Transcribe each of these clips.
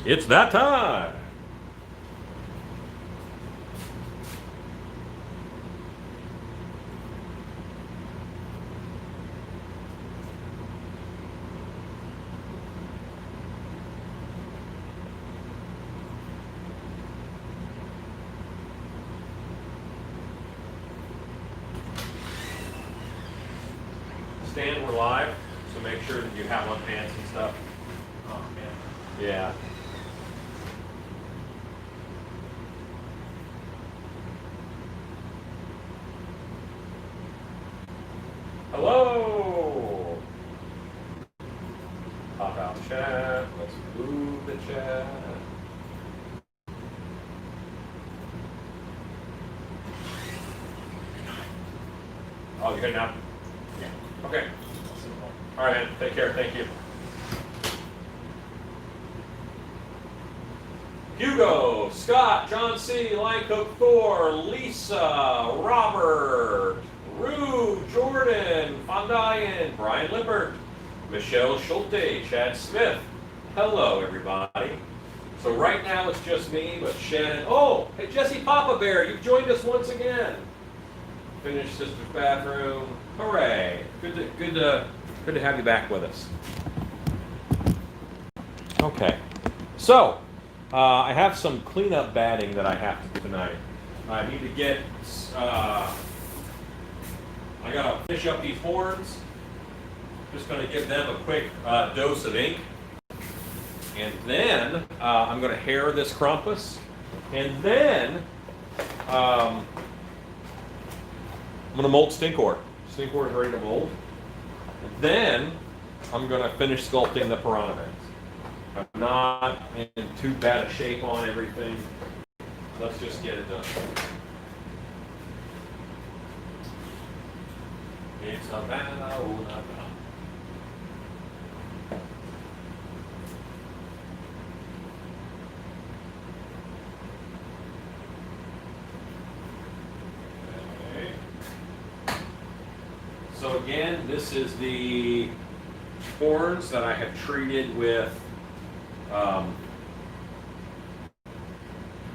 It's that time. Stan, we're live, so make sure that you have on pants and stuff. Oh, man. Yeah. Hello. Pop out chat. Let's move the chat. Oh, you're heading out? Yeah. Okay. All right, man. Take care. Thank you. Hugo, Scott, John C, Line Cook Thor, Lisa, Robert, Rue, Jordan, Fondayan, Brian Lippert, Michelle Schulte, Chad Smith. Hello, everybody. So right now it's just me, but Shannon. Oh, hey, Jesse Papa Bear, you've joined us once again. Finished Sister's Bathroom. Hooray! Good to have you back with us. Okay, so I have some cleanup batting that I have to do tonight. I need to get. I gotta finish up these horns. Just gonna give them a quick dose of ink, and then I'm gonna hair this Krampus, and then I'm gonna mold Stinkor. Stinkor is ready to mold. And then I'm gonna finish sculpting the Piranha. I'm not in too bad a shape on everything. Let's just get it done. It's a battle. So again, this is the horns that I have treated with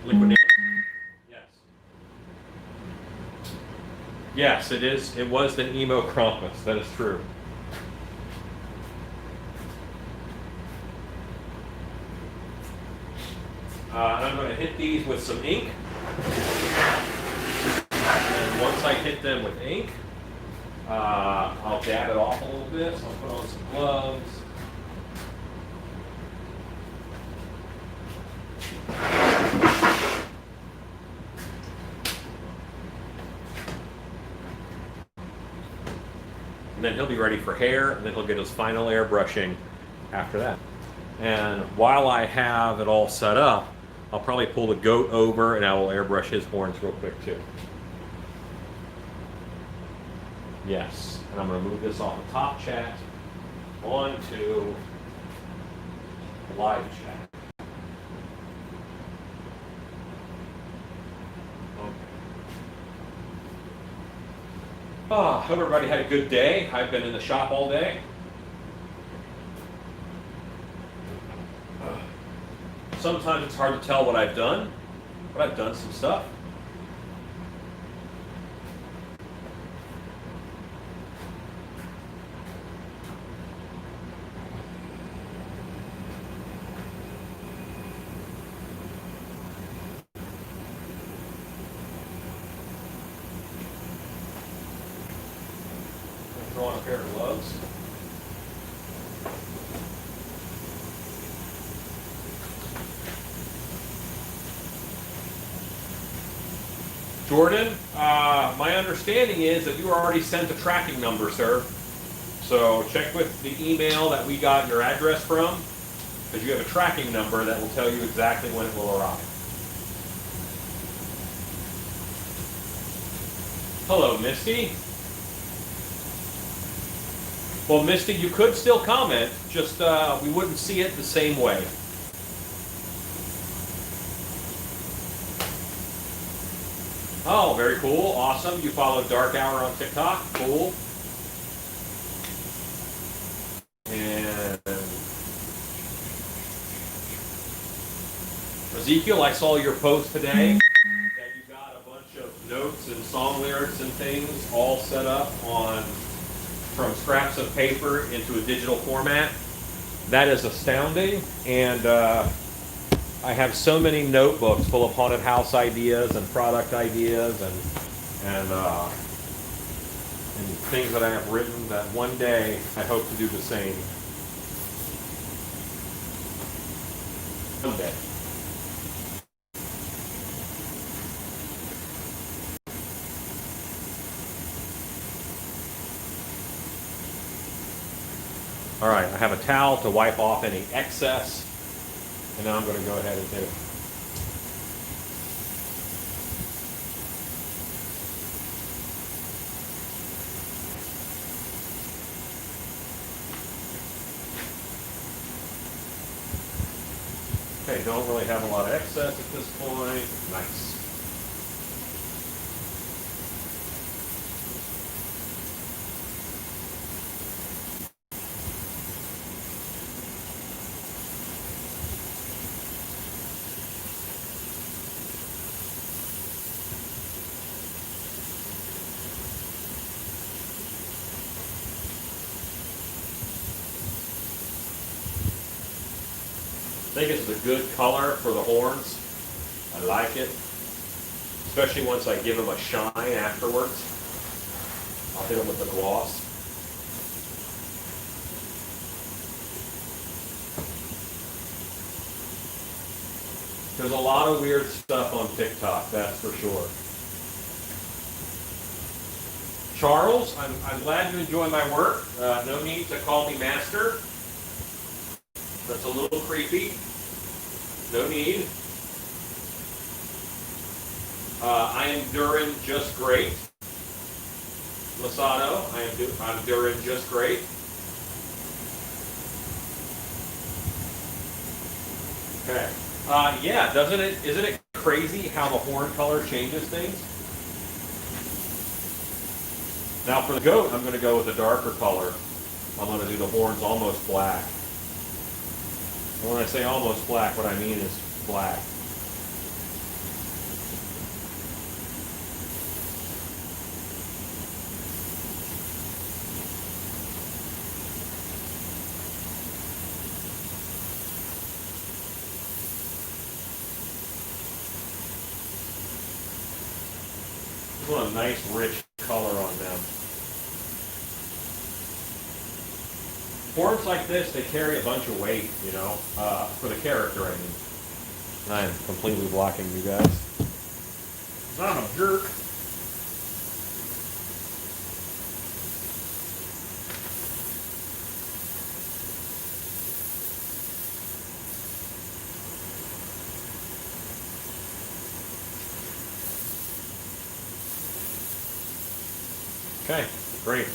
liquid ink. Yes. Yes, it is. It was an emo Krampus. That is true. And I'm going to hit these with some ink. And once I hit them with ink, I'll dab it off a little bit. So I'll put on some gloves. And then he'll be ready for hair, and then he'll get his final airbrushing after that. And while I have it all set up, I'll probably pull the goat over and I will airbrush his horns real quick too. Yes, and I'm going to move this off the top chat onto live chat. Oh, hope everybody had a good day. I've been in the shop all day. Sometimes it's hard to tell what I've done, but I've done some stuff. Throw on a pair of gloves. Jordan, my understanding is that you were already sent a tracking number, sir. So check with the email that we got your address from, because you have a tracking number that will tell you exactly when it will arrive. Hello, Misty. Well, Misty, you could still comment, just we wouldn't see it the same way. Oh, very cool. Awesome. You follow Dark Hour on TikTok. Cool. And Ezekiel, I saw your post today that you got a bunch of notes and song lyrics and things all set up on from scraps of paper into a digital format. That is astounding, and I have so many notebooks full of haunted house ideas and product ideas and things that I have written that one day I hope to do the same. One day. All right, I have a towel to wipe off any excess, and now I'm going to go ahead and do it. Okay, don't really have a lot of excess at this point. Nice. I think it's a good color for the horns. I like it, especially once I give them a shine afterwards. I'll hit them with the gloss. There's a lot of weird stuff on TikTok, that's for sure. Charles, I'm glad you enjoy my work. No need to call me master. That's a little creepy. No need. I am Durin just great. Masato, I'm Durin just great. Okay. Yeah, isn't it crazy how the horn color changes things? Now for the goat, I'm going to go with a darker color. I'm going to do the horns almost black. And when I say almost black, what I mean is black. Just want a nice rich color on them. Horns like this, they carry a bunch of weight, you know, for the character, I mean. I am completely blocking you guys. I'm a jerk. Okay, great.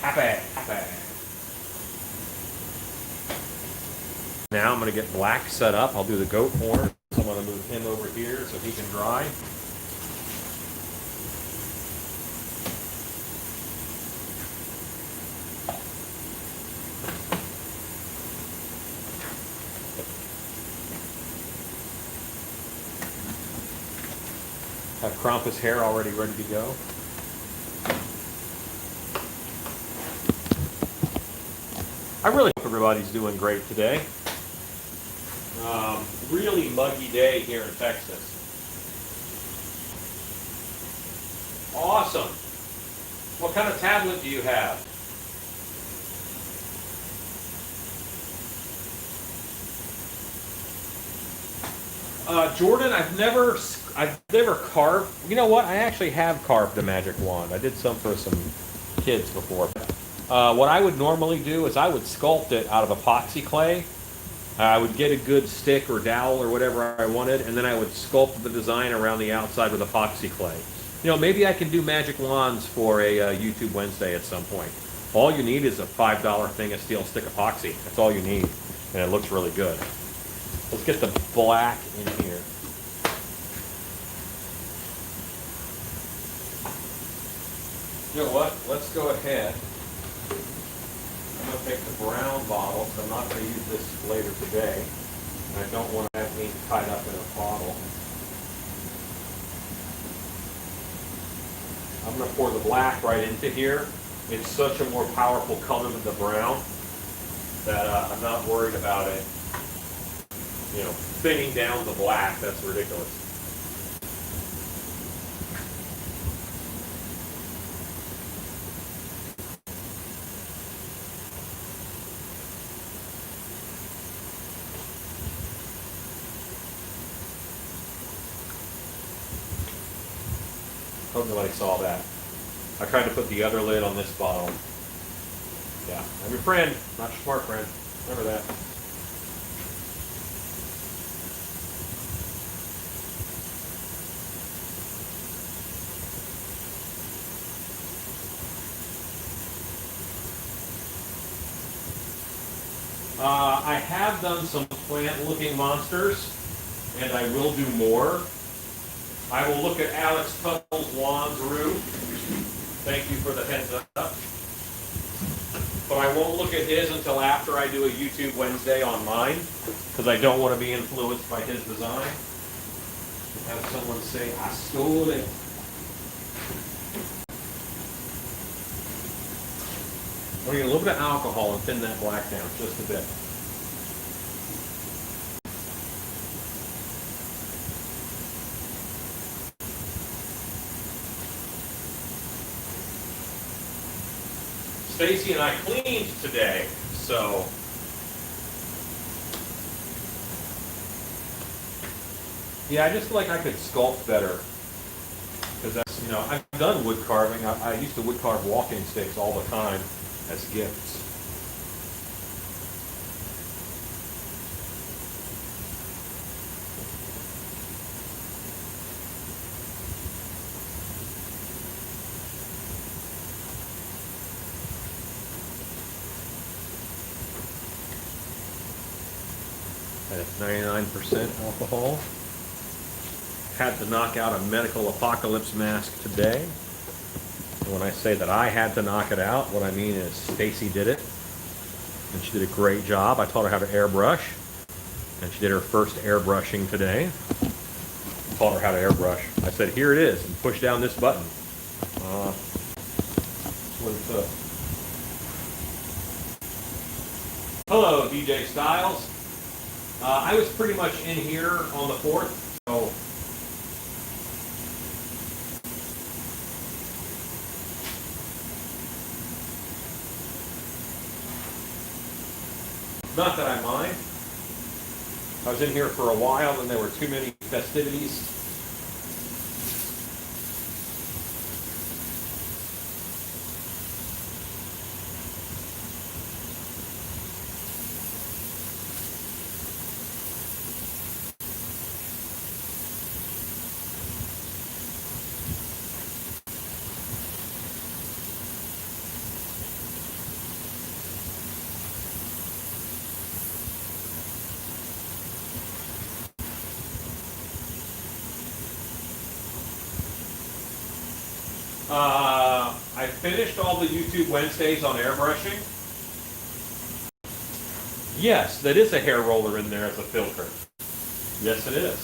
Happy. Now I'm going to get black set up. I'll do the goat horn. So I'm going to move him over here so he can dry. Have Krampus hair already ready to go. I really hope everybody's doing great today. Really muggy day here in Texas. Awesome. What kind of tablet do you have? Jordan, I've never carved. You know what? I actually have carved a magic wand. I did some for some kids before. What I would normally do is I would sculpt it out of epoxy clay. I would get a good stick or dowel or whatever I wanted, and then I would sculpt the design around the outside with epoxy clay. You know, maybe I can do magic wands for a YouTube Wednesday at some point. All you need is a $5 thing of steel stick epoxy. That's all you need, and it looks really good. Let's get the black in here. You know what? Let's go ahead. I'm going to take the brown bottle, because I'm not going to use this later today. I don't want to have ink tied up in a bottle. I'm going to pour the black right into here. It's such a more powerful color than the brown that I'm not worried about it, you know, thinning down the black. That's ridiculous. Hope nobody saw that. I tried to put the other lid on this bottle. Yeah, I'm your friend, not your smart friend. Remember that. I have done some plant-looking monsters, and I will do more. I will look at Alex Tuttle's Wandsroo. Thank you for the heads up. But I won't look at his until after I do a YouTube Wednesday on mine, because I don't want to be influenced by his design. Have someone say, I stole it. I'm going to get a little bit of alcohol and thin that black down just a bit. Stacy and I cleaned today, so yeah, I just feel like I could sculpt better, because that's, you know, I've done wood carving. I used to wood carve walking sticks all the time as gifts. And it's 99% alcohol. Had to knock out a medical apocalypse mask today. And when I say that I had to knock it out, what I mean is Stacy did it. And she did a great job. I taught her how to airbrush. And she did her first airbrushing today. Taught her how to airbrush. I said, here it is, and push down this button. That's what it took. Hello, DJ Styles. I was pretty much in here on the 4th, so not that I mind. I was in here for a while and there were too many festivities. I finished all the YouTube Wednesdays on airbrushing. Yes, that is a hair roller in there as a filter. Yes, it is.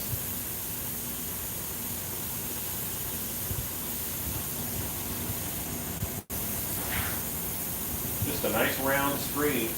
Just a nice round screen.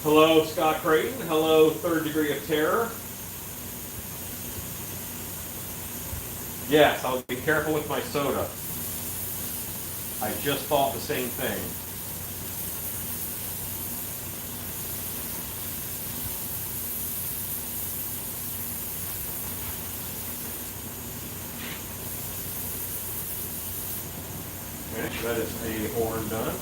Hello, Scott Creighton. Hello, Third Degree of Terror. Yes, I'll be careful with my soda. I just thought the same thing. That is a horn done.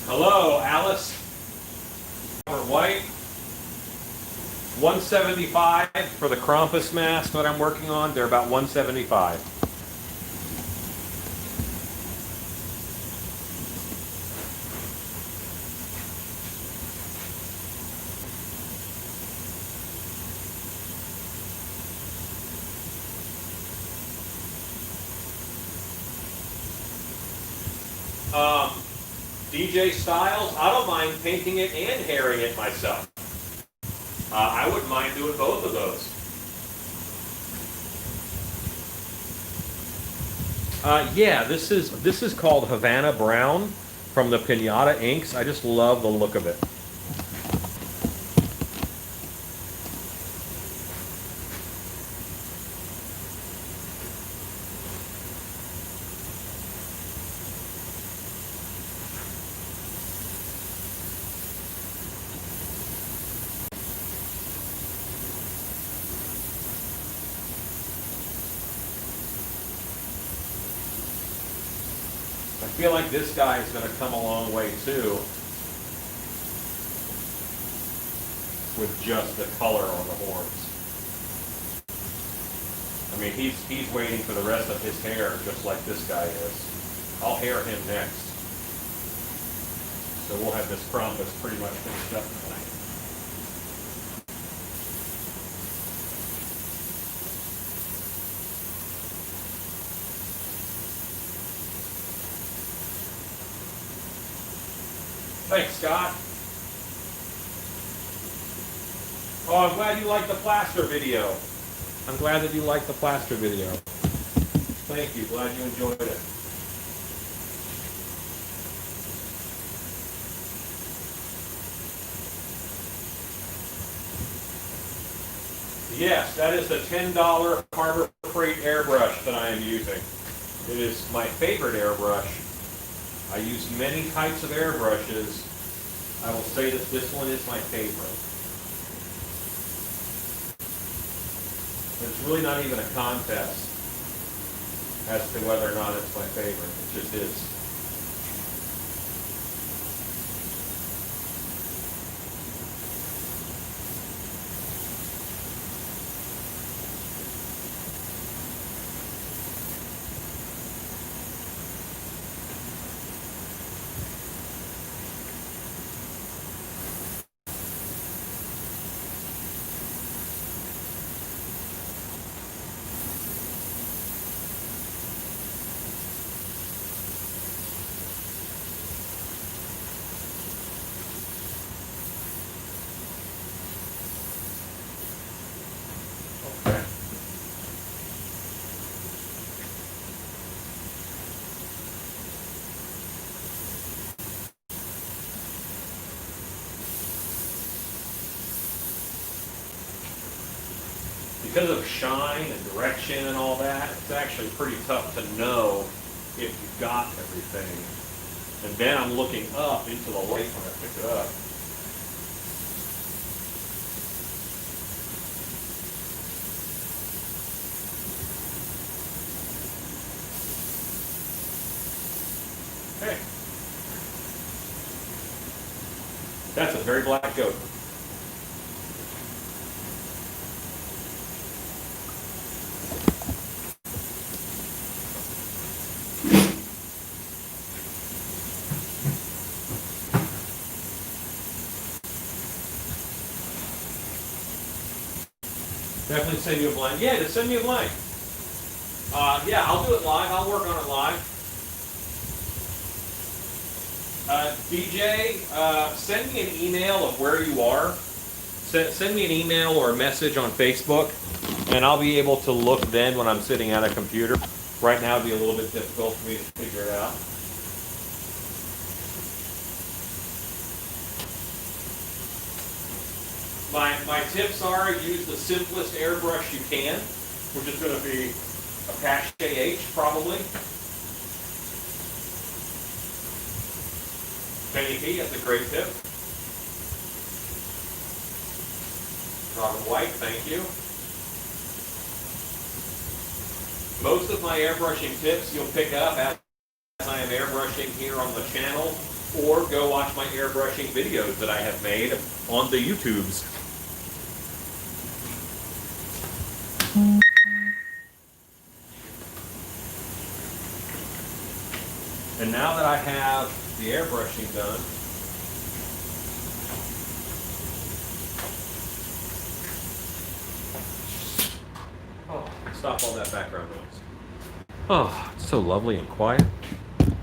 Hello, Alice. Robert White. 175 for the Krampus mask that I'm working on. They're about 175. DJ Styles, I don't mind painting it and hairing it myself. I wouldn't mind doing both of those. Yeah, this is called Havana Brown from the Pinata Inks. I just love the look of it. I feel like this guy is going to come a long way too with just the color on the horns. I mean, he's waiting for the rest of his hair just like this guy is. I'll hair him next. So we'll have this Krampus pretty much finished up tonight. Thanks, Scott. Oh, I'm glad you liked the Plaster video. I'm glad that you liked the Plaster video. Thank you. Glad you enjoyed it. Yes, that is the $10 Harbor Freight airbrush that I am using. It is my favorite airbrush. I use many types of airbrushes. I will say that this one is my favorite. It's really not even a contest as to whether or not it's my favorite. It just is. Because of shine and direction and all that, it's actually pretty tough to know if you've got everything. And then I'm looking up into the light when I pick it up. Okay. That's a very black goat. Definitely send you a blank. Yeah, just send me a blank. Yeah, I'll do it live. I'll work on it live. DJ, send me an email of where you are. Send me an email or a message on Facebook, and I'll be able to look then when I'm sitting at a computer. Right now it'd be a little bit difficult for me to figure it out. My tips are use the simplest airbrush you can, which is going to be a Pache H probably. Penny P, that's a great tip. Robert White, thank you. Most of my airbrushing tips you'll pick up as I am airbrushing here on the channel, or go watch my airbrushing videos that I have made on the YouTubes. And now that I have the airbrushing done, stop all that background noise. Oh, it's so lovely and quiet.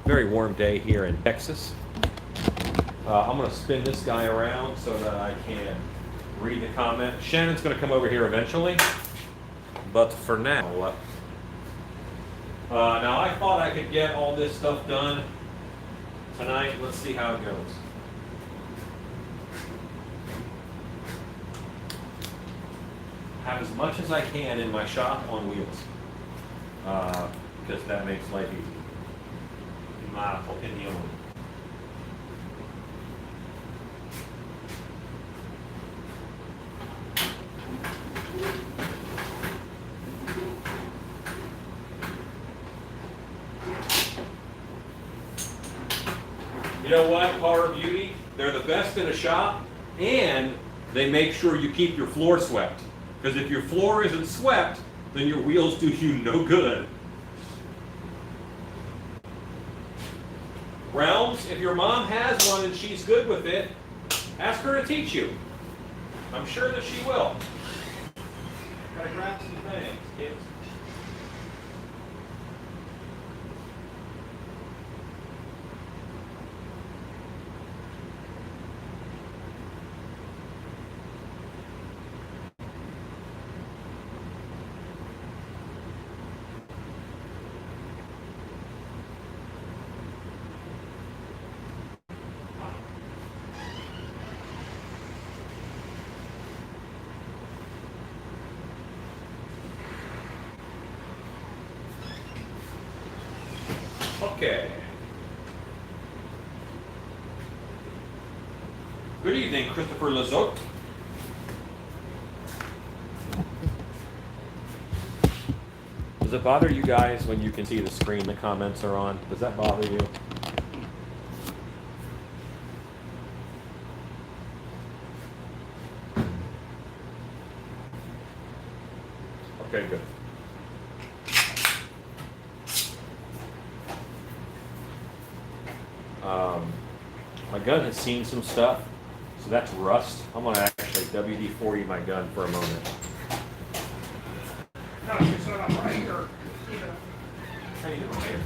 Very warm day here in Texas. I'm going to spin this guy around so that I can read the comment. Shannon's going to come over here eventually, but for now, now I thought I could get all this stuff done tonight. Let's see how it goes. Have as much as I can in my shop on wheels, because that makes life easy, in my opinion. You know what, Power of Beauty? They're the best in a shop, and they make sure you keep your floor swept. Because if your floor isn't swept, then your wheels do you no good. Realms, if your mom has one and she's good with it, ask her to teach you. I'm sure that she will. Gotta grab some things, kids. Okay. Good evening, Christopher Lazotte. Does it bother you guys when you can see the screen the comments are on? Does that bother you? Okay, good. My gun has seen some stuff, so that's rust. I'm going to actually WD-40 my gun for a moment. No, you set up right here. How you doing, Mayor?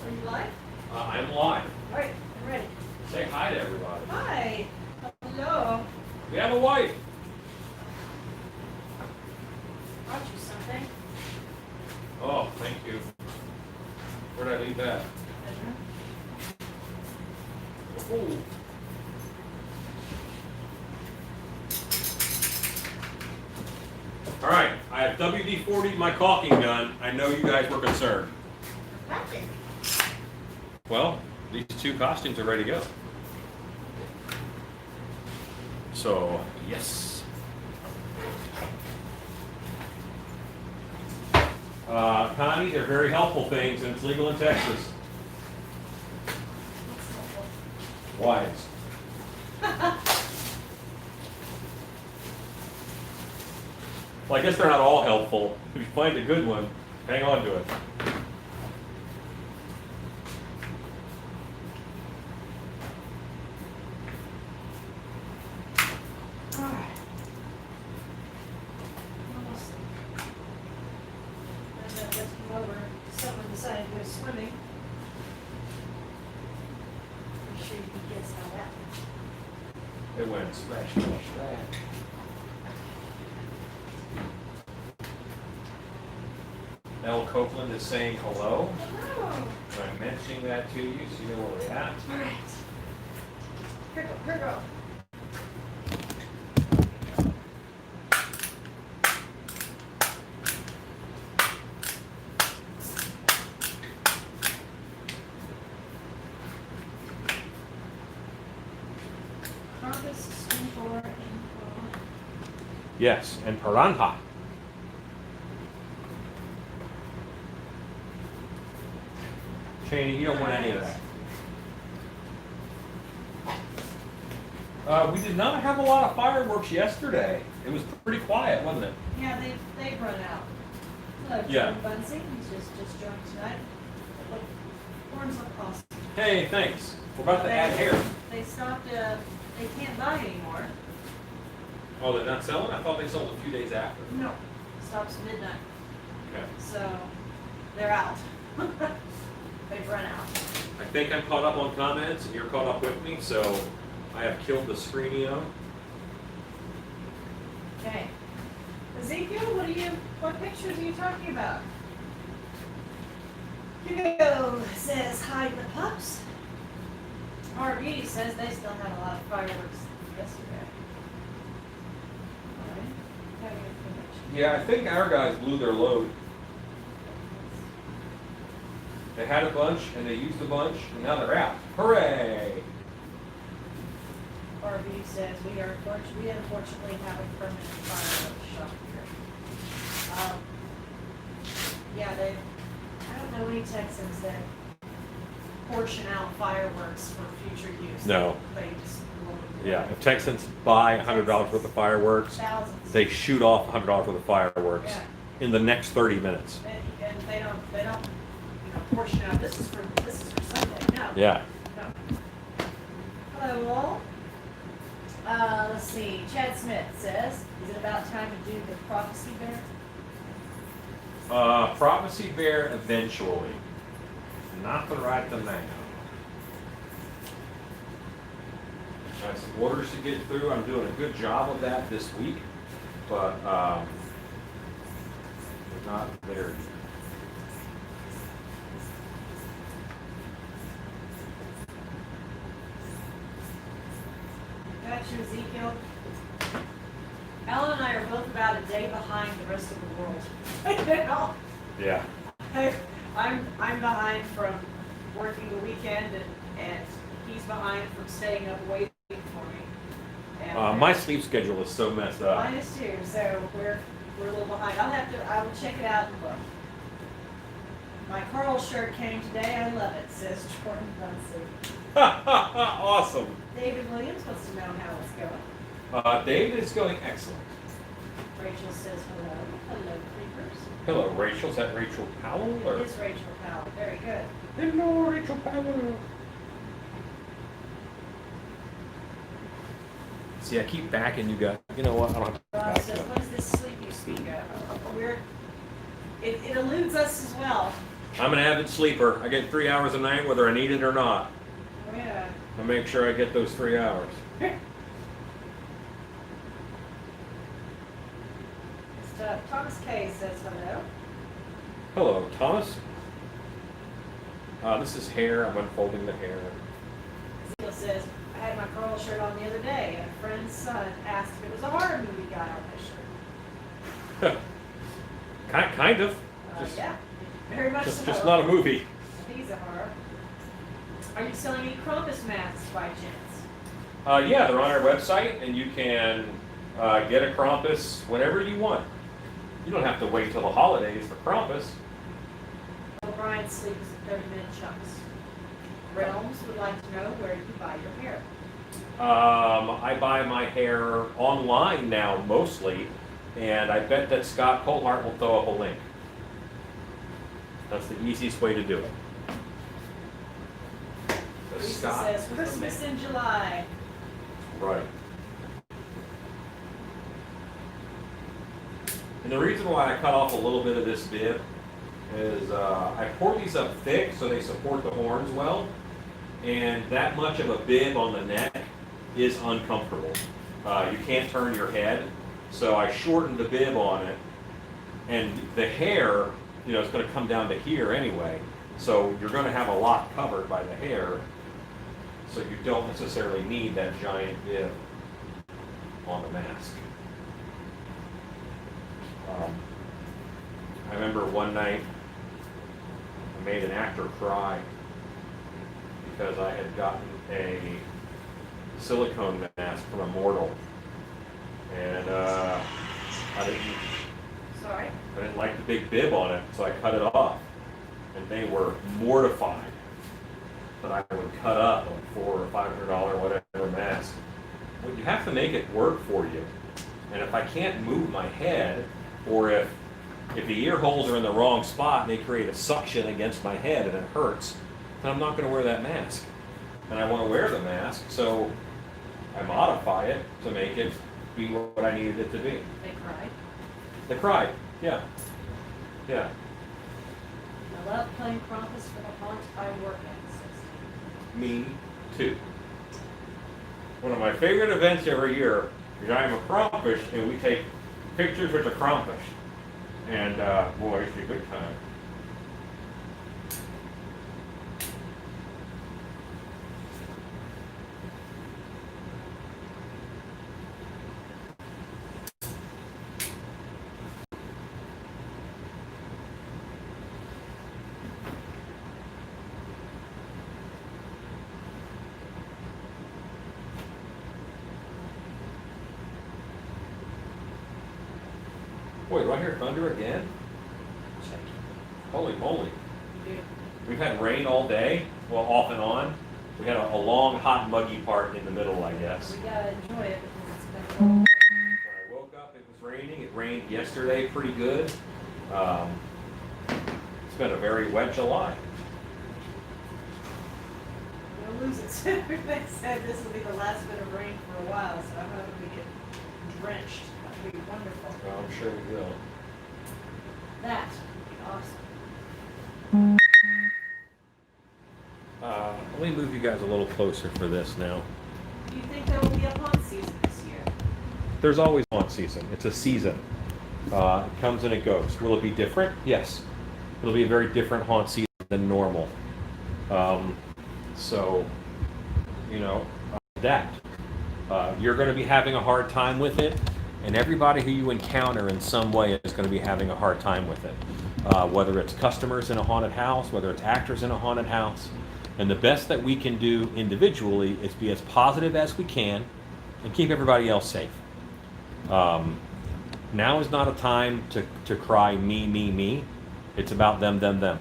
Are you live? I'm live. All right, I'm ready. Say hi to everybody. Hi. Hello. We have a wife. Brought you something. Oh, thank you. Where did I leave that? Ooh. All right, I have WD-40'd my caulking gun. I know you guys were concerned. Nothing. Well, these two costumes are ready to go. So, yes. Connie, they're very helpful things, and it's legal in Texas. Wives. Well, I guess they're not all helpful. If you find a good one, hang on to it. All right. Almost. And then let's come over. Someone decided to go swimming. I'm sure you can guess how that went. It went smash, smash, smash. Elle Copeland is saying hello. Hello. I'm mentioning that to you so you know where we're at. All right. Here we go. Krampus, Stinkor, and Yes, and Piranha. Cheney, you don't want any of that. We did not have a lot of fireworks yesterday. It was pretty quiet, wasn't it? yeah, they've run out. Hello, Yeah. John Bunsey, he's just joined tonight. Look, horns look awesome. Hey, thanks. We're about to add hair. They stopped, they can't buy anymore. Oh, they're not selling? I thought they sold a few days after. No, stops midnight, Okay. so they're out. They've run out. I think I'm caught up on comments and you're caught up with me, so I have killed the screenio. Okay. Ezekiel, what pictures are you talking about? Hugo says hide the pups. Our beauty says they still had a lot of fireworks yesterday. Alright. Got a good connection. Yeah, I think our guys blew their load. They had a bunch and they used a bunch and now they're out. Hooray! Our beauty says we unfortunately have a permanent fireworks shop here. Yeah, I don't know any Texans that portion out fireworks for future use. No. They just Yeah, if Texans buy $100 worth of fireworks, thousands. they shoot off $100 worth of fireworks Yeah. in the next 30 minutes. And they don't, portion out, this is for Sunday, no. Yeah. No. Hello all. Let's see, Chad Smith says, is it about time to do the prophecy bear? Prophecy bear eventually. Not the right now. I have some orders to get through. I'm doing a good job of that this week, but not there yet. Got you, Ezekiel. Ellen and I are both about a day behind the rest of the world. You know? Yeah. I'm behind from working the weekend and he's behind from staying up waiting for me. And My sleep schedule is so messed up. mine is too, so we're a little behind. I will check it out and look. My Carl shirt came today, I love it, says Jordan Bunsey. Awesome. David Williams wants to know how it's going. David is going excellent. Rachel says hello. Hello, creepers. Hello, Rachel. Is that Rachel Powell? Or? It is Rachel Powell. Very good. Hello, Rachel Powell. See, I keep backing you guys. You know what? I don't have to Rob back says, up. what is this sleep you speak of? It eludes us as well. I'm an avid sleeper. I get 3 hours a night whether I need it or not. Oh, yeah. I make sure I get those 3 hours. Thomas K says hello. Hello, Thomas. This is hair. I'm unfolding the hair. Ezekiel says, I had my Carl shirt on the other day, and a friend's son asked if it was a horror movie guy on my shirt. Kind of. Yeah, very much so. Just not a movie. He's a horror. Are you selling any Krampus masks by chance? Yeah, they're on our website, and you can get a Krampus whenever you want. You don't have to wait till the holidays for Krampus. O'Brien sleeps in 30-minute chunks. Realms would like to know where you buy your hair. I buy my hair online now, mostly, and I bet that Scott Colhart will throw up a link. That's the easiest way to do it. Lisa Scott says, is the Christmas man. in July. Right. And the reason why I cut off a little bit of this bib is I pour these up thick so they support the horns well, and that much of a bib on the neck is uncomfortable. You can't turn your head, so I shortened the bib on it, and the hair, you know, it's going to come down to here anyway, so you're going to have a lot covered by the hair, so you don't necessarily need that giant bib on the mask. I remember one night I made an actor cry because I had gotten a silicone mask from Immortal, and Sorry. I didn't like the big bib on it, so I cut it off. And they were mortified that I would cut up a $400 or $500 whatever mask. Well, you have to make it work for you. And if I can't move my head, or if the ear holes are in the wrong spot and they create a suction against my head and it hurts, then I'm not going to wear that mask. And I want to wear the mask, so I modify it to make it be what I needed it to be. They cried. They cried, yeah. Yeah. I love playing Krampus for the haunt I work at. Me too. One of my favorite events every year is I'm a Krampus and we take pictures with the Krampus. And boy, it's a good time. Boy, do I hear thunder again? Holy moly. We've had rain all day, well, off and on. We had a long, hot, muggy part in the middle, I guess. We gotta enjoy it because it's been cold. When I woke up, it was raining. It rained yesterday pretty good. It's been a very wet July. We'll lose it soon. They said this will be the last bit of rain for a while, so I'm hoping we get drenched. That would be wonderful. Well, I'm sure we will. That would be awesome. Let me move you guys a little closer for this now. Do you think there will be a haunt season this year? There's always haunt season. It's a season. It comes and it goes. Will it be different? Yes. It'll be a very different haunt season than normal. So, you know, adapt. You're going to be having a hard time with it, and everybody who you encounter in some way is going to be having a hard time with it. Whether it's customers in a haunted house, whether it's actors in a haunted house. And the best that we can do individually is be as positive as we can and keep everybody else safe. Now is not a time to cry me, me, me. It's about them, them, them.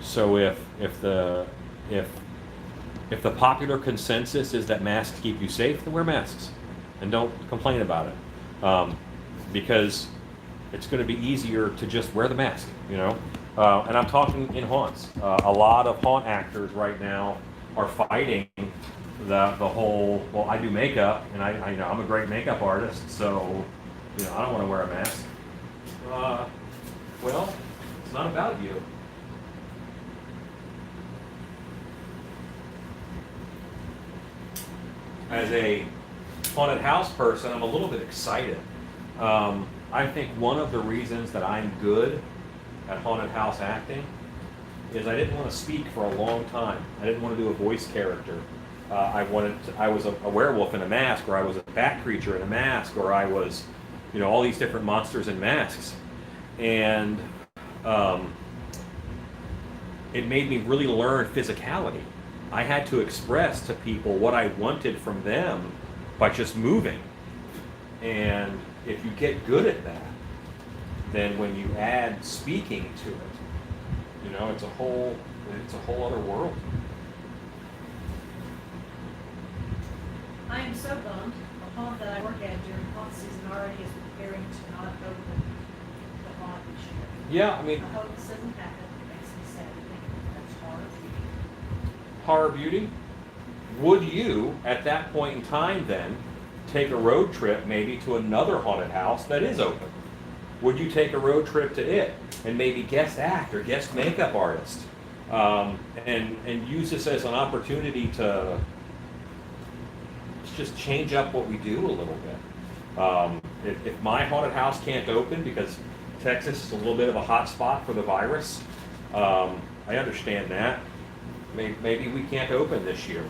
So if the popular consensus is that masks keep you safe, then wear masks and don't complain about it, because it's going to be easier to just wear the mask, you know. And I'm talking in haunts. A lot of haunt actors right now are fighting the whole. Well, I do makeup, and I you know I'm a great makeup artist, so you know I don't want to wear a mask. Well, it's not about you. As a haunted house person, I'm a little bit excited. I think one of the reasons that I'm good at haunted house acting is I didn't want to speak for a long time. I didn't want to do a voice character. I was a werewolf in a mask, or I was a bat creature in a mask, or I was, you know, all these different monsters in masks. And it made me really learn physicality. I had to express to people what I wanted from them by just moving. And if you get good at that, then when you add speaking to it, you know, it's a whole other world. I am so bummed. The haunt that I work at during haunt season already is preparing to not open the haunt this year. Yeah, I mean, I hope this doesn't happen. It makes me sad to think that's horror horror. beauty. Would you, at that point in time then, take a road trip maybe to another haunted house that is open? Would you take a road trip to it and maybe guest act or guest makeup artist, and use this as an opportunity to just change up what we do a little bit? If my haunted house can't open because Texas is a little bit of a hot spot for the virus, I understand that. Maybe we can't open this year.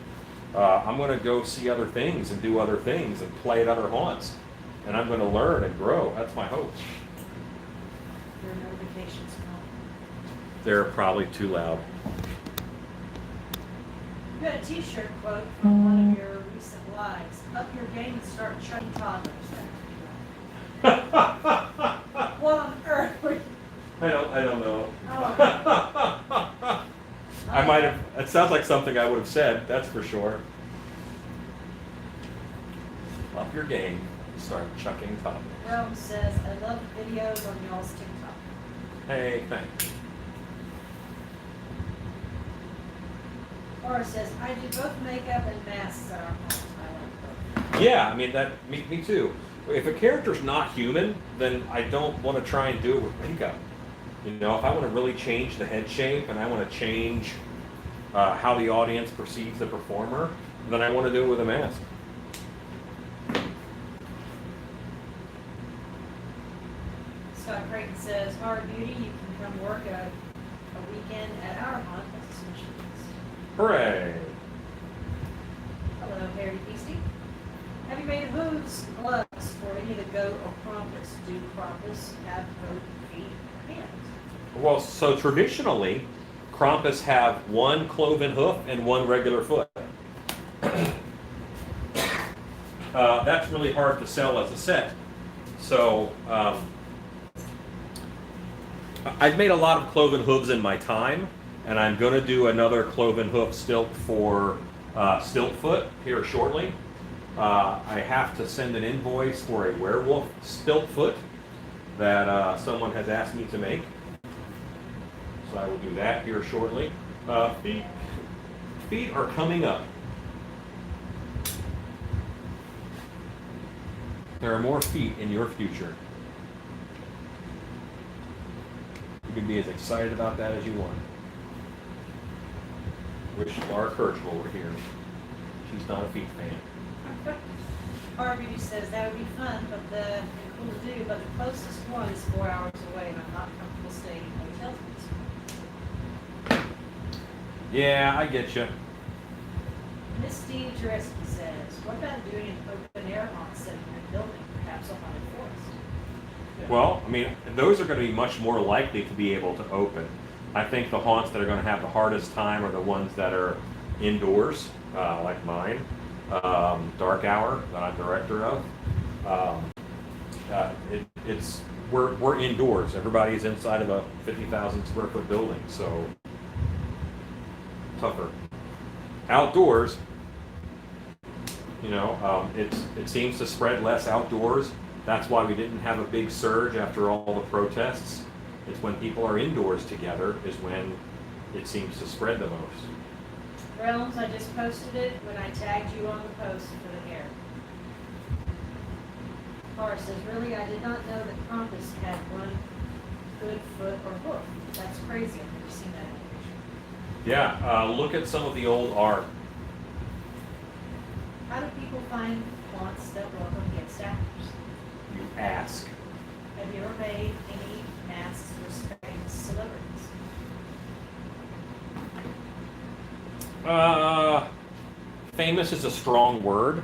I'm going to go see other things and do other things and play at other haunts, and I'm going to learn and grow. That's my hope. Your notifications come. They're probably too loud. got a t-shirt quote from one of your recent lives. Up your game and start chucking toddlers. What on earth were you? I don't know. Oh. I might have, it sounds like something I would have said, that's for sure. Up your game, start chucking toddlers. Rome says, I love the videos on y'all's TikTok. Hey, thanks. Laura says, I do both makeup and masks at our home. I like both. Yeah, I mean, me too. If a character's not human, then I don't want to try and do it with makeup. You know, if I want to really change the head shape and I want to change how the audience perceives the performer, then I want to do it with a mask. Scott Creighton says, Hard Beauty, you can come work a weekend at our haunt. That's a mission. Hooray! Hello, Harry Beastie. Have you made hooves, gloves for any of the goat or Krampus? Do Krampus have goat feet or hands? Well, so traditionally, Krampus have one cloven hoof and one regular foot. That's really hard to sell as a set. So I've made a lot of cloven hooves in my time, and I'm going to do another cloven hoof stilt for Stiltfoot here shortly. I have to send an invoice for a werewolf Stiltfoot that someone has asked me to make. So I will do that here shortly. Feet are coming up. There are more feet in your future. You can be as excited about that as you want. Wish Laura Kirchwell were here. She's not a feet fan. Harvey says that would be fun, but and cool to do, but the closest one is 4 hours away, and I'm not comfortable staying in hotels. Yeah, I get you. Miss Steve Jureski says, what about doing an open air haunt set in a building, perhaps a haunted forest? Well, I mean, those are going to be much more likely to be able to open. I think the haunts that are going to have the hardest time are the ones that are indoors, like mine, Dark Hour that I'm director of. We're indoors. Everybody's inside of a 50,000 square foot building, so tougher. Outdoors, you know, it seems to spread less outdoors. That's why we didn't have a big surge after all the protests. It's when people are indoors together is when it seems to spread the most. Realms, I just posted it when I tagged you on the post for the hair. Laura says, really, I did not know that Krampus had one good foot or hoof. That's crazy. I've never seen that animation. Yeah, look at some of the old art. How do people find haunts that welcome guest actors? You ask. Have you ever made any masks for famous celebrities? Famous is a strong word.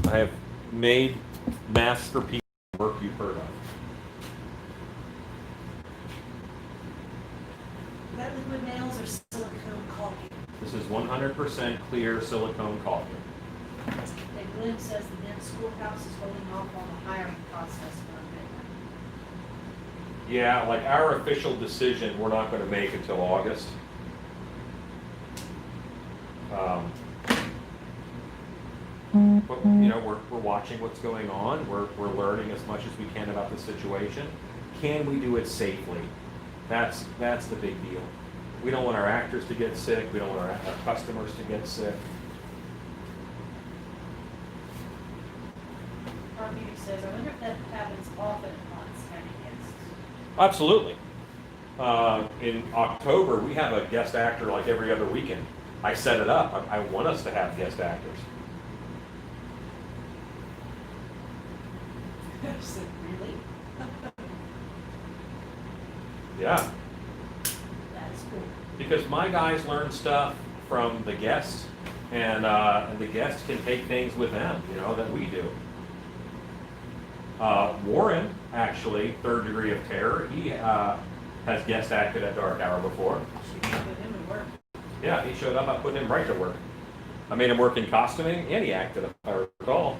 I have made masks for people work you've heard of. Is that liquid nails or silicone caulking? This is 100% clear silicone caulking. And Glenn says the men's schoolhouse is holding off on the hiring process for a bit. Yeah, like our official decision, we're not going to make until August. But you know, we're watching what's going on. We're learning as much as we can about the situation. Can we do it safely? That's the big deal. We don't want our actors to get sick. We don't want our customers to get sick. Armini says, I wonder if that happens often at haunts having guests. Absolutely. In October, we have a guest actor like every other weekend. I set it up. I want us to have guest actors. I said, really? Yeah. That is cool. Because my guys learn stuff from the guests, and the guests can take things with them, you know, that we do. Warren, actually, Third Degree of Terror, he has guest acted at Dark Hour before. Should be with him and work. Yeah, he showed up. I put him right to work. I made him work in costuming, and he acted, if I recall.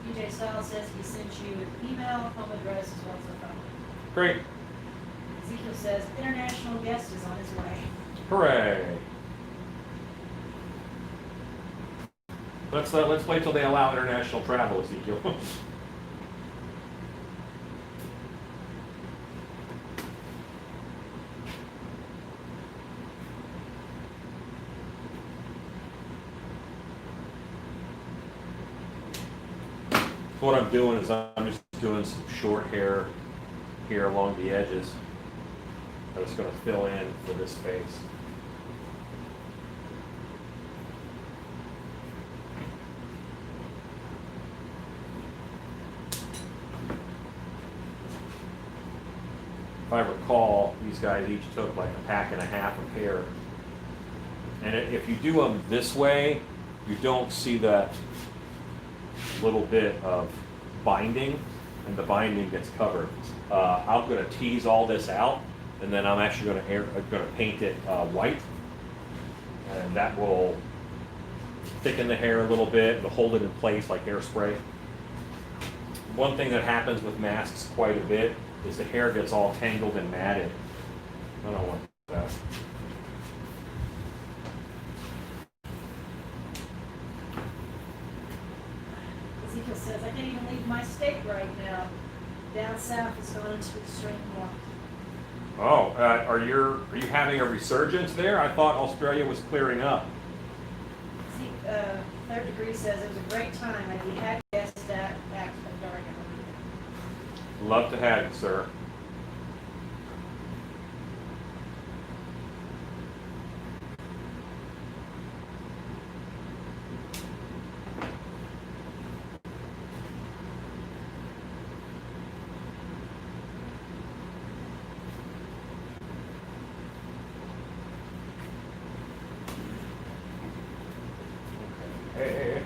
DJ Styles says he sent you an email, home address, as well as a phone. Great. Ezekiel says international guest is on his way. Hooray. Let's wait till they allow international travel, Ezekiel. What I'm doing is I'm just doing some short hair here along the edges. I'm just going to fill in for this face. If I recall, these guys each took like a pack and a half of hair. And if you do them this way, you don't see that little bit of binding, and the binding gets covered. I'm going to tease all this out, and then I'm actually going to paint it white, and that will thicken the hair a little bit and hold it in place like hairspray. One thing that happens with masks quite a bit is the hair gets all tangled and matted. I don't want that. Ezekiel says, I can't even leave my state right now. Down south is going into extreme warmth. Oh, are you having a resurgence there? I thought Australia was clearing up. Third Degree says it was a great time. I'd be happy to guest back from Dargan. Love to have you, sir. Hey.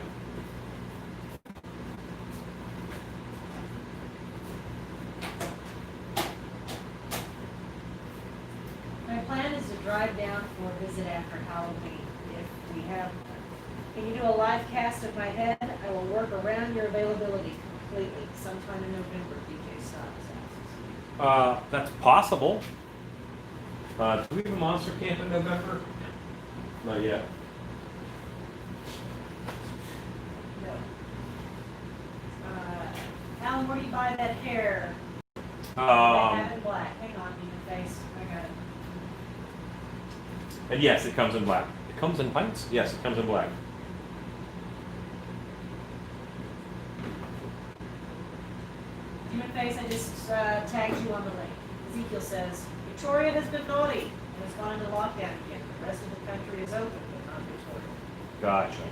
My plan is to drive down for a visit after Halloween, if we have one. Can you do a live cast of my head? I will work around your availability completely, sometime in November, DJ Styles asks. That's possible. Do we have a monster camp in November? Not yet. No. Alan, where do you buy that hair? I have it in black. Hang on, human face. I got it. And yes, it comes in black. It comes in pints? Yes, it comes in black. Human face, I just tagged you on the link. Ezekiel says, Victoria has been naughty and has gone into lockdown again. The rest of the country is open, but not Victoria. Gotcha.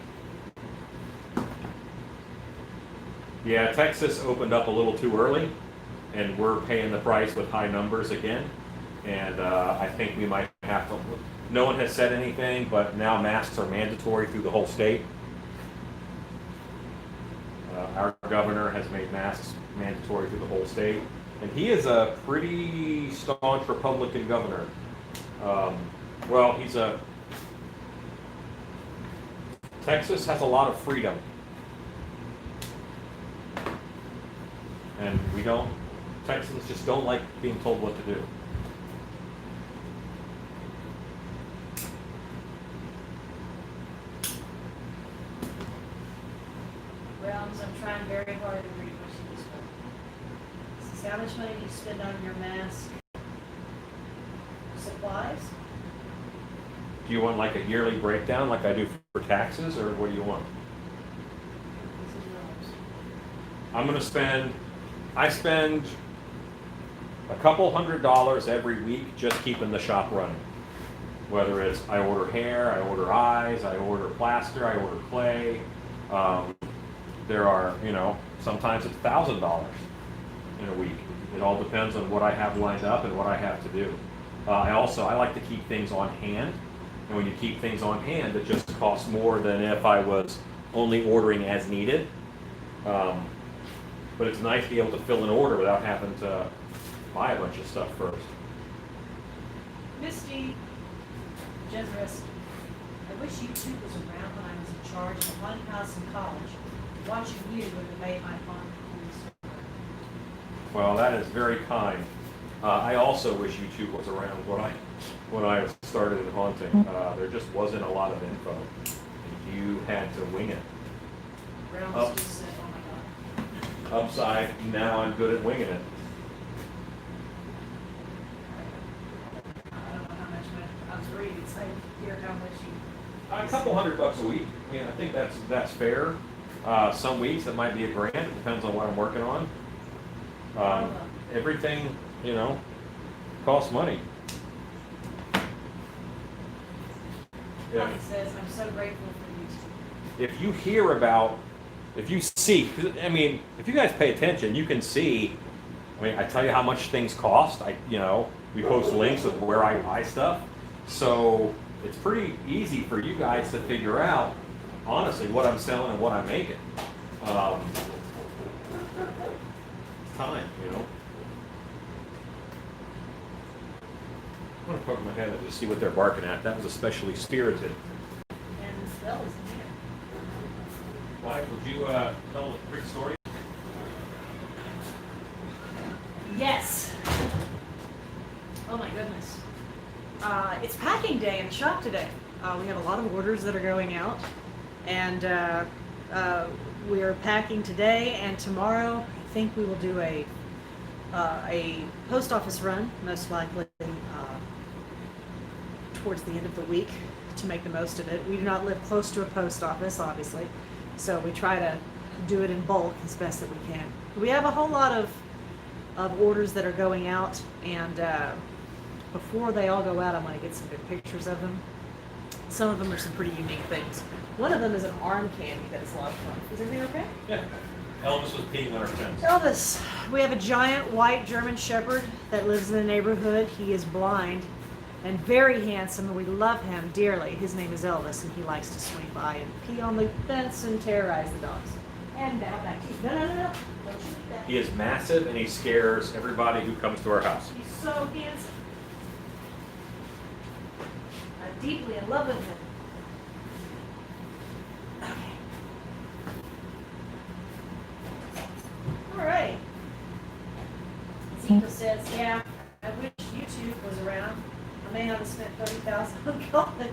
Yeah, Texas opened up a little too early, and we're paying the price with high numbers again. And I think we might have to. No one has said anything, but now masks are mandatory through the whole state. Our governor has made masks mandatory through the whole state, and he is a pretty staunch Republican governor. Texas has a lot of freedom, and Texans just don't like being told what to do. Realms, I'm trying very hard to read what she just wrote. This is how much money do you spend on your mask supplies? Do you want like a yearly breakdown like I do for taxes, or what do you want? This is Realms. I spend a couple $100s every week just keeping the shop running. Whether it's I order hair, I order eyes, I order plaster, I order clay. There are, sometimes it's $1,000 in a week. It all depends on what I have lined up and what I have to do. I like to keep things on hand. And when you keep things on hand, it just costs more than if I was only ordering as needed. But it's nice to be able to fill an order without having to buy a bunch of stuff first. Misty, Generous. I wish YouTube was around when I was in charge of a haunted house in college. Watching you would have made my haunted cool. Well, that is very kind. I also wish YouTube was around when I started in haunting. There just wasn't a lot of info. You had to wing it. Realms just said, oh my god. Upside, now I'm good at winging it. I don't know how much I was reading, so I hear how much you. A couple $100 a week. I mean, I think that's fair. Some weeks it might be $1,000. It depends on what I'm working on. Everything, costs money. Yeah. Bonnie says, I'm so grateful for you. If you hear about, if you see, I mean, if you guys pay attention, you can see. I mean, I tell you how much things cost. We post links of where I buy stuff, so it's pretty easy for you guys to figure out, honestly, what I'm selling and what I'm making. Time, I'm gonna poke my head and just see what they're barking at. That was especially spirited. And the spell is in here. Mike, would you tell a quick story? Yes. Oh my goodness. It's packing day in the shop today. We have a lot of orders that are going out, and we are packing today and tomorrow. I think we will do a post office run, most likely towards the end of the week, to make the most of it. We do not live close to a post office, obviously, so we try to do it in bulk as best that we can. We have a whole lot of orders that are going out, and before they all go out, I want to get some good pictures of them. Some of them are some pretty unique things. One of them is an arm candy that is a lot of fun. Is everything okay? Yeah. Elvis was peeing on our fence. Elvis. We have a giant white German Shepherd that lives in the neighborhood. He is blind and very handsome, and we love him dearly. His name is Elvis, and he likes to swing by and pee on the fence and terrorize the dogs. And now back to you. No. Don't you do that. He is massive, and he scares everybody who comes to our house. He's so handsome. I'm deeply in love with him. Okay. All right. Ezekiel says, yeah, I wish YouTube was around. I may not have spent $30,000 on college.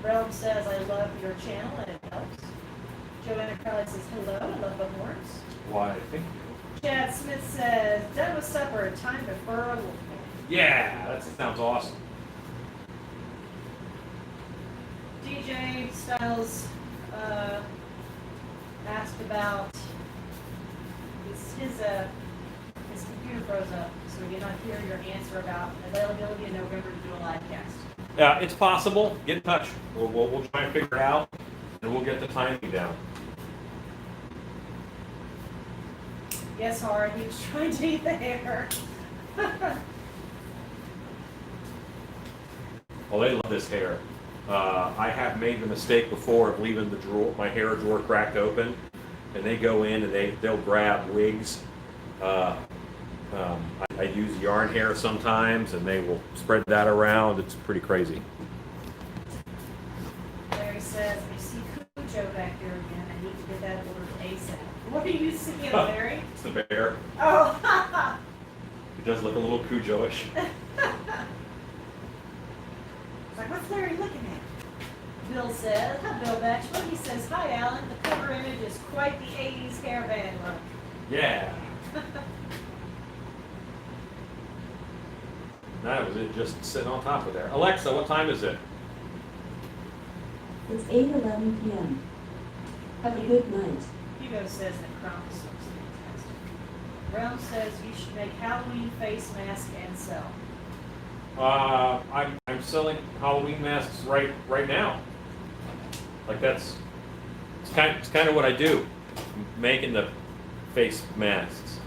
Realm says, I love your channel and it helps. Joanna Crowley says, hello, I love the horns. Why, thank you. Chad Smith says, done with supper, time to fur a wolf. Yeah, that sounds awesome. DJ Styles asked about his computer froze up, so we did not hear your answer about availability in November to do a live cast. Yeah, it's possible. Get in touch. We'll try and figure it out, and we'll get the timing down. Yes, Hard, he was trying to eat the hair. Well, they love this hair. I have made the mistake before of leaving my hair drawer cracked open, and they go in and they'll grab wigs. I use yarn hair sometimes, and they will spread that around. It's pretty crazy. Larry says, I see Cujo back there again. I need to get that ordered ASAP. What are you seeing, Larry? It's the bear. Oh, It does look a little Cujo-ish. it's like, what's Larry looking at? Bill says, hi, Bill Batchelor. He says, hi, Alan. The cover image is quite the 80s hairband look. Yeah. That was it, just sitting on top of there. Alexa, what time is it? It's 8:11 p.m. Have a good night. Hugo says that Krampus looks fantastic. Realm says you should make Halloween face mask and sell. I'm selling Halloween masks right now. Like it's kind of what I do, making the face masks.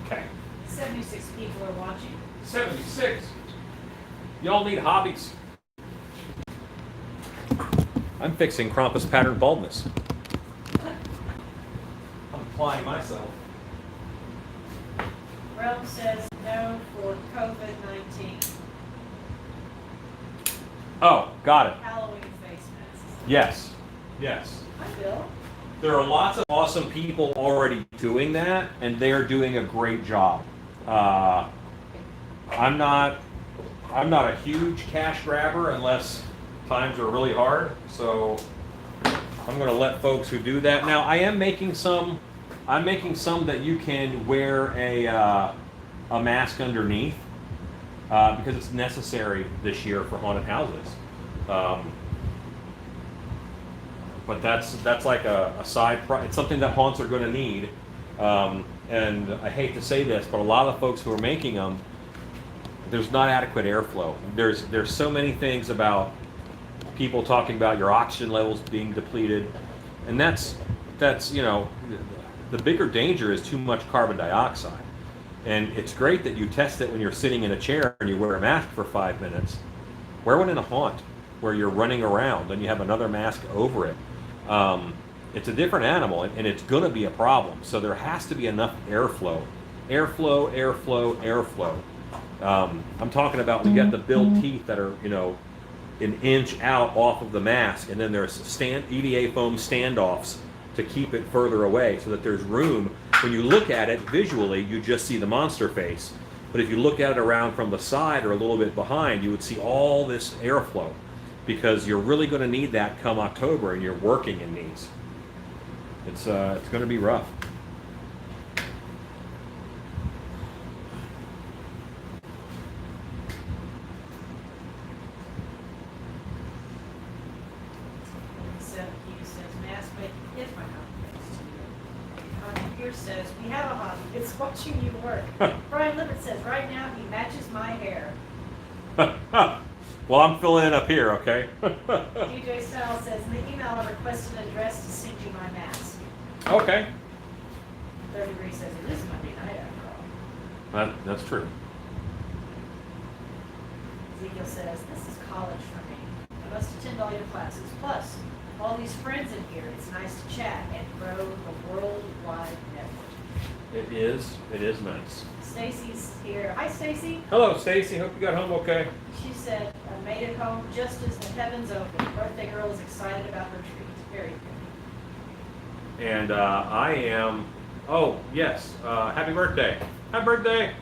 Okay. 76 people are watching. 76. Y'all need hobbies. I'm fixing Krampus pattern baldness. I'm applying myself. Rome says no for COVID-19. Oh, got it. Halloween face masks. Yes. Yes. Hi, Bill. There are lots of awesome people already doing that, and they're doing a great job. I'm not a huge cash grabber unless times are really hard, so I'm going to let folks who do that. Now, I am making some. I'm making some that you can wear a mask underneath because it's necessary this year for haunted houses. But that's like a side. It's something that haunts are going to need. And I hate to say this, but a lot of the folks who are making them, there's not adequate airflow. There's so many things about people talking about your oxygen levels being depleted, and that's the bigger danger is too much carbon dioxide. And it's great that you test it when you're sitting in a chair and you wear a mask for 5 minutes. Wear one in a haunt where you're running around and you have another mask over it. It's a different animal, and it's going to be a problem. So there has to be enough airflow. I'm talking about we got the built teeth that are, an inch out off of the mask, and then there's EVA foam standoffs to keep it further away so that there's room. When you look at it visually, you just see the monster face. But if you look at it around from the side or a little bit behind, you would see all this airflow, because you're really going to need that come October, and you're working in these. It's going to be rough. He says mask make it my hobby. Pierce says we have a hobby. It's watching you work. Brian Lippert says right now he matches my hair. Well, I'm filling it up here, okay? DJ Sal says in the email I requested an address to send you my mask. Okay. 3rd Degree says it is Monday night after all. That's true. Ezekiel says this is college for me. I must attend all your classes. Plus, all these friends in here. It's nice to chat and grow the worldwide network. It is nice. Stacy's here. Hi, Stacy. Hello, Stacy. Hope you got home okay. She said, I made it home just as the heavens opened. Birthday girl is excited about her treat. Very good. And I am, oh, yes, happy birthday. Happy birthday.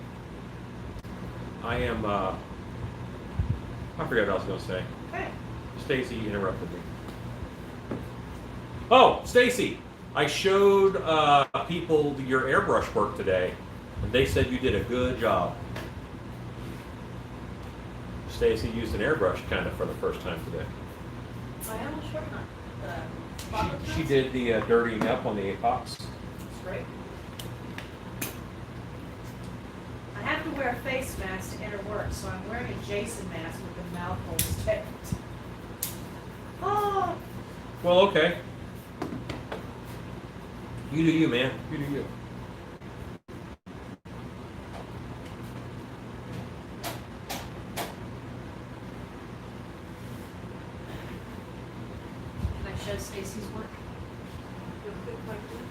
I am, I forgot what I was going to say. Okay. Stacy interrupted me. Oh, Stacy, I showed people your airbrush work today, and they said you did a good job. Stacy used an airbrush kind of for the first time today. I am sure not. She did the dirtying up on the epox. That's great. I have to wear a face mask to enter work, so I'm wearing a Jason mask with the mouth holes taped. Oh! Well, okay. You do you, man. You do you. Can I show Stacy's work?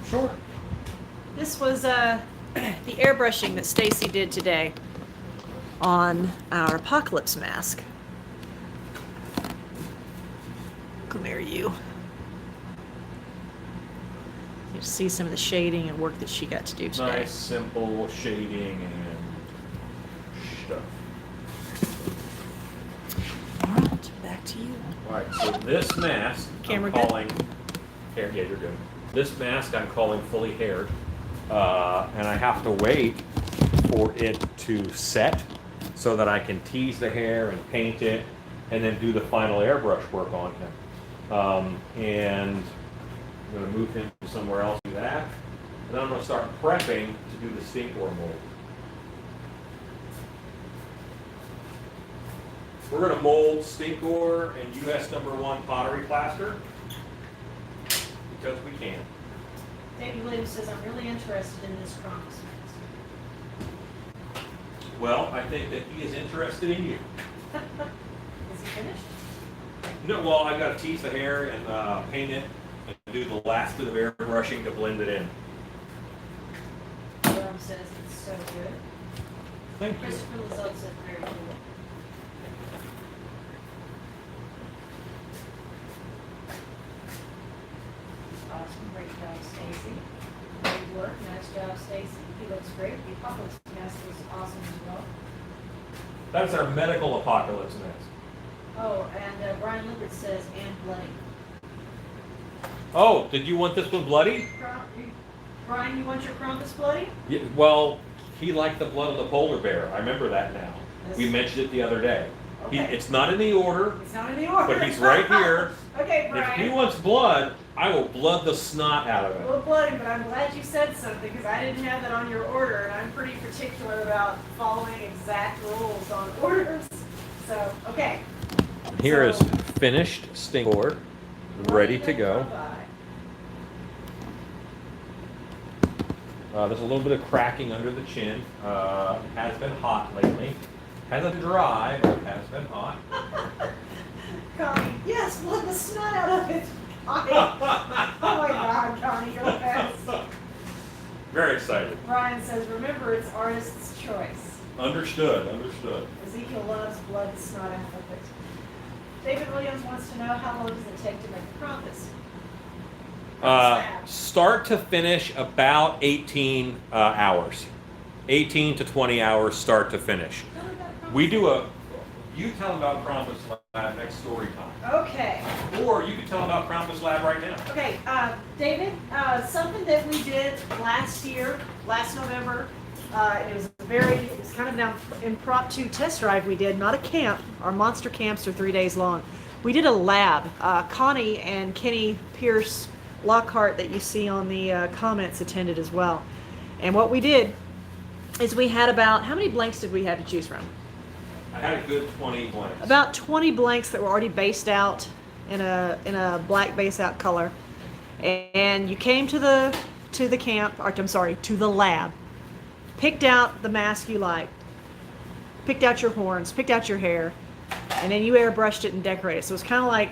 Sure. This was the airbrushing that Stacy did today on our apocalypse mask. Come here, you. You see some of the shading and work that she got to do today. Nice, simple shading and stuff. All right, back to you. All right, so this mask, Camera I'm good? calling, hair, yeah, you're good. This mask I'm calling fully haired, and I have to wait for it to set so that I can tease the hair and paint it, and then do the final airbrush work on him. And I'm going to move him somewhere else to do that, and then I'm going to start prepping to do the Stinkor mold. We're going to mold Stinkor and US #1 pottery plaster because we can. David Williams says, I'm really interested in this Krampus mask. Well, I think that he is interested in you. Is he finished? No, well, I got to tease the hair and paint it and do the last bit of airbrushing to blend it in. Durham says it's so good. Thank you. Christopher Lazone said very cool. Awesome, great job, Stacy. Great work, nice job, Stacy. He looks great. The apocalypse mask was awesome as well. That's our medical apocalypse mask. Oh, and Brian Lippert says, and bloody. Oh, did you want this one bloody? Brian, you want your Krampus bloody? Yeah, well, he liked the blood of the polar bear. I remember that now. We Yes. mentioned it the other day. Okay. It's not in the order, It's not in the order. but he's right here. Okay, If Brian. he wants blood, I will blood the snot out of A it. little bloody, but I'm glad you said something because I didn't have that on your order, and I'm pretty particular about following exact rules on orders. So, okay. Here is So- finished Stinkor, ready to go. There's a little bit of cracking under the chin. It has been hot lately. Hasn't been dry, but it has been hot. Connie, yes, blood the snot out of it. Connie. Oh my God, Connie, go fast. Very excited. Brian says, remember, it's artist's choice. Understood, understood. Ezekiel loves blood snot out of it. David Williams wants to know how long does it take to make a Krampus? Start to finish about 18 hours. 18 to 20 hours start to finish. We do you tell them about Krampus Lab next story time. Okay. Or you can tell them about Krampus Lab right now. Okay, David, something that we did last November, it was kind of an impromptu test drive we did, not a camp. Our monster camps are 3 days long. We did a lab. Connie and Kenny Pierce Lockhart that you see on the comments attended as well. And what we did is we had about, how many blanks did we have to choose from? I had a good 20 blanks. About 20 blanks that were already based out in a black base out color. And you came to the camp, or I'm sorry, to the lab, picked out the mask you liked, picked out your horns, picked out your hair, and then you airbrushed it and decorated. So it was kind of like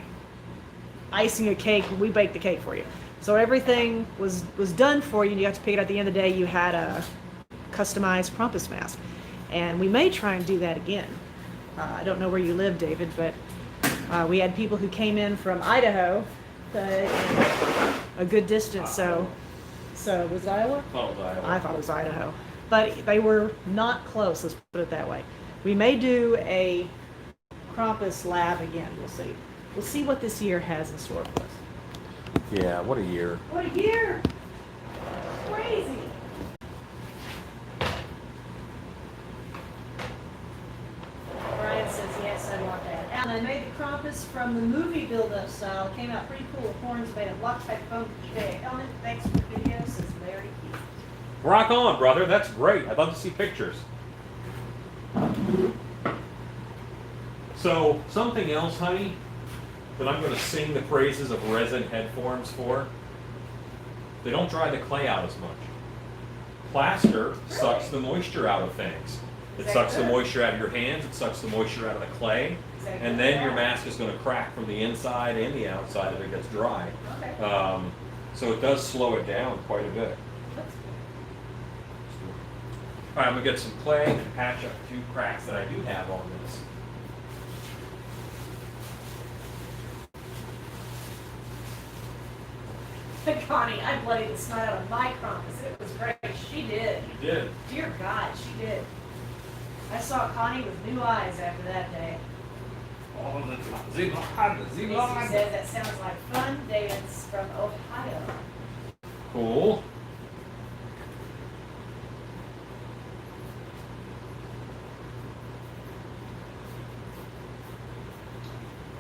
icing a cake. We baked the cake for you. So everything was done for you, and you got to pick it at the end of the day. You had a customized Krampus mask. And we may try and do that again. I don't know where you live, David, but we had people who came in from Idaho, a good distance. So was it Iowa? I thought it was Idaho, but they were not close. Let's put it that way. We may do a Krampus lab again. We'll see. We'll see what this year has in store for us. Yeah, what a year. What a year! Crazy. Brian says, yes, I want that. And I made the Krampus from the movie build-up style. It came out pretty cool with horns made of Loctite foam eBay element. Thanks for the video, says Larry Keith. Rock on, brother. That's great. I'd love to see pictures. So, something else, honey, that I'm going to sing the praises of resin head forms for. They don't dry the clay out as much. Plaster sucks the moisture out of things. It sucks the moisture out of your hands, it sucks the moisture out of the clay, and then your mask is going to crack from the inside and the outside if it gets dry. Okay. So it does slow it down quite a bit. All right, I'm going to get some clay and patch up 2 cracks that I do have on this. Connie, I bloodied the snot out of my Krampus. It was great. She did. You did. Dear God, she did. I saw Connie with new eyes after that day. Oh, Casey says that sounds like fun. David's from Ohio. Cool.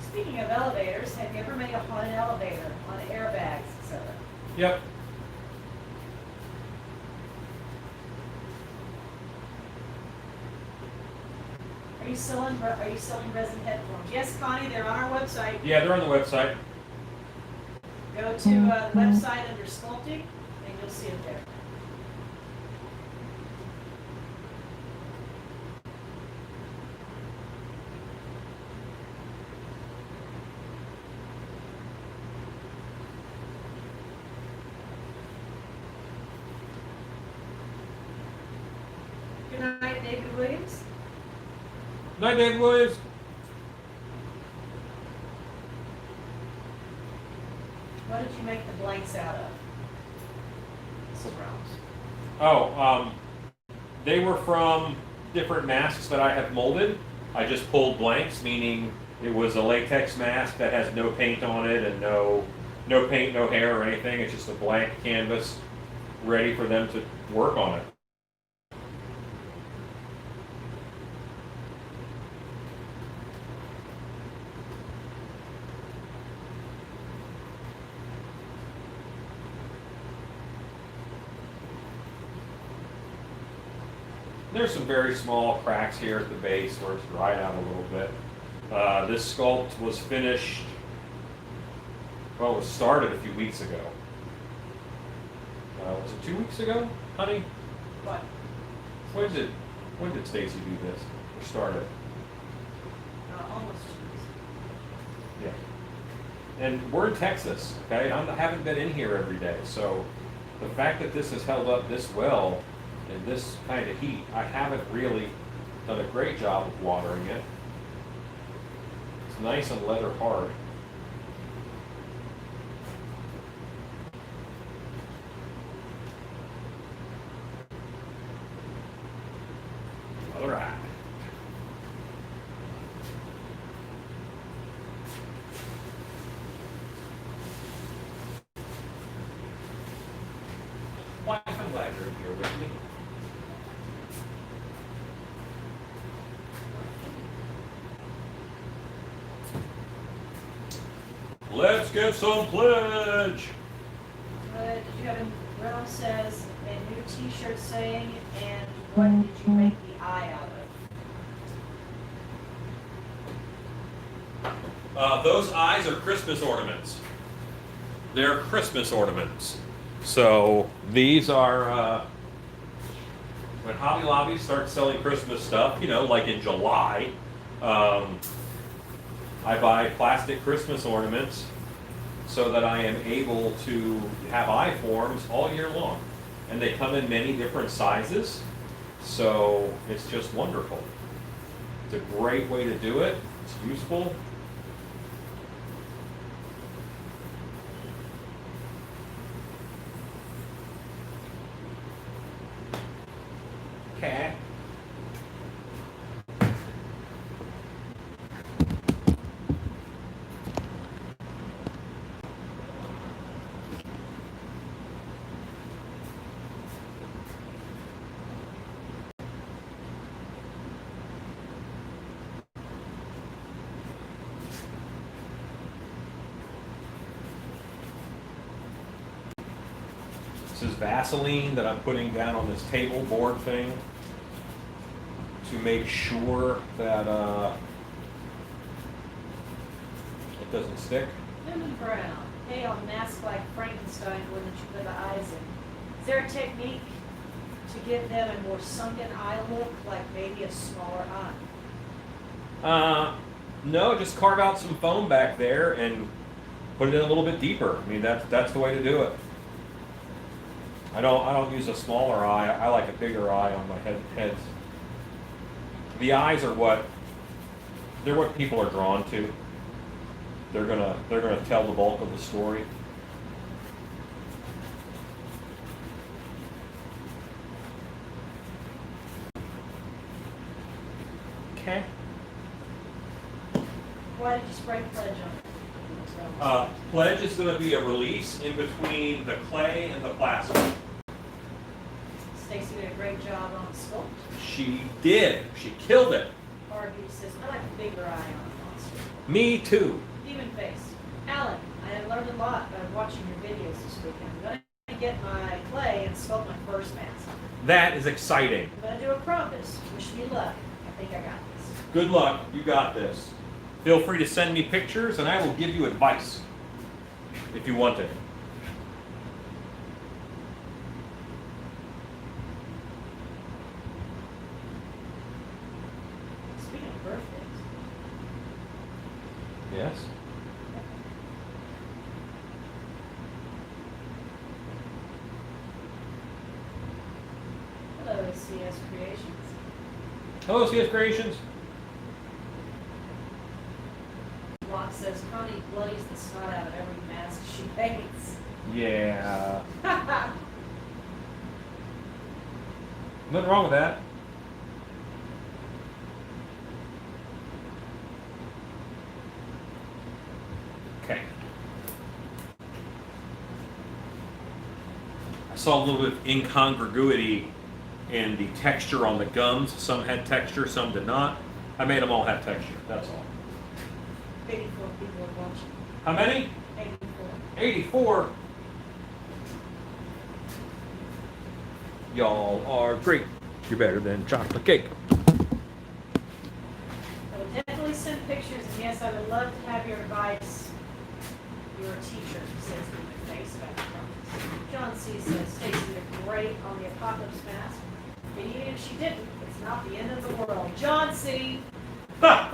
Speaking of elevators, have you ever made a haunted elevator on airbags, etc.? Yep. Are you selling resin headphones? Yes, Connie, they're on our website. Yeah, they're on the website. Go to the website under sculpting, and you'll see it there. David Williams. Night, David Williams. What did you make the blanks out of? Oh, they were from different masks that I have molded. I just pulled blanks, meaning it was a latex mask that has no paint on it and no paint, no hair or anything. It's just a blank canvas ready for them to work on it. There's some very small cracks here at the base where it's dried out a little bit. This sculpt was finished, well, it was started a few weeks ago. Was it 2 weeks ago, honey? What? When did Stacy do this? Or start it? Almost 2 weeks. Yeah. And we're in Texas, okay? I haven't been in here every day, so the fact that this has held up this well in this kind of heat, I haven't really done a great job of watering it. It's nice and leather hard. All right. Wife, I'm glad you're here with me. Let's get some pledge. Did you have a, Ronald says, a new t-shirt saying, and what did you make the eye out of? Those eyes are Christmas ornaments. They're Christmas ornaments. So these are, when Hobby Lobby starts selling Christmas stuff, you know, like in July, I buy plastic Christmas ornaments so that I am able to have eye forms all year long. And they come in many different sizes, so it's just wonderful. It's a great way to do it. It's useful. Okay. This is Vaseline that I'm putting down on this table board thing to make sure that it doesn't stick. Lemon Brown. Hey, on mask like Frankenstein, where did you put the eyes in? Is there a technique to give them a more sunken eye look, like maybe a smaller eye? No, just carve out some foam back there and put it in a little bit deeper. I mean, that's the way to do it. I don't use a smaller eye. I like a bigger eye on my heads. The eyes are what people are drawn to. They're gonna tell the bulk of the story. Okay. Why did you spray pledge on it? Pledge is going to be a release in between the clay and the plaster. Stacy did a great job on the sculpt. She did. She killed it. Harvey says, I like a bigger eye on the monster. Me too. Demon face. Alan, I have learned a lot by watching your videos this weekend. I'm going to get my clay and sculpt my first mask. That is exciting. I'm going to do a Krampus. Wish me luck. I think I got this. Good luck. You got this. Feel free to send me pictures and I will give you advice if you want it. Speaking of birthdays, Yes. hello, CS Creations. Hello, CS Creations. Locke says Connie bloodies the snot out of every mask she paints. Yeah. Nothing wrong with that. Okay. I saw a little bit of incongruity in the texture on the gums. Some had texture, some did not. I made them all have texture, that's all. 84 people are watching. How many? 84. 84. Y'all are great. You're better than chocolate cake. I would definitely send pictures, and yes, I would love to have your advice. You're a teacher, says in the face about Krampus. John C. says Stacy did great on the apocalypse mask. And even if she didn't, it's not the end of the world. John C. John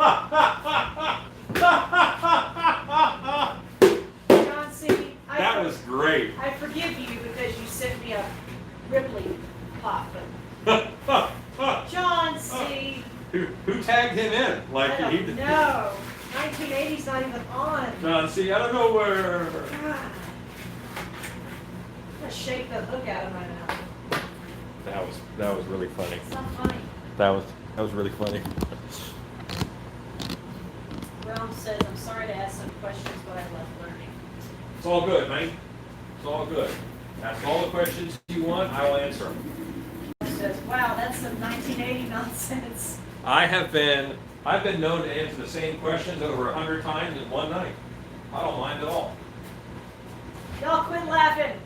C. That was great. I forgive you because you sent me a Ripley pop, but John C. Who tagged him in? Like I he don't did. know. 1980's not even on. John C. Out of nowhere. God. I'm gonna shake the hook out of my mouth. That was really funny. It's not funny. That was really funny. Realm says, I'm sorry to ask some questions, but I love learning. It's all good, man. It's all good. Ask all the questions you want, I will answer them. Says, wow, that's some 1980 nonsense. I've been known to answer the same questions over 100 times in one night. I don't mind at all. Y'all quit laughing.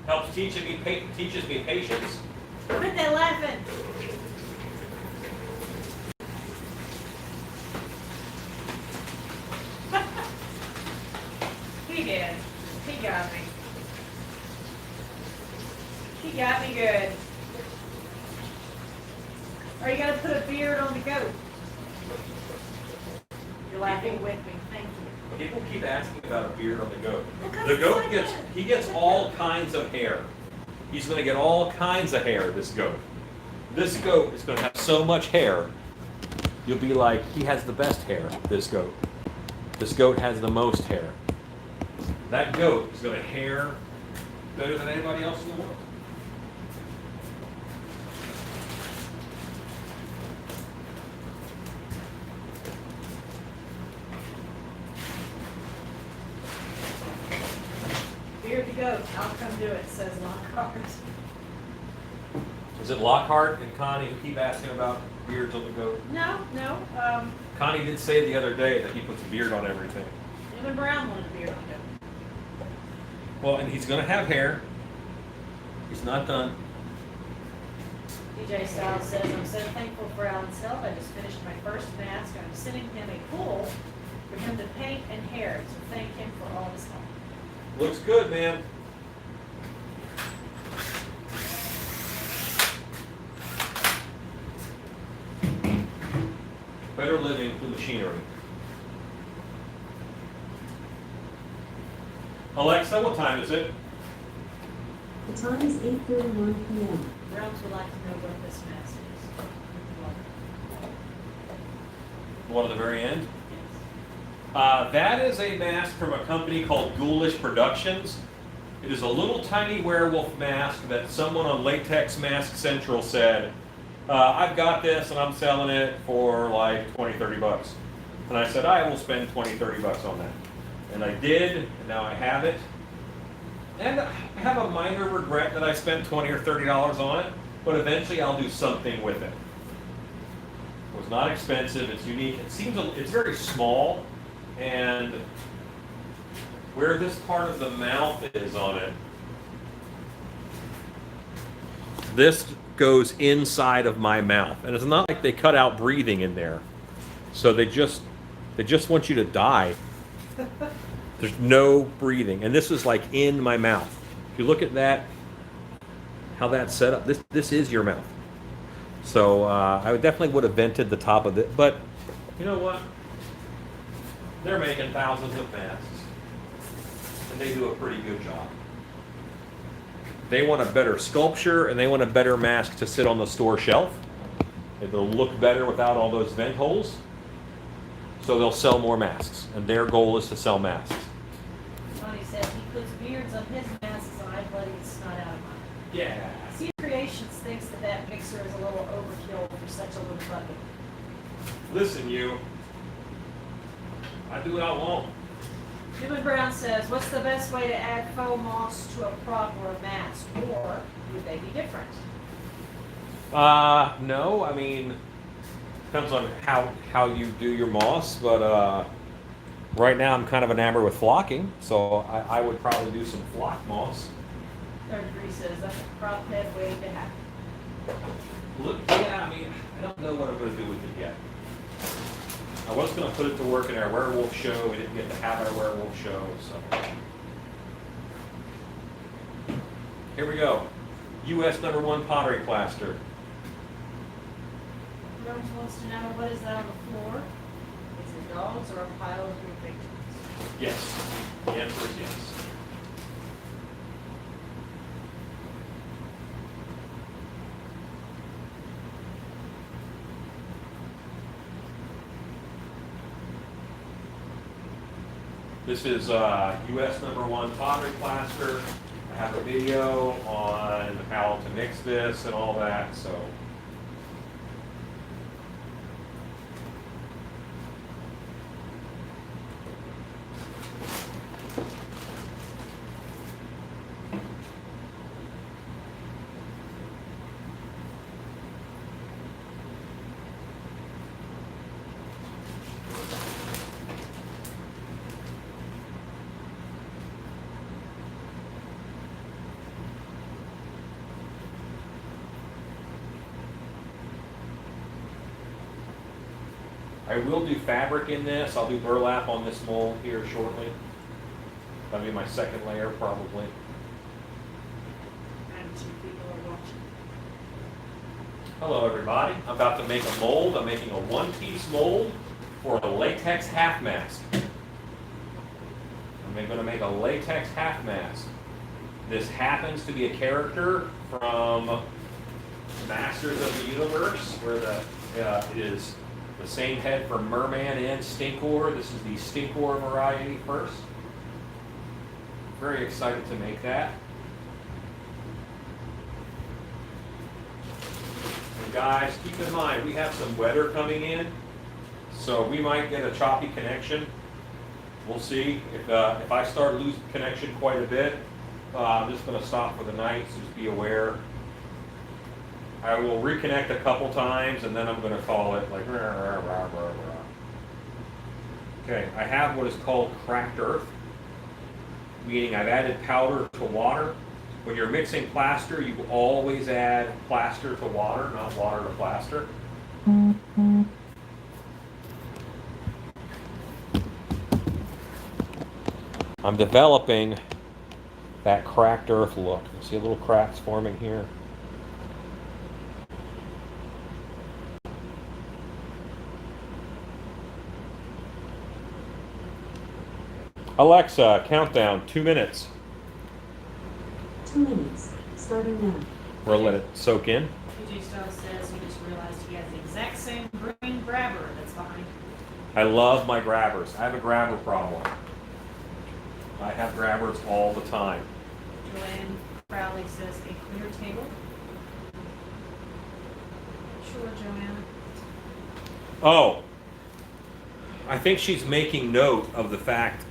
Helps teaches me patience. Quit that laughing. He did. He got me. He got me good. Are you gonna put a beard on the goat? You're laughing with me. Thank you. People keep asking about a beard on the goat. Because The goat it's like he gets all kinds of hair. He's going to get all kinds of hair, this goat. This goat is going to have so much hair, you'll be like, he has the best hair, this goat. This goat has the most hair. That goat is going to hair better than anybody else in the world. Beard to goat. I'll come do it, says Lockhart. Is it Lockhart and Connie who keep asking about beards on the goat? No. Connie did say the other day that he puts a beard on everything. Even Brown wanted a beard on goat. Well, and he's going to have hair. He's not done. DJ Styles says, I'm so thankful for Alan's help. I just finished my first mask. I'm sending him a pool for him to paint and hair. So thank him for all his help. Looks good, man. Better living through machinery. Alexa, what time is it? The time is 8:31 p.m. Realms would like to know what this mask is. The one at the very end? Yes. That is a mask from a company called Ghoulish Productions. It is a little tiny werewolf mask that someone on Latex Mask Central said, I've got this and I'm selling it for like 20, 30 bucks. And I said, I will spend 20, 30 bucks on that. And I did, and now I have it. And I have a minor regret that I spent 20 or $30 on it, but eventually I'll do something with it. It was not expensive, it's unique. It's very small, and where this part of the mouth is on it, this goes inside of my mouth. And it's not like they cut out breathing in there. So they just want you to die. There's no breathing. And this is like in my mouth. If you look at that, how that's set up, this is your mouth. So I definitely would have vented the top of it. But you know what? They're making thousands of masks. And they do a pretty good job. They want a better sculpture and they want a better mask to sit on the store shelf. It'll look better without all those vent holes. So they'll sell more masks, and their goal is to sell masks. Tony said he puts beards on his masks and I bloody the snot out of mine. Yeah. C Creations thinks that that mixer is a little overkill for such a little bucket. Listen, you. I do what I want. Jim Brown says, what's the best way to add faux moss to a prop or a mask? Or would they be different? No, I mean, depends on how you do your moss, but right now I'm kind of enamored with flocking, so I would probably do some flock moss. Third degree says, that's a prop head waiting to happen. Look, yeah, I mean, I don't know what I'm going to do with it yet. I was going to put it to work in our werewolf show. We didn't get to have our werewolf show, so. Here we go. U.S. #1 pottery plaster. Rose wants to know, what is that on the floor? Is it dogs or a pile of your victims? Yes. The answer is yes. This is U.S. #1 pottery plaster. I have a video on how to mix this and all that, so. I will do fabric in this. I'll do burlap on this mold here shortly. That'll be my second layer probably. And 2 people are watching. Hello everybody. I'm about to make a mold. I'm making a one-piece mold for a latex half mask. I'm going to make a latex half mask. This happens to be a character from Masters of the Universe, where it is the same head for Merman and Stinkor. This is the Stinkor variety first. Very excited to make that. And guys, keep in mind, we have some weather coming in, so we might get a choppy connection. We'll see. If I start losing connection quite a bit, I'm just going to stop for the night, so just be aware. I will reconnect a couple times, and then I'm going to call it like, rah, rah, rah, rah, rah. Okay, I have what is called cracked earth, meaning I've added powder to water. When you're mixing plaster, you always add plaster to water, not water to plaster. I'm developing that cracked earth look. You see little cracks forming here? Alexa, countdown, 2 minutes. 2 minutes, starting now. We'll let it soak in. PJ Style says he just realized he has the exact same green grabber that's behind him. I love my grabbers. I have a grabber problem. I have grabbers all the time. Joanne Crowley says a clear table. Sure, Joanne. Oh, I think she's making note of the fact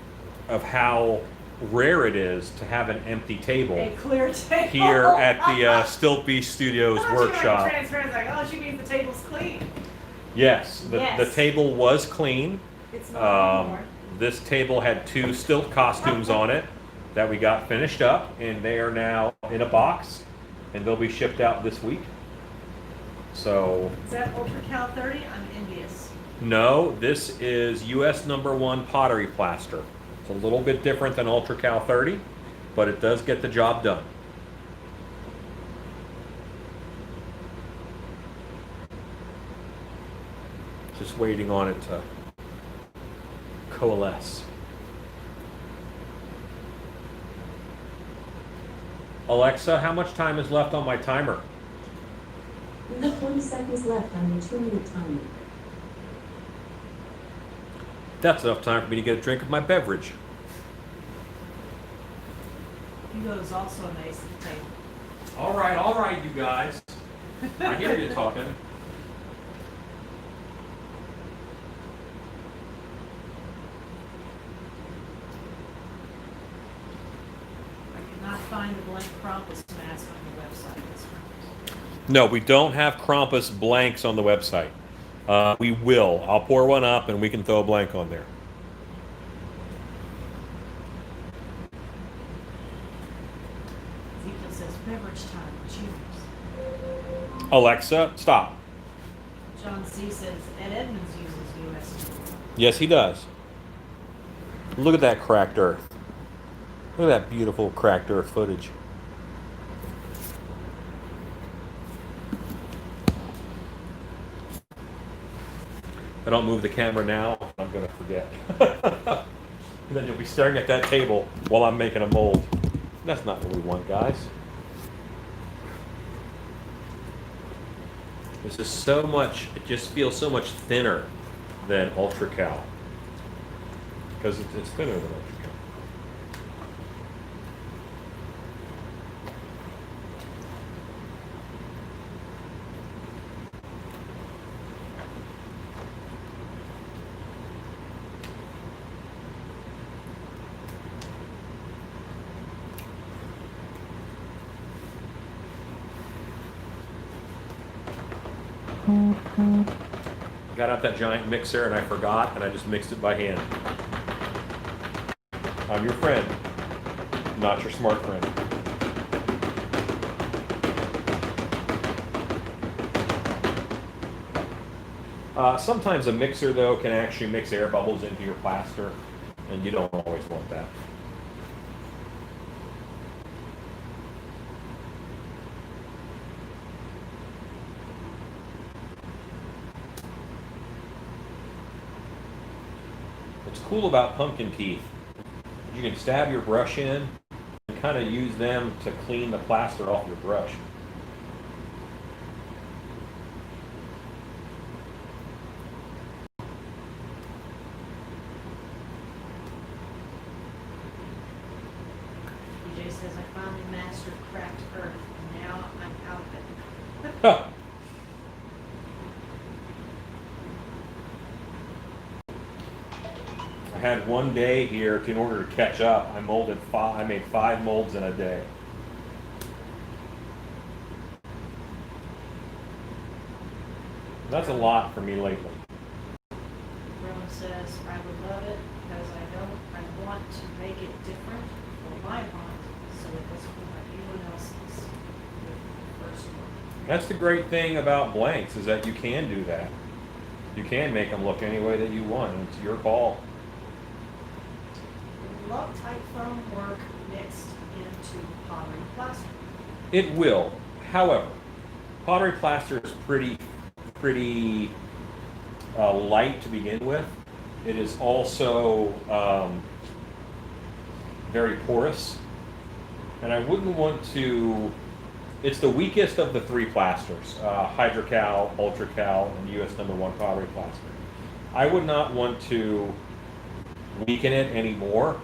of how rare it is to have an empty table A clear table. here at the Stiltby Studios workshop. Like, oh, she means the table's clean. Yes, the Yes. table was clean. It's not anymore. This table had 2 stilt costumes on it that we got finished up, and they are now in a box, and they'll be shipped out this week. So, Is that Ultra Cal 30? I'm envious. no, this is US #1 pottery plaster. It's a little bit different than Ultra Cal 30, but it does get the job done. Just waiting on it to coalesce. Alexa, how much time is left on my timer? You have 40 seconds left on your 2-minute timer. That's enough time for me to get a drink of my beverage. Hugo's also nice at the table. All right, you guys. I hear you talking. I cannot find the blank Krampus mask on the website. No, we don't have Krampus blanks on the website. We will. I'll pour one up and we can throw a blank on there. Ezekiel says beverage time. Cheers. Alexa, stop. John C. says Ed Edmonds uses USB. Yes, he does. Look at that cracked earth. Look at that beautiful cracked earth footage. If I don't move the camera now, I'm going to forget. And then you'll be staring at that table while I'm making a mold. That's not what we want, guys. This is so much, it just feels so much thinner than Ultra Cal. Because it's thinner than Ultra Cal. Got out that giant mixer and I forgot and I just mixed it by hand. I'm your friend, not your smart friend. Sometimes a mixer though can actually mix air bubbles into your plaster and you don't always want that. What's cool about pumpkin teeth, you can stab your brush in and kind of use them to clean the plaster off your brush. DJ says I finally mastered cracked earth. And now I'm out of it. Huh. I had one day here in order to catch up. I made 5 molds in a day. That's a lot for me lately. Roman says I would love it because I want to make it different for my font so it doesn't look like anyone else's with the first one. That's the great thing about blanks is that you can do that. You can make them look any way that you want. And it's your call. Love tight foam work mixed into pottery plaster. It will. However, pottery plaster is pretty light to begin with. It is also very porous, and I wouldn't want to. It's the weakest of the 3 plasters: Hydrocal, Ultracal, and US #1 pottery plaster. I would not want to weaken it anymore.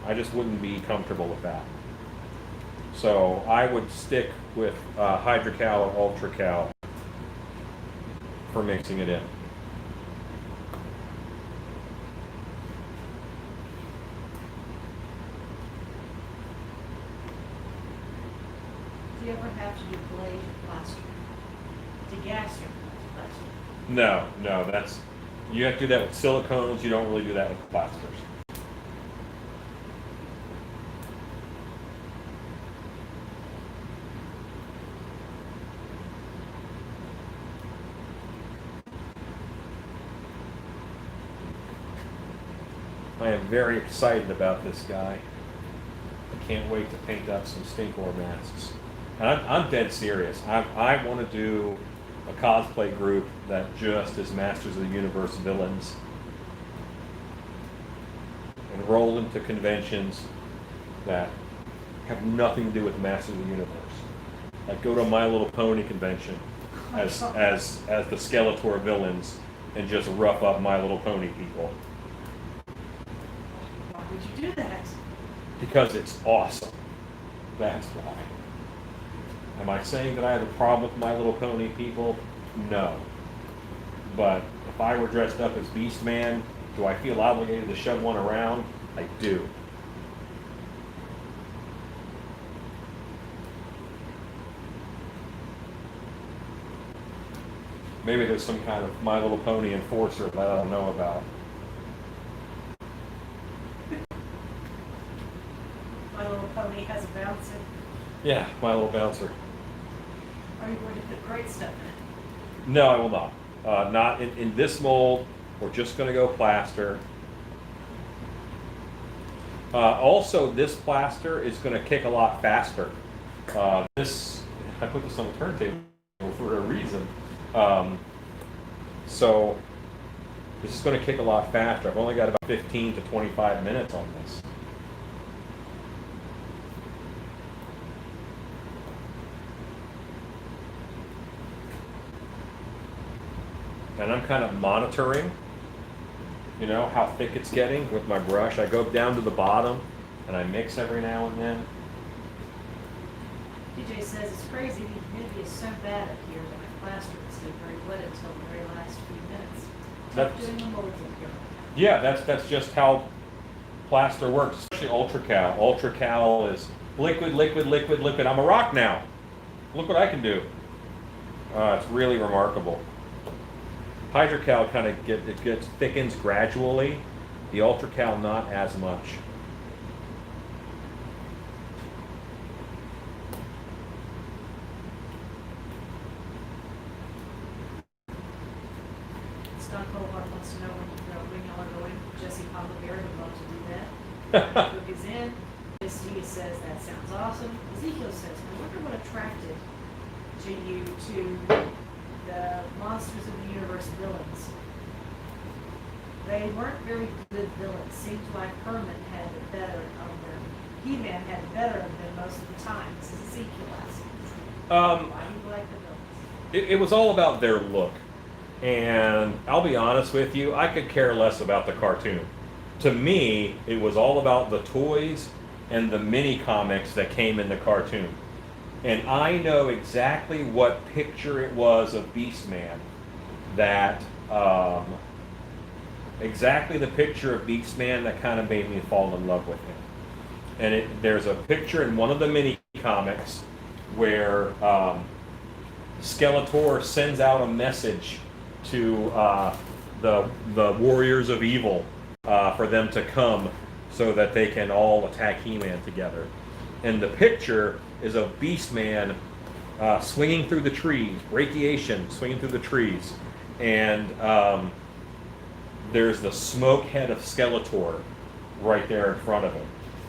I just wouldn't be comfortable with that. So I would stick with Hydrocal or Ultracal for mixing it in. Do you ever have to do glazed plaster? To gas your plaster? No, you have to do that with silicones. You don't really do that with plasters. I am very excited about this guy. I can't wait to paint up some Stinkor masks. And I'm dead serious. I want to do a cosplay group that just is Masters of the Universe villains. And roll into conventions that have nothing to do with Masters of the Universe. Like go to My Little Pony convention as the Skeletor villains and just rough up My Little Pony people. Why would you do that? Because it's awesome. That's why. Am I saying that I have a problem with My Little Pony people? No. But if I were dressed up as Beastman, do I feel obligated to shove one around? I do. Maybe there's some kind of My Little Pony enforcer that I don't know about. My Little Pony has a bouncer. Yeah, My Little Bouncer. Are you going to put great stuff in it? No, I will not. Not in this mold. We're just going to go plaster. Also, this plaster is going to kick a lot faster. I put this on the turntable for a reason. So this is going to kick a lot faster. I've only got about 15 to 25 minutes on this. And I'm kind of monitoring, you know, how thick it's getting with my brush. I go down to the bottom and I mix every now and then. DJ says it's crazy. The humidity is so bad up here that my plaster would stay very wet until the very last few minutes. Stop doing the molds up here. Yeah, that's just how plaster works, especially UltraCal. UltraCal is liquid, liquid, liquid, liquid. I'm a rock now. Look what I can do. It's really remarkable. HydroCal kind of thickens gradually. The UltraCal not as much. Stinkor wants to know when y'all are going. Jesse Papa would love to do that. Book is in. Steve says that sounds awesome. Ezekiel says, I wonder what attracted you to the Monsters of the Universe villains. They weren't very good villains. Seems like Herman had it better of them. He-Man had it better of them most of the time. This is Ezekiel asking. Why do you like the villains? It was all about their look. And I'll be honest with you, I could care less about the cartoon. To me, it was all about the toys and the mini comics that came in the cartoon. And I know exactly what picture it was of Beastman that, exactly the picture of Beastman that kind of made me fall in love with him. And there's a picture in one of the mini comics where Skeletor sends out a message to the Warriors of Evil for them to come so that they can all attack He-Man together. And the picture is of Beastman swinging through the trees, brachiation, swinging through the trees. And there's the smoke head of Skeletor right there in front of him.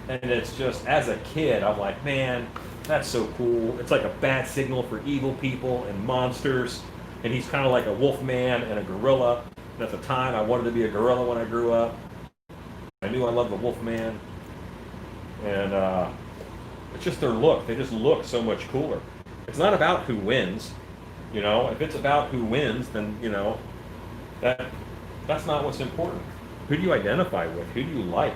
And it's just, as a kid, I'm like, man, that's so cool. It's like a bad signal for evil people and monsters. And he's kind of like a wolf man and a gorilla. And at the time, I wanted to be a gorilla when I grew up. I knew I loved the wolf man. And it's just their look. They just look so much cooler. It's not about who wins. You know, if it's about who wins, then, you know, that's not what's important. Who do you identify with? Who do you like?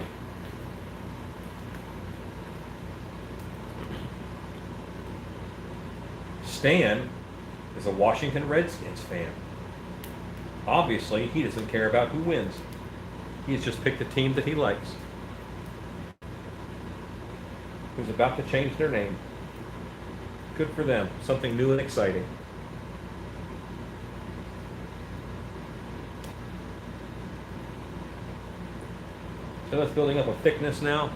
Stan is a Washington Redskins fan. Obviously, he doesn't care about who wins. He's just picked a team that he likes. Who's about to change their name. Good for them. Something new and exciting. So that's building up a thickness now.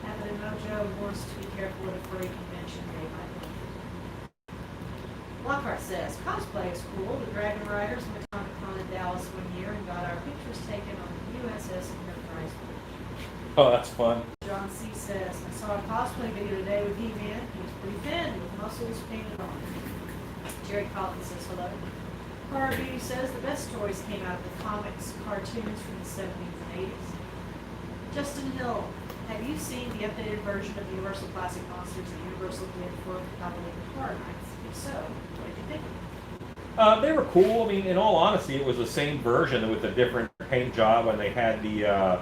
Evan Mojo wants to be careful at a furry convention day by day. Lockhart says, cosplay is cool. The Dragon Riders went to Comic-Con in Dallas one year and got our pictures taken on the USS Enterprise. Oh, that's fun. John C. says, I saw a cosplay video today with He-Man. He was pretty thin with muscles painted on. Jerry Collins says hello. Harvey says the best stories came out of the comics, cartoons from the 70s and 80s. Justin Hill, have you seen the updated version of Universal Classic Monsters that Universal did for Halloween Horror Nights? If so, what did you think? They were cool. I mean, in all honesty, it was the same version with a different paint job, and they had the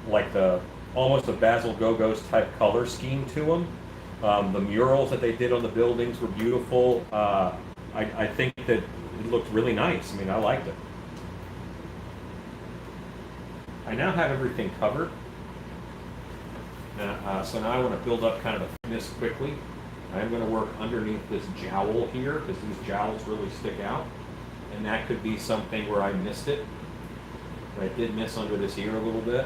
like the almost a Basil Gogos type color scheme to them. The murals that they did on the buildings were beautiful. I think that it looked really nice. I mean, I liked it. I now have everything covered. So now I want to build up kind of a thickness quickly. I'm going to work underneath this jowl here because these jowls really stick out. And that could be something where I missed it. But I did miss under this ear a little bit.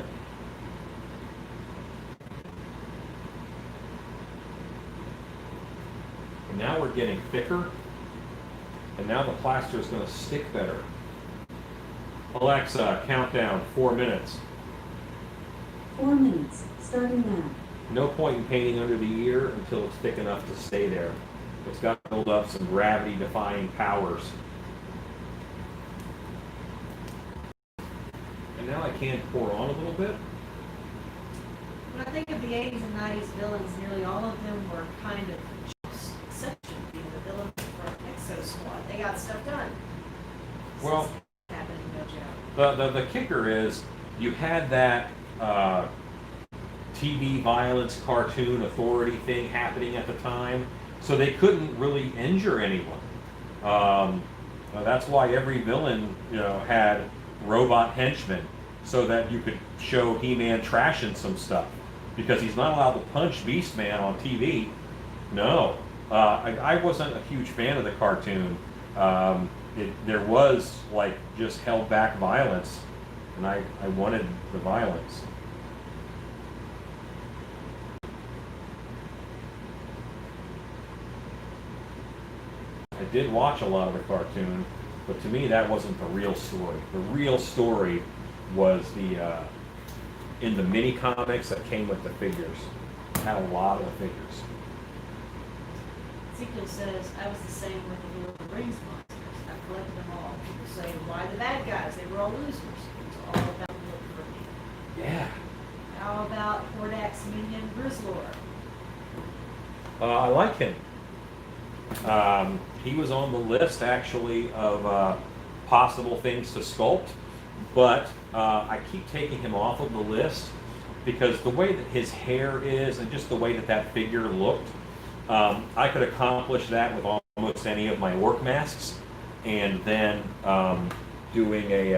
And now we're getting thicker. And now the plaster is going to stick better. Alexa, countdown, 4 minutes. 4 minutes, starting now. No point in painting under the ear until it's thick enough to stay there. It's got to build up some gravity-defying powers. And now I can pour on a little bit. When I think of the 80s and 90s villains, nearly all of them were kind of just exception being the villains for Exo Squad. They got stuff done. Well, Happening, no joke. the kicker is you had that TV violence cartoon authority thing happening at the time, so they couldn't really injure anyone. That's why every villain, had robot henchmen, so that you could show He-Man trashing some stuff, because he's not allowed to punch Beastman on TV. No, I wasn't a huge fan of the cartoon. There was like just held back violence, and I wanted the violence. I did watch a lot of the cartoon, but to me that wasn't the real story. The real story was in the mini comics that came with the figures. It had a lot of the figures. Ezekiel says, I was the same with the Lord of the Rings monsters. I collected them all. People say, why the bad guys? They were all losers. It's all about the look for me. Yeah. How about Hordak's minion Grizzlor? I like him. He was on the list, actually, of possible things to sculpt, but I keep taking him off of the list because the way that his hair is and just the way that that figure looked, I could accomplish that with almost any of my orc masks, and then doing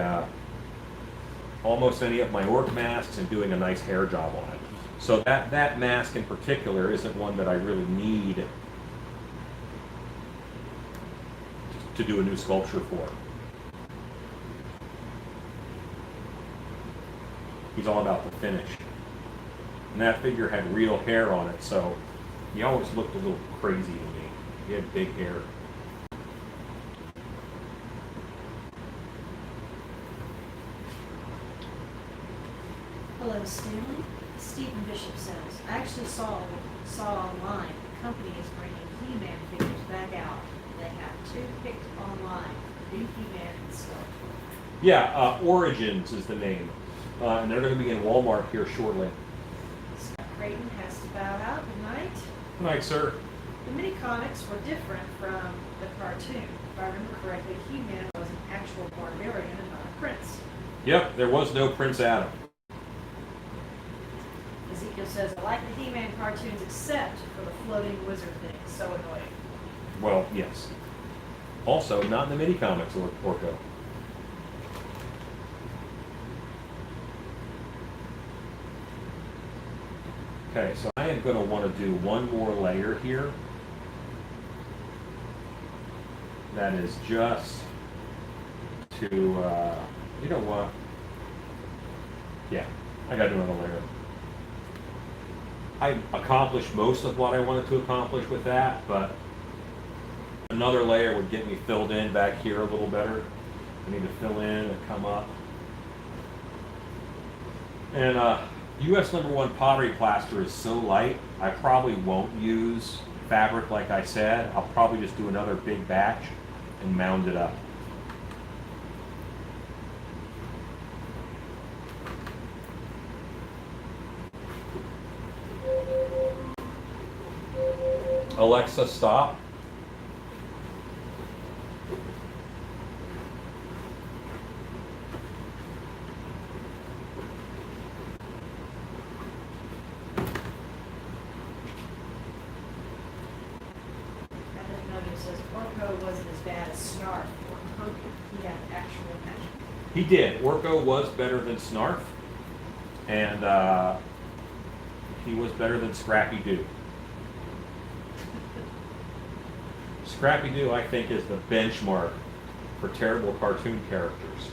almost any of my orc masks and doing a nice hair job on it. So that mask in particular isn't one that I really need to do a new sculpture for. He's all about the finish. And that figure had real hair on it, so he always looked a little crazy to me. He had big hair. Hello, Stanley. Stephen Bishop says, I actually saw online the company is bringing He-Man figures back out. They have 2 picked online, new He-Man and stuff. Yeah, Origins is the name. And they're going to be in Walmart here shortly. Scott Creighton has to bow out. Good night. Good night, sir. The mini comics were different from the cartoon. If I remember correctly, He-Man was an actual barbarian and not a prince. Yep, there was no Prince Adam. Ezekiel says, I like the He-Man cartoons except for the floating wizard thing. So annoying. Well, yes. Also, not in the mini comics, Orko. Okay, so I am going to want to do one more layer here. That is just to, you know what? Yeah, I got to do another layer. I accomplished most of what I wanted to accomplish with that, but another layer would get me filled in back here a little better. I need to fill in and come up. And US #1 pottery plaster is so light, I probably won't use fabric like I said. I'll probably just do another big batch and mound it up. Alexa, stop. I didn't know it says Orko wasn't as bad as Snarf or Hunky. He had actual magic. He did. Orko was better than Snarf, and he was better than Scrappy Doo. Scrappy Doo, I think, is the benchmark for terrible cartoon characters.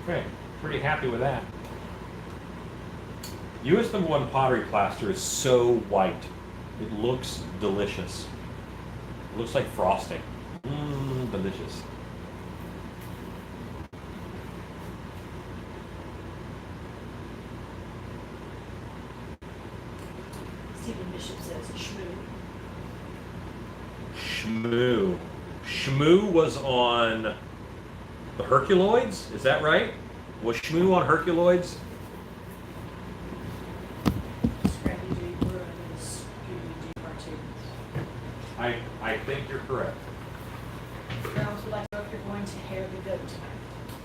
Okay, pretty happy with that. US #1 pottery plaster is so white. It looks delicious. It looks like frosting. Delicious. Stephen Bishop says Shmoo. Shmoo. Shmoo was on the Herculoids? Is that right? Was Shmoo on Herculoids? Scrappy Doo were in the Scooby-Doo cartoons. I think you're correct. Grounds would like to know if you're going to hair the goat tonight.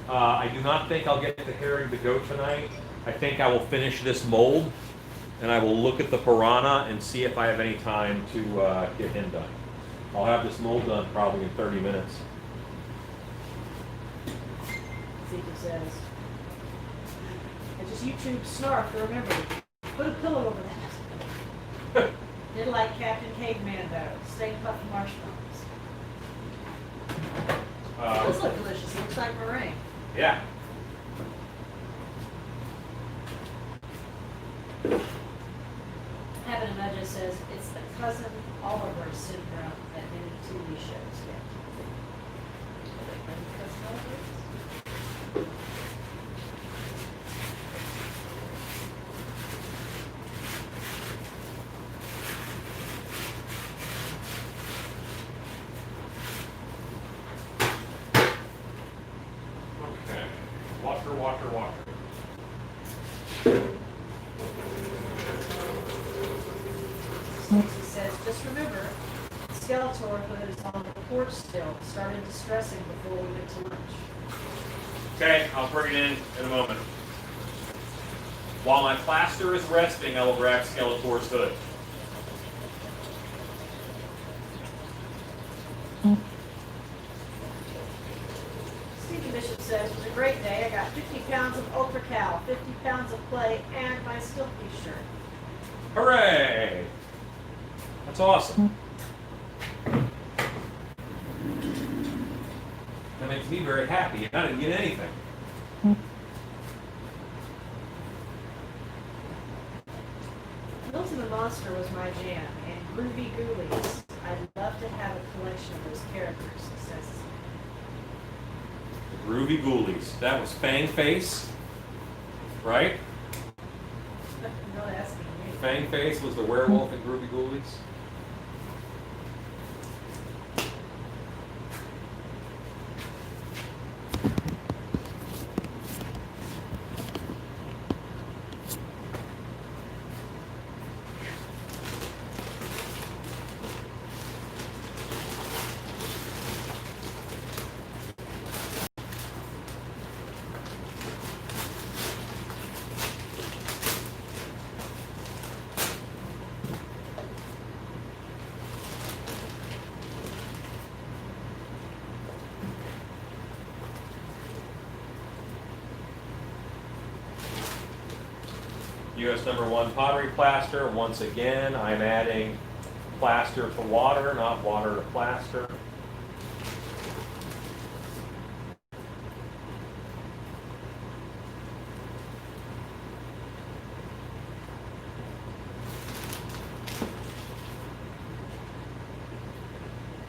I do not think I'll get to herring the goat tonight. I think I will finish this mold, and I will look at the piranha and see if I have any time to get him done. I'll have this mold done probably in 30 minutes. Zeke says, I just YouTube Snarf to remember. Put a pillow over that. Did like Captain Caveman though. Steak puff marshmallows. Those look delicious. Looks like meringue. Yeah. Having a nudge says it's the cousin Oliver syndrome that many TV shows get. Cousin Oliver? Okay. Water, water, water. He says, just remember, Skeletor, who is on the porch still, started distressing before we went to lunch. Okay, I'll bring it in a moment. While my plaster is resting, I will grab Skeletor's hood. Stephen Bishop says, it was a great day. I got 50 pounds of Ultra Cal, 50 pounds of clay, and my Stilky shirt. Hooray! That's awesome. That makes me very happy, and I didn't get anything. Milton the Monster was my jam, and Groovy Ghoulies. I'd love to have a collection of those characters, he says. Groovy Ghoulies. That was Fang Face, right? Not asking me. Fang Face was the werewolf in Groovy Ghoulies. US #1 pottery plaster. Once again, I'm adding plaster to water, not water to plaster.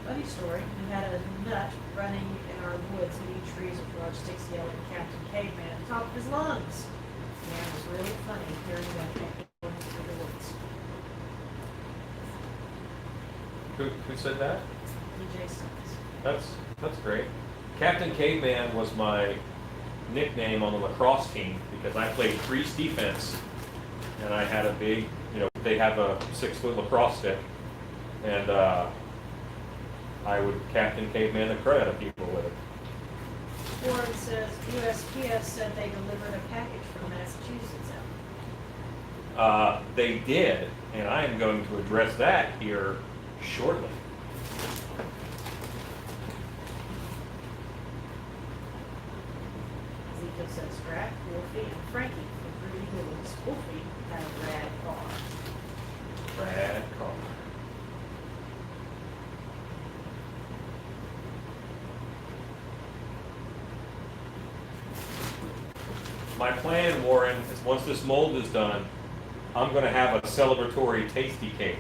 Funny story, we had a nut running in our woods and eat trees with large sticks yelling Captain Caveman at the top of his lungs. Man, it was really funny hearing that going through the woods. Who said that? DJ Sons. That's great. Captain Caveman was my nickname on the lacrosse team because I played crease defense, and I had a big, they have a 6-foot lacrosse stick, and I would Captain Caveman the crud out of people with it. Warren says USPS said they delivered a package from Massachusetts out. They did, and I am going to address that here shortly. Ezekiel says Scrap, Wolfie, and Frankie from Rudy Hills. Wolfie had a rad car. Brad Carr. My plan, Warren, is once this mold is done, I'm going to have a celebratory tasty cake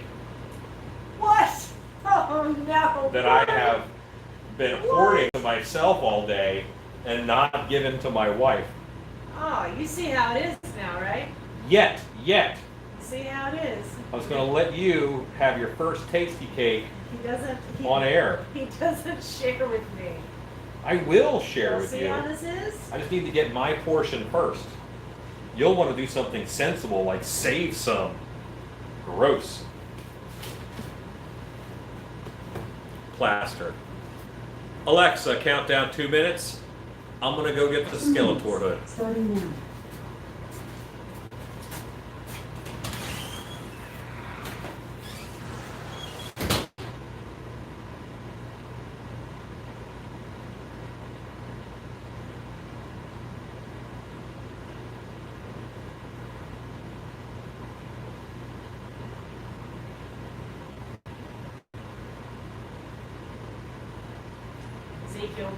What? Oh no! that I have been hoarding to myself all day and not given to my wife. Oh, you see how it is now, right? Yet. You see how it is. I was going to let you have your first tasty cake He doesn't. on air. He doesn't share with me. I will share with See you. how this is? I just need to get my portion first. You'll want to do something sensible, like save some. Gross. Plaster. Alexa, count down 2 minutes. I'm going to go get the Skeletor hood. Starting now. Ezekiel,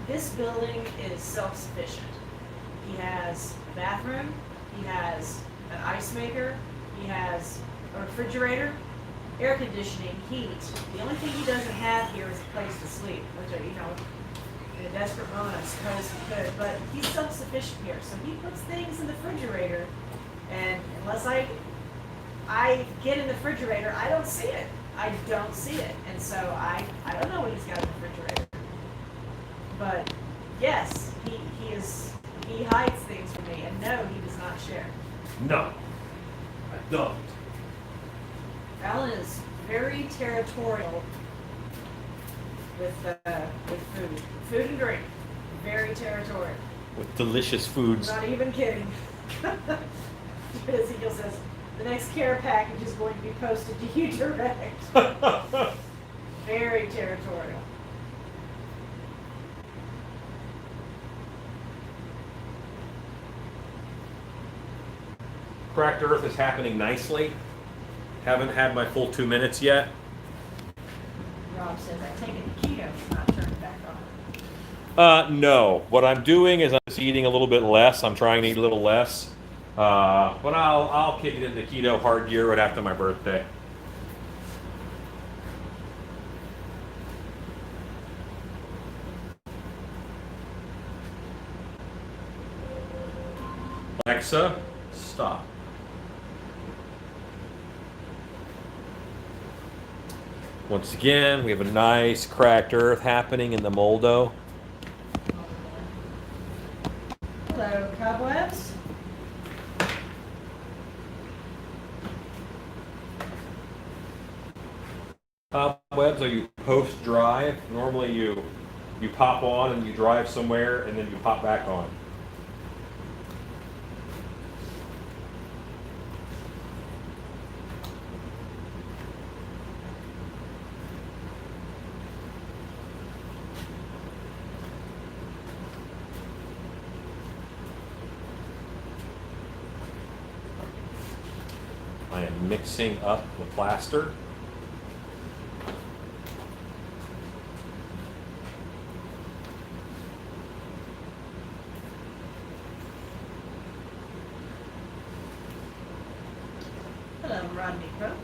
this building is self-sufficient. He has a bathroom, he has an ice maker, he has a refrigerator, air conditioning, heat. The only thing he doesn't have here is a place to sleep, which, in a desperate moment, I suppose he could, but he's self-sufficient here. So he puts things in the refrigerator, and unless I get in the refrigerator, I don't see it. I don't see it. And so I don't know what he's got in the refrigerator. But yes, he hides things from me, and no, he does not share. No, I don't. Alan is very territorial with food. Food and drink. Very territorial. With delicious foods. Not even kidding. Ezekiel says, the next care package is going to be posted to you direct. Very territorial. Cracked Earth is happening nicely. Haven't had my full 2 minutes yet. Rob says, I take it the keto is not turned back on. No. What I'm doing is I'm just eating a little bit less. I'm trying to eat a little less. But I'll kick it into keto hard gear right after my birthday. Alexa, stop. Once again, we have a nice cracked earth happening in the moldo. Hello, cobwebs. Cobwebs, are you post-drive? Normally you pop on and you drive somewhere and then you pop back on. I am mixing up the plaster. Hello, Rodney Cook.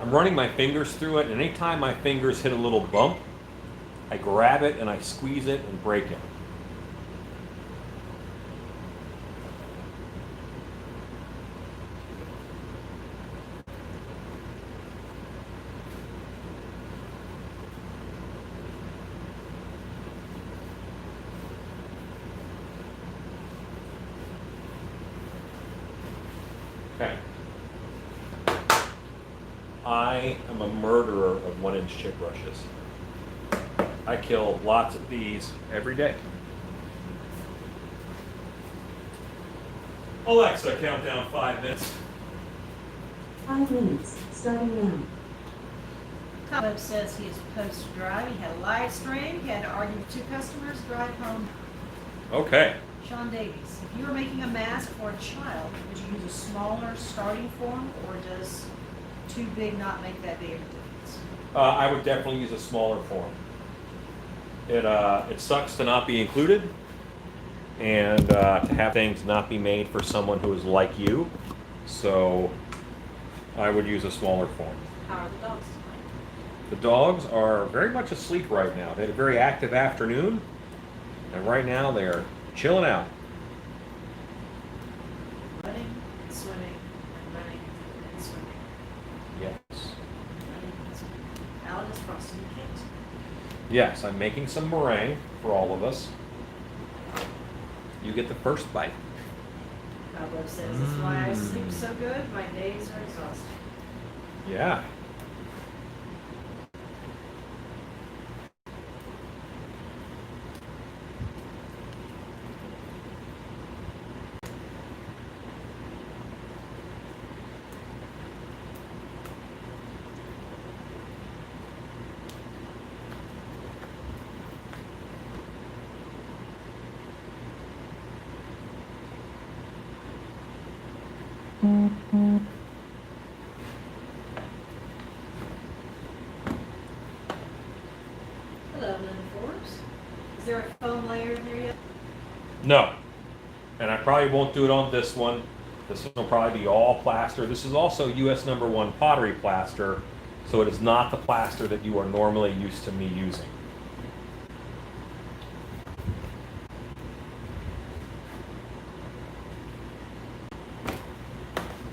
I'm running my fingers through it, and anytime my fingers hit a little bump, I grab it and I squeeze it and break it. Okay. I am a murderer of 1-inch chip brushes. I kill lots of these every day. Alexa, count down 5 minutes. 5 minutes, starting now. Cabo says he is supposed to drive. He had a live stream. He had to argue with 2 customers, drive home. Okay. Sean Davies, if you were making a mask for a child, would you use a smaller starting form, or does too big not make that big of a difference? I would definitely use a smaller form. It sucks to not be included, and to have things not be made for someone who is like you. So I would use a smaller form. How are the dogs tonight? The dogs are very much asleep right now. They had a very active afternoon, and right now they're chilling out. Running, swimming, and running, and swimming. Yes. Running, and swimming. Alan is frosting the cakes. Yes, I'm making some meringue for all of us. You get the first bite. Cabo says, that's why I sleep so good. My days are exhausting. Yeah. Hello, Linda Forbes. Is there a foam layer in there yet? No. And I probably won't do it on this one. This one will probably be all plaster. This is also US #1 pottery plaster, so it is not the plaster that you are normally used to me using.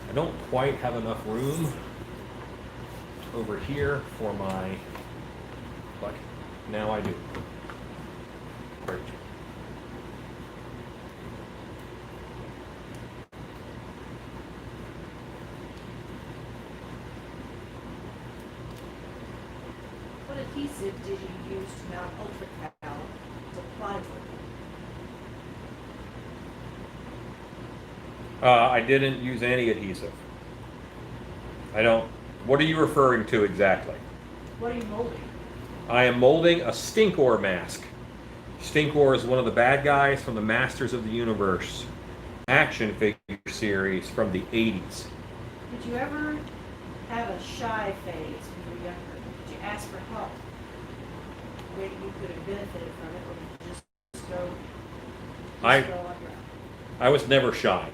I don't quite have enough room over here for my, but now I do. Great. What adhesive did you use to mount ultracal to plywood? I didn't use any adhesive. I don't. What are you referring to exactly? What are you molding? I am molding a Stinkor mask. Stinkor is one of the bad guys from the Masters of the Universe action figure series from the 80s. Did you ever have a shy phase when you were younger? Did you ask for help? Maybe you could have benefited from it, or did you just go on your own? I was never shy.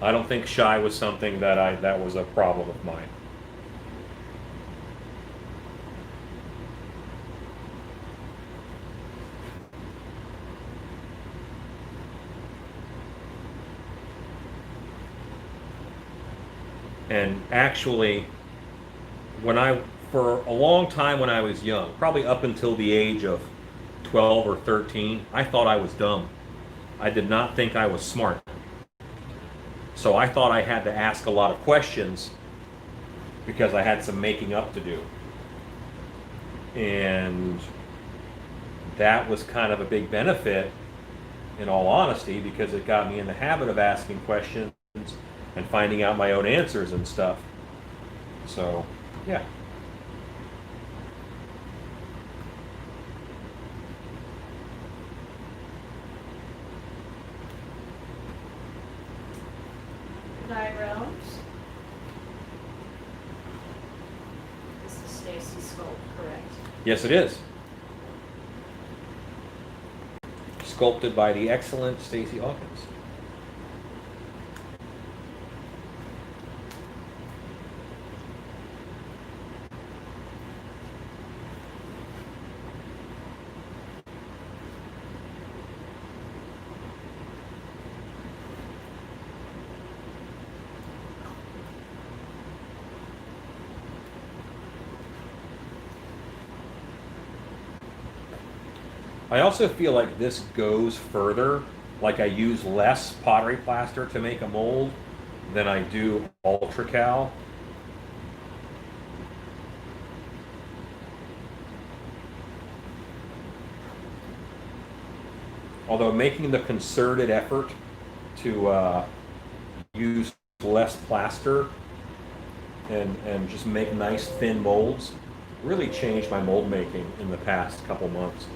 I don't think shy was something that was a problem of mine. And actually, for a long time when I was young, probably up until the age of 12 or 13, I thought I was dumb. I did not think I was smart. So I thought I had to ask a lot of questions because I had some making up to do. And that was kind of a big benefit, in all honesty, because it got me in the habit of asking questions and finding out my own answers and stuff. So, yeah. Diagrams. This is Stacy's sculpt, correct? Yes, it is. Sculpted by the excellent Stacy Hawkins. I also feel like this goes further, like I use less pottery plaster to make a mold than I do ultracal. Although making the concerted effort to use less plaster and just make nice thin molds really changed my mold making in the past couple months.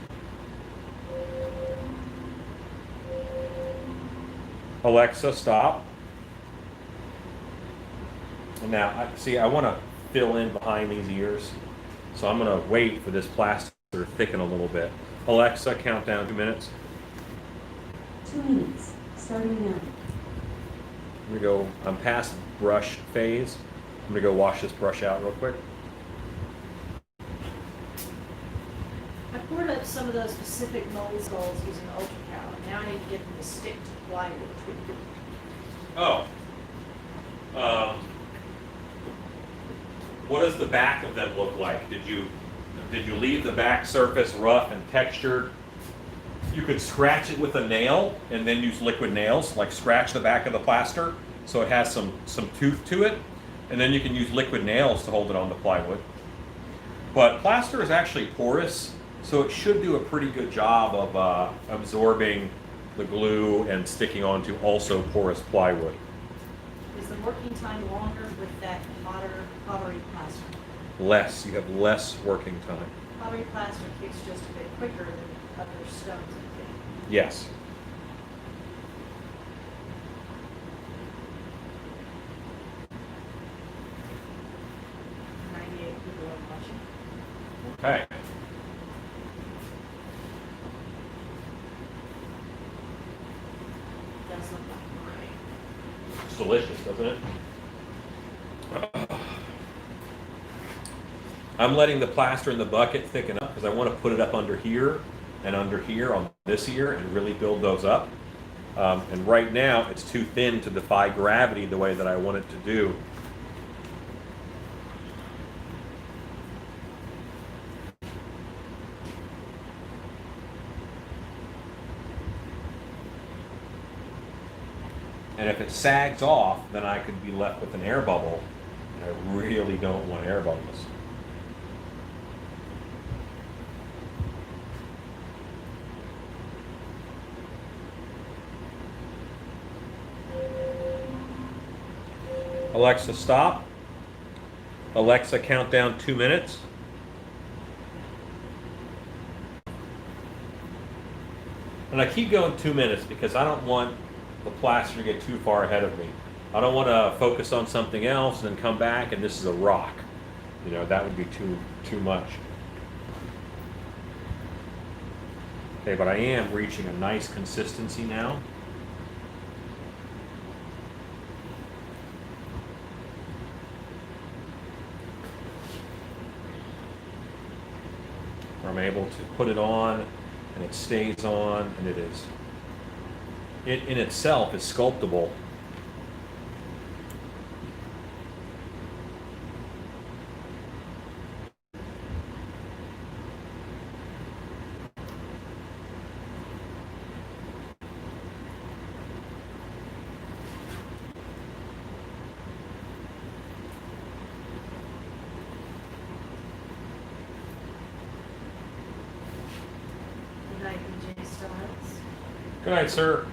Alexa, stop. And now, I want to fill in behind these ears, so I'm going to wait for this plaster to thicken a little bit. Alexa, count down 2 minutes. 2 minutes, starting now. I'm going to go, I'm past brush phase. I'm going to go wash this brush out real quick. I poured up some of those specific mold skulls using ultracal, and now I need to get them to stick to plywood. Oh. What does the back of them look like? Did you leave the back surface rough and textured? You could scratch it with a nail and then use liquid nails, like scratch the back of the plaster so it has some tooth to it, and then you can use liquid nails to hold it on the plywood. But plaster is actually porous, so it should do a pretty good job of absorbing the glue and sticking onto also porous plywood. Is the working time longer with that pottery plaster? Less, you have less working time. Pottery plaster kicks just a bit quicker than other stones, I think. Yes. People are watching. Okay. Does look like mine. It's delicious, doesn't it? I'm letting the plaster in the bucket thicken up because I want to put it up under here and under here on this ear and really build those up. And right now it's too thin to defy gravity the way that I want it to do. And if it sags off, then I could be left with an air bubble. And I really don't want air bubbles. Alexa, stop. Alexa, count down 2 minutes. And I keep going 2 minutes because I don't want the plaster to get too far ahead of me. I don't want to focus on something else and then come back and this is a rock. You know, that would be too much. Okay, but I am reaching a nice consistency now. Where I'm able to put it on and it stays on, and it in itself is sculptable. Good night, BJ Styles. Good night, sir.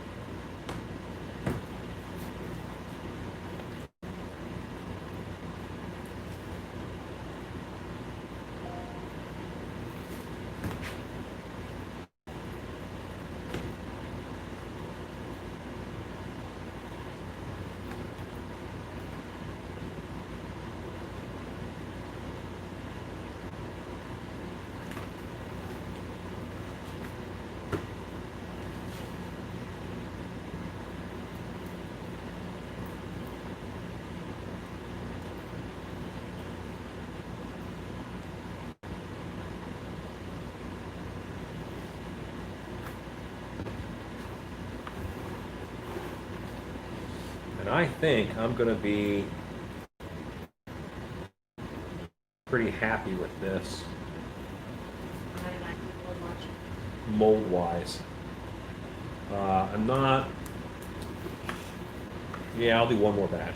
And I think I'm going to be pretty happy with this. Good night, people are watching. mold-wise. I'm not... Yeah, I'll do one more batch.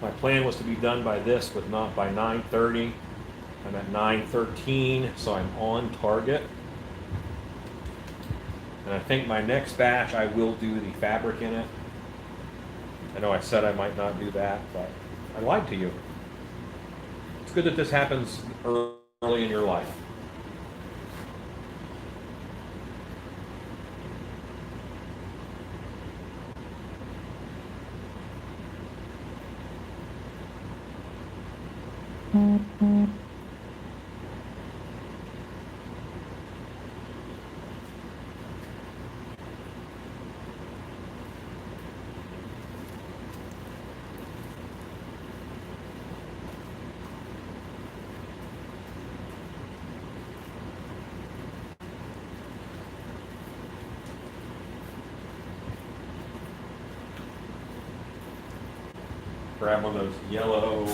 My plan was to be done by this, but not by 9:30. I'm at 9:13, so I'm on target. And I think my next batch, I will do the fabric in it. I know I said I might not do that, but I lied to you. It's good that this happens early in your life. Grab one of those yellow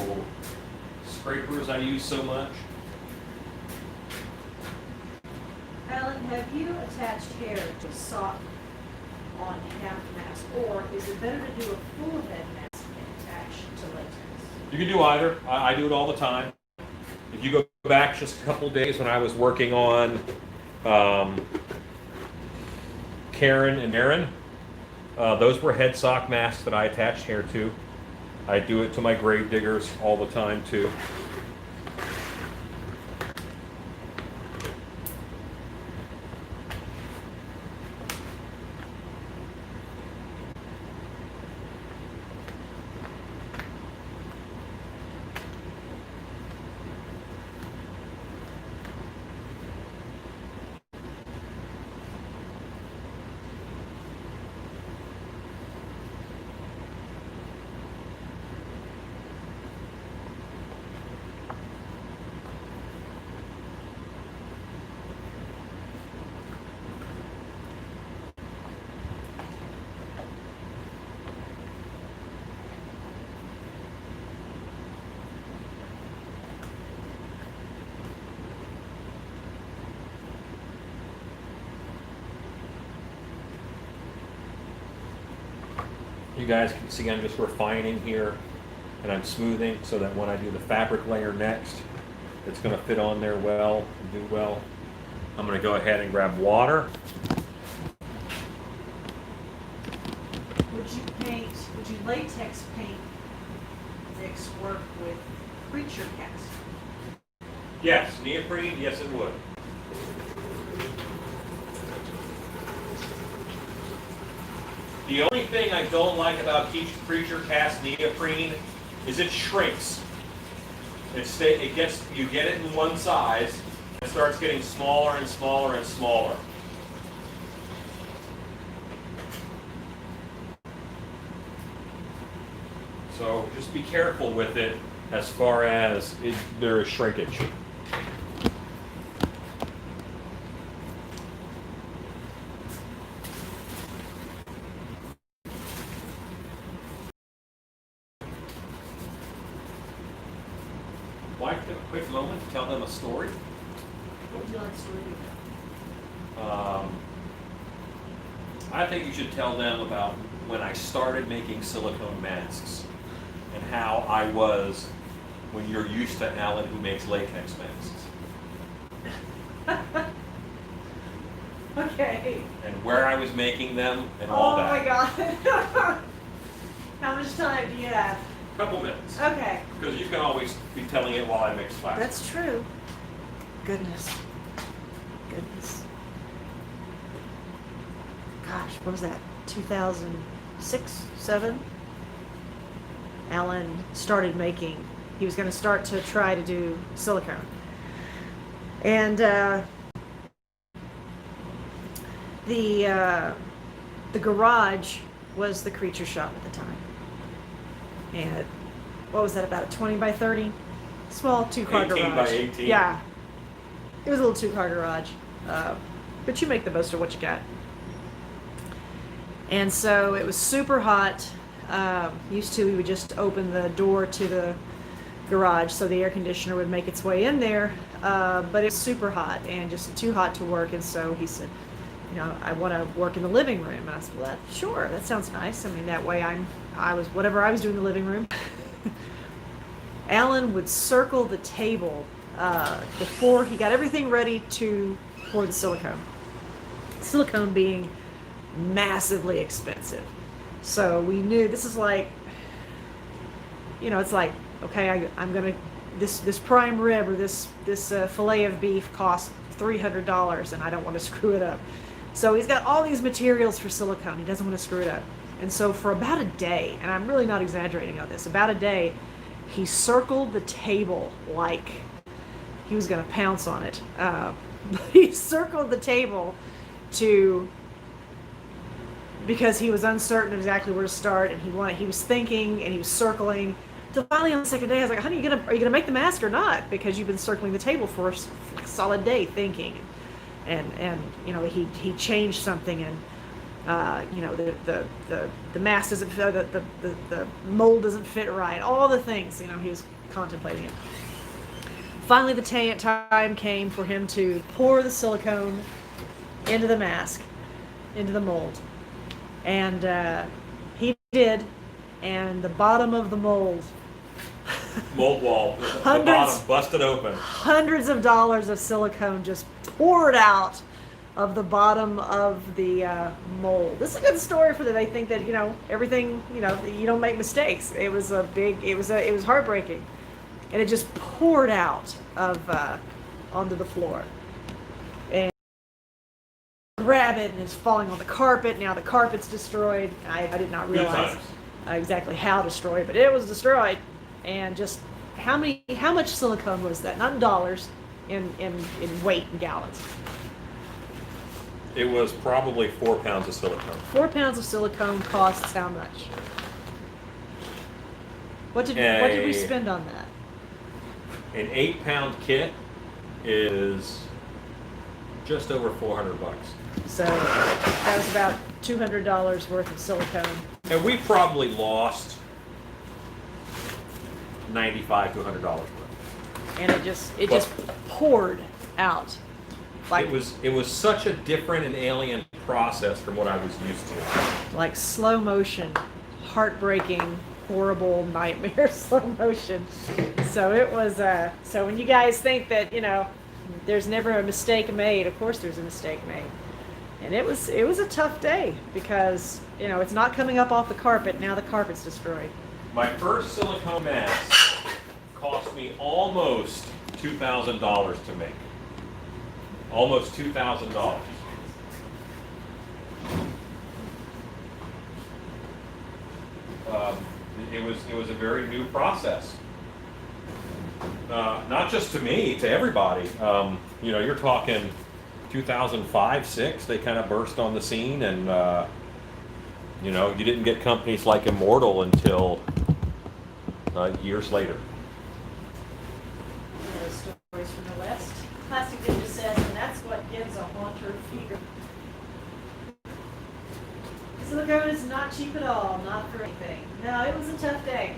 scrapers I use so much. Alan, have you attached hair to sock on a half mask, or is it better to do a full head mask and attach to latex? You can do either. I do it all the time. If you go back just a couple of days when I was working on Karen and Aaron, those were head sock masks that I attached hair to. I do it to my grave diggers all the time too. You guys can see I'm just refining here and I'm smoothing so that when I do the fabric layer next, it's going to fit on there well and do well. I'm going to go ahead and grab water. Would you latex paint this work with creature cast? Yes, neoprene, yes it would. The only thing I don't like about creature cast neoprene is it shrinks. You get it in one size, and it starts getting smaller and smaller and smaller. So just be careful with it as far as there is shrinkage. Why take a quick moment to tell them a story? What would you like to do? I think you should tell them about when I started making silicone masks and how I was when you're used to Alan who makes latex masks. Okay. And where I was making them and all that. Oh my God. How much time do you have? Couple minutes. Okay. Because you can always be telling it while I mix plastic. That's true. Goodness. Gosh, what was that? 2006, 7? Alan started making, he was going to start to try to do silicone. And the garage was the creature shop at the time. And what was that, about a 20 by 30? Small two-car garage. 18 by 18. Yeah. It was a little two-car garage. But you make the most of what you got. And so it was super hot. We would just open the door to the garage so the air conditioner would make its way in there, but it's super hot and just too hot to work. And so he said, I want to work in the living room. And I said, well, sure, that sounds nice. I mean, that way whatever I was doing in the living room. Alan would circle the table before he got everything ready to pour the silicone. Silicone being massively expensive. So we knew this is like, it's like, okay, I'm gonna, this prime rib or this fillet of beef costs $300 and I don't want to screw it up. So he's got all these materials for silicone. He doesn't want to screw it up. And so for about a day, and I'm really not exaggerating on this, about a day, he circled the table like he was going to pounce on it. He circled the table because he was uncertain exactly where to start, and he was thinking and he was circling. So finally on the second day, I was like, honey, are you gonna make the mask or not? Because you've been circling the table for a solid day thinking. And he changed something, and the mask doesn't fit, the mold doesn't fit right, all the things, he was contemplating it. Finally the time came for him to pour the silicone into the mask, into the mold. And he did, and the bottom of the mold wall, the bottom busted open. Hundreds of dollars of silicone just poured out of the bottom of the mold. This is a good story for them. They think that everything, you don't make mistakes. It was heartbreaking, and it just poured out onto the floor. And grab it, and it's falling on the carpet. Now the carpet's destroyed. I did not realize exactly how destroyed, but it was destroyed. And just how much silicone was that? Not in dollars, in weight, in gallons. It was probably 4 pounds of silicone. 4 pounds of silicone costs how much? What did we spend on that? An 8-pound kit is just over $400. So that was about $200 worth of silicone. And we probably lost $95 to $100 worth. And it just poured out. Like, it was such a different and alien process from what I was used to. Like slow motion, heartbreaking, horrible nightmare slow motion. So it was. So when you guys think that there's never a mistake made, of course there's a mistake made. And it was a tough day because it's not coming up off the carpet. Now the carpet's destroyed. My first silicone mask cost me almost $2,000 to make. Almost $2,000. It was a very new process. Not just to me, to everybody. You're talking 2005, 6. They kind of burst on the scene, and you didn't get companies like Immortal until years later. Stories from the West. Plastic Ninja says, and that's what gives a haunter fever. Silicone is not cheap at all, not for anything. No, it was a tough day.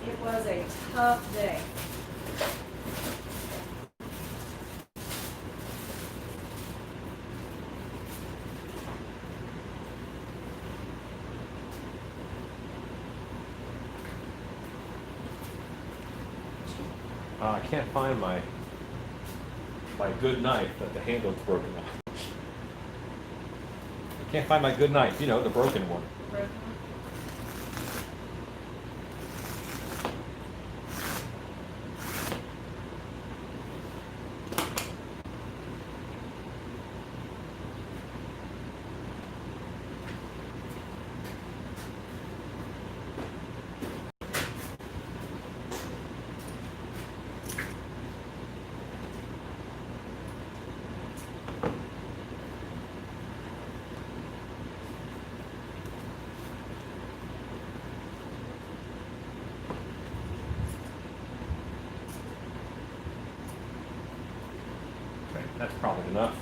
It was a tough day. I can't find my good knife that the handle's broken off. I can't find my good knife, the broken one. That's probably enough.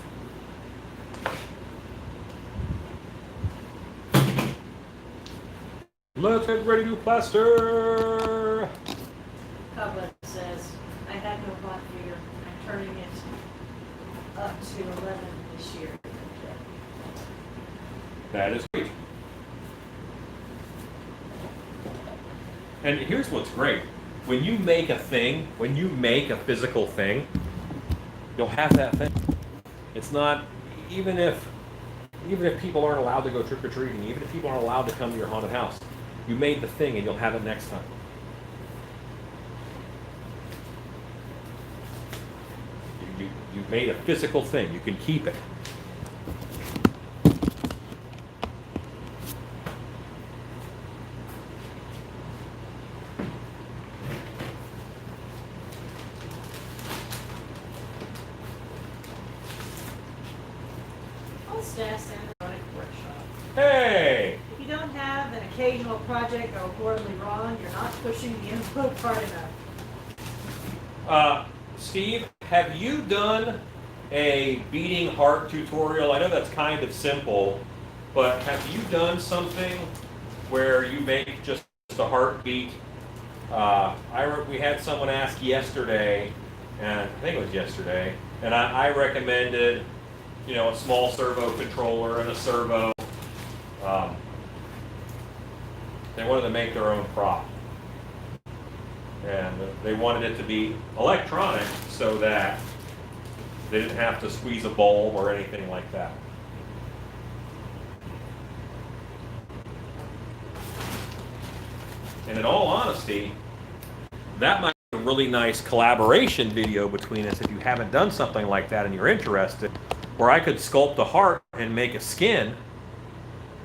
Let's get ready to plaster. turning it up to 11 this year. That is great. And here's what's great. When you make a thing, when you make a physical thing, you'll have that thing. It's not, even if people aren't allowed to go trick-or-treating, even if people aren't allowed to come to your haunted house, you made the thing and you'll have it next time. You made a physical thing. You can keep it. All staff and erotic workshop. Hey! If you don't have an occasional project go horribly wrong, you're not pushing the envelope hard enough. Steve, have you done a beating heart tutorial? I know that's kind of simple, but have you done something where you make just a heartbeat? We had someone ask yesterday, and I think it was yesterday, and I recommended, a small servo controller and a servo. They wanted to make their own prop. And they wanted it to be electronic so that they didn't have to squeeze a bulb or anything like that. And in all honesty, that might be a really nice collaboration video between us if you haven't done something like that and you're interested, where I could sculpt a heart and make a skin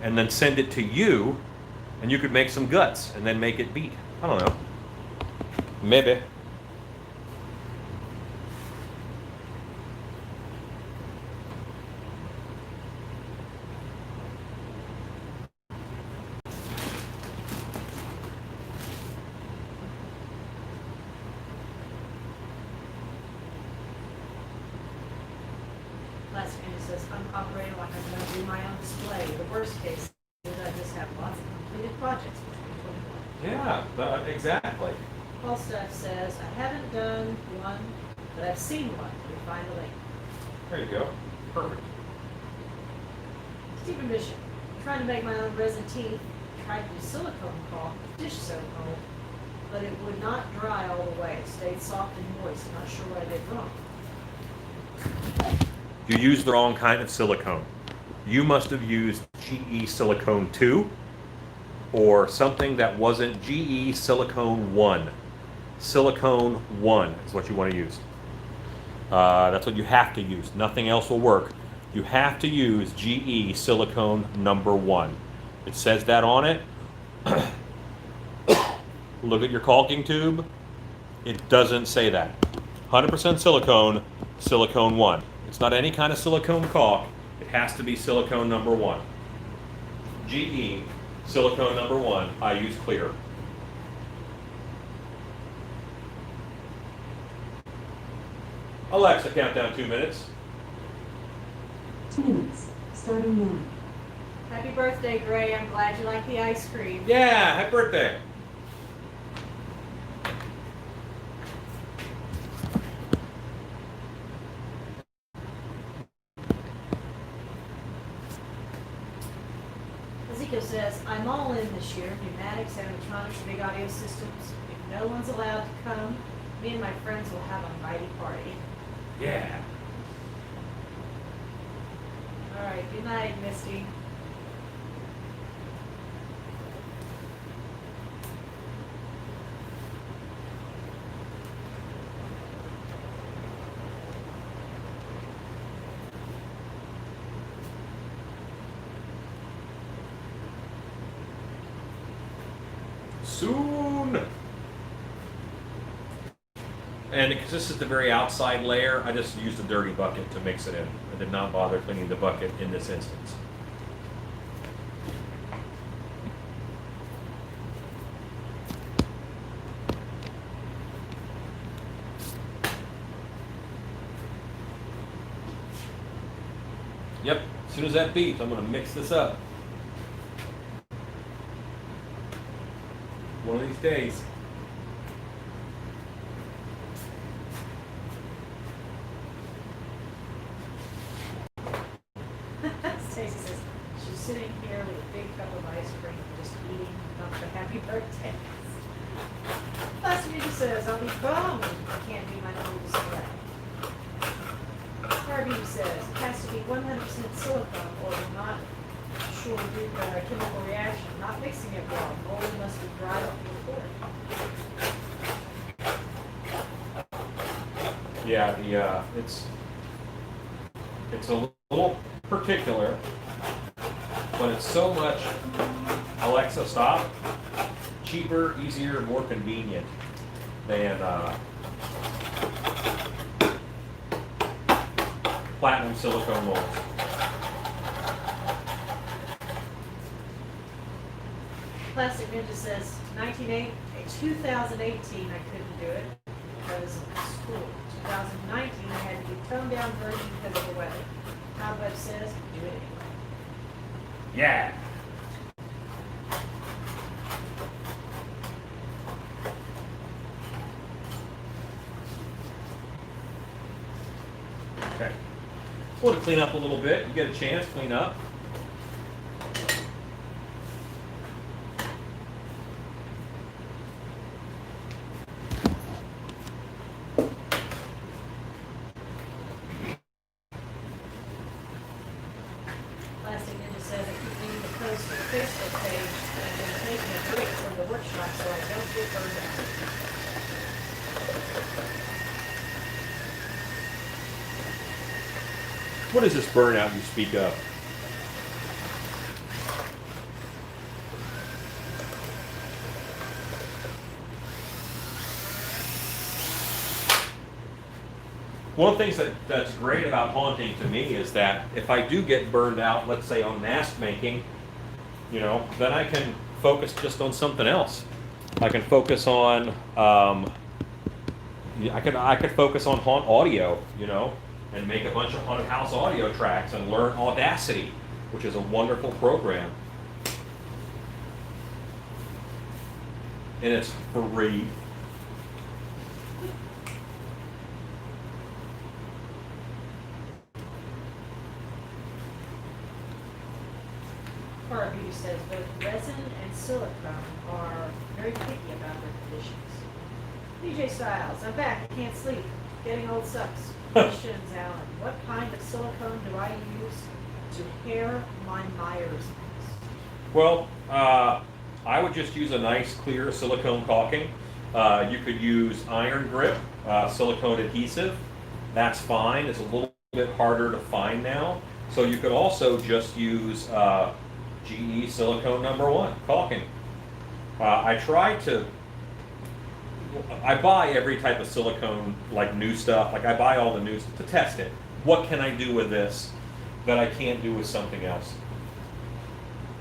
and then send it to you, and you could make some guts and then make it beat. I don't know. Maybe. Plaster says, I'm operating like I'm going to do my own display. The worst case is I just have lots of completed projects for 2021. Yeah, exactly. Paul Stuff says, I haven't done one, but I've seen one. We find a link. There you go. Perfect. Stephen Bishop, trying to make my own resin teeth. Tried to do silicone caulk, dish silicone, but it would not dry all the way. It stayed soft and moist. Not sure what I did wrong. You used the wrong kind of silicone. You must have used GE Silicone 2 or something that wasn't GE Silicone 1. Silicone 1 is what you want to use. That's what you have to use. Nothing else will work. You have to use GE Silicone number 1. It says that on it. Look at your caulking tube. It doesn't say that. 100% silicone, silicone 1. It's not any kind of silicone caulk. It has to be silicone number 1. GE silicone number 1. I use clear. Alexa, count down 2 minutes. 2 minutes, starting now. Happy birthday, Gray. I'm glad you like the ice cream. Yeah, happy birthday. Ezekiel says, I'm all in this year. Pneumatics, animatronics, big audio systems. If no one's allowed to come, me and my friends will have a mighty party. Yeah. All right, good night, Misty. Soon. And because this is the very outside layer, I just used a dirty bucket to mix it in. I did not bother cleaning the bucket in this instance. Yep, as soon as that beeps, I'm going to mix this up. One of these days. sitting here with a big cup of ice cream, just eating up the happy birthday. Plaster Ninja says, I'll be bummed if I can't do my own display. Barbie says, it has to be 100% silicone or will not sure do a chemical reaction, not mixing it well. Mold must be dried off the floor. Yeah, it's a little particular, but it's so much, Alexa, stop, cheaper, easier, more convenient than platinum silicone molds. Plastic Ninja says, 2018 I couldn't do it because of school. 2019 I had to do toned down version because of the weather. Cobweb says, do it anyway. Yeah. Okay. Want to clean up a little bit. You get a chance, clean up. Plastic Ninja says, I keep needing to post to the Facebook page and I'm taking a break from the workshop so I don't get burned out. What is this burnout you speak of? One of the things that's great about haunting to me is that if I do get burned out, let's say on mask making, then I can focus just on something else. I can focus on, I could focus on haunt audio, and make a bunch of haunted house audio tracks and learn Audacity, which is a wonderful program. And it's free. Barbie says, both resin and silicone are very picky about their conditions. DJ Styles, I'm back, I can't sleep. Getting old sucks. Questions, Alan. What kind of silicone do I use to hair my Myers mix? Well, I would just use a nice clear silicone caulking. You could use iron grip, silicone adhesive. That's fine. It's a little bit harder to find now. So you could also just use GE silicone #1 caulking. I buy every type of silicone, like new stuff. Like I buy all the new stuff to test it. What can I do with this that I can't do with something else?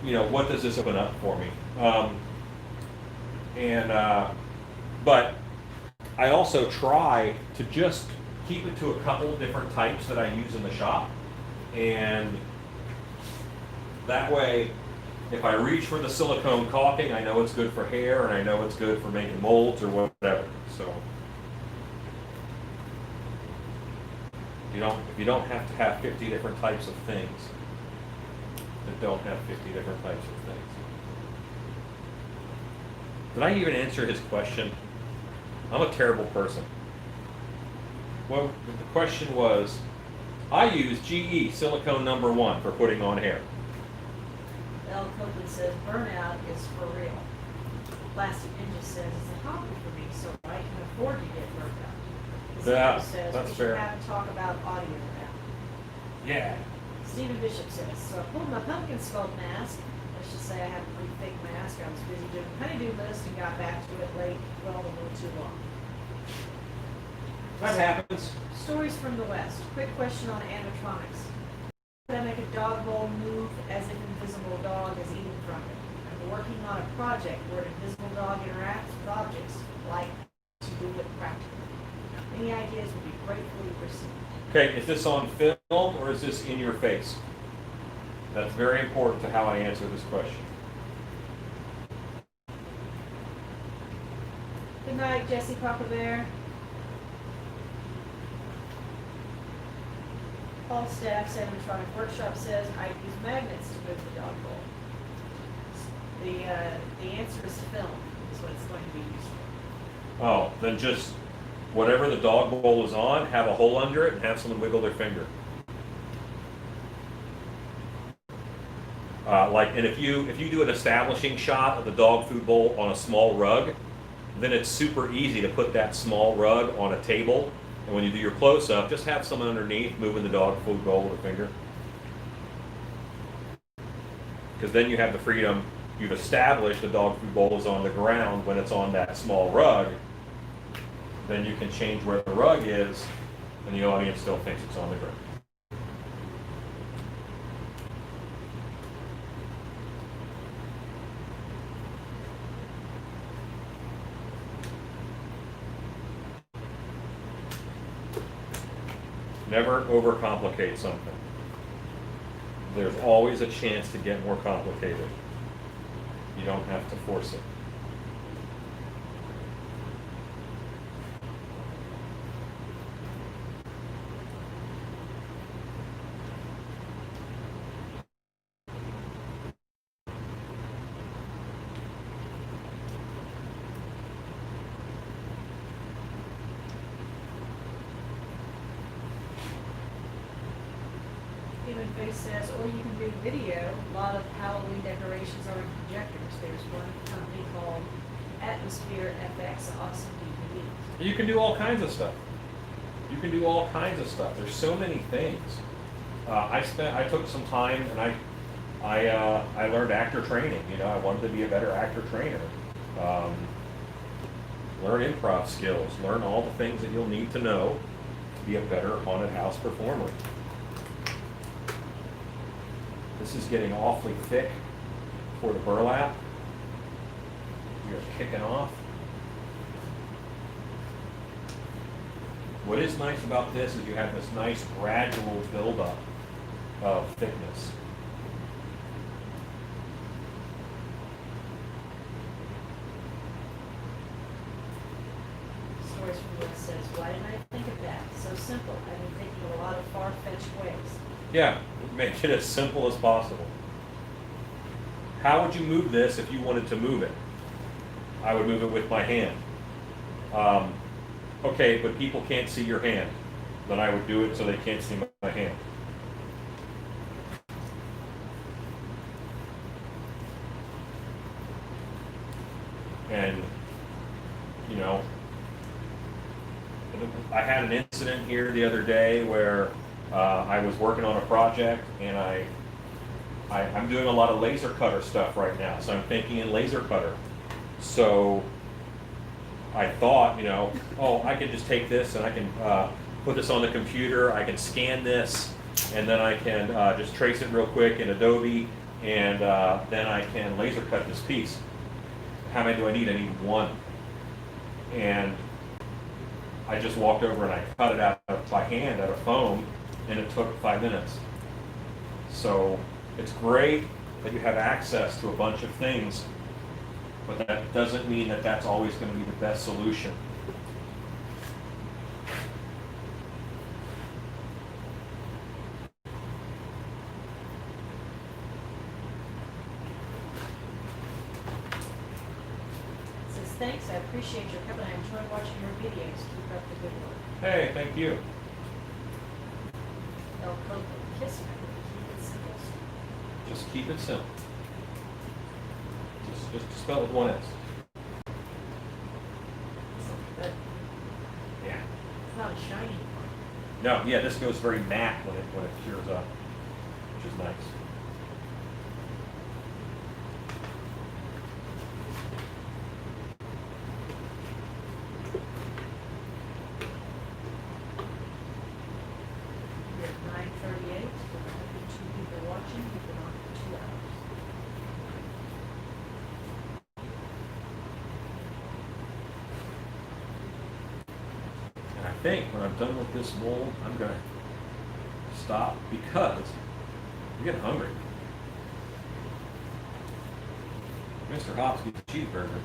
What does this open up for me? But I also try to just keep it to a couple of different types that I use in the shop. And that way, if I reach for the silicone caulking, I know it's good for hair, and I know it's good for making molds or whatever. So, if you don't have to have 50 different types of things, then don't have 50 different types of things. Did I even answer his question? I'm a terrible person. Well, the question was, I use GE silicone #1 for putting on hair. L. Copeland says, burnout is for real. Plastic Ninja says, it's a hobby for me, so I can afford to get burnt out. Yeah, says, that's we fair. should have a talk about audio now. Yeah. Stephen Bishop says, so I pulled my pumpkin sculpt mask. Let's just say I have a pretty thick mask. I was busy doing a honeydew list and got back to it late, well, a little too long. That happens. Stories from the West. Quick question on animatronics. Could I make a dog bowl move as if an invisible dog is eating from it? I'm working on a project where an invisible dog interacts with objects, like to do it practically. Any ideas would be gratefully received. Okay, is this on film or is this in your face? That's very important to how I answer this question. Good night, Jesse Papa Bear. Paul Staff's animatronic workshop says I use magnets to move the dog bowl. The answer is film, is what it's going to be used for. Oh, then just whatever the dog bowl is on, have a hole under it and have someone wiggle their finger. And if you do an establishing shot of the dog food bowl on a small rug, then it's super easy to put that small rug on a table. And when you do your close-up, just have someone underneath moving the dog food bowl with a finger. Because then you have the freedom. You've established the dog food bowl is on the ground when it's on that small rug. Then you can change where the rug is, and the audience still thinks it's on the ground. Never overcomplicate something. There's always a chance to get more complicated. You don't have to force it. Human Face says, or you can do video. A lot of Halloween decorations are in projectors. There's one company called Atmosphere FX, awesome DVD. You can do all kinds of stuff. You can do all kinds of stuff. There's so many things. I took some time and I learned actor training. You know, I wanted to be a better actor trainer. Learn improv skills. Learn all the things that you'll need to know to be a better haunted house performer. This is getting awfully thick for the burlap. We are kicking off. What is nice about this is you have this nice gradual buildup of thickness. Stories from West says, why didn't I think of that? So simple. I've been thinking of a lot of far-fetched ways. Yeah, make it as simple as possible. How would you move this if you wanted to move it? I would move it with my hand. Okay, but people can't see your hand. Then I would do it so they can't see my hand. And, you know, I had an incident here the other day where I was working on a project and I'm doing a lot of laser cutter stuff right now. So I'm thinking in laser cutter. So I thought, you know, oh, I can just take this and I can put this on the computer. I can scan this and then I can just trace it real quick in Adobe and then I can laser cut this piece. How many do I need? I need one. And I just walked over and I cut it out by hand out of foam, and it took 5 minutes. So it's great that you have access to a bunch of things, but that doesn't mean that that's always going to be the best solution. Thanks, I appreciate your coming. I enjoy watching your videos. Keep up the good work. Hey, thank you. El Coco, kiss me. Keep it simple. Just keep it simple. Just spell it with one S. But Yeah. it's not a shiny one. No, yeah, this goes very matte when it cures up, which is nice. We're at 9:38. Two people watching. We've been on for 2 hours. And I think when I'm done with this mold, I'm going to stop because I'm getting hungry. Mr. Hops gets a cheeseburger.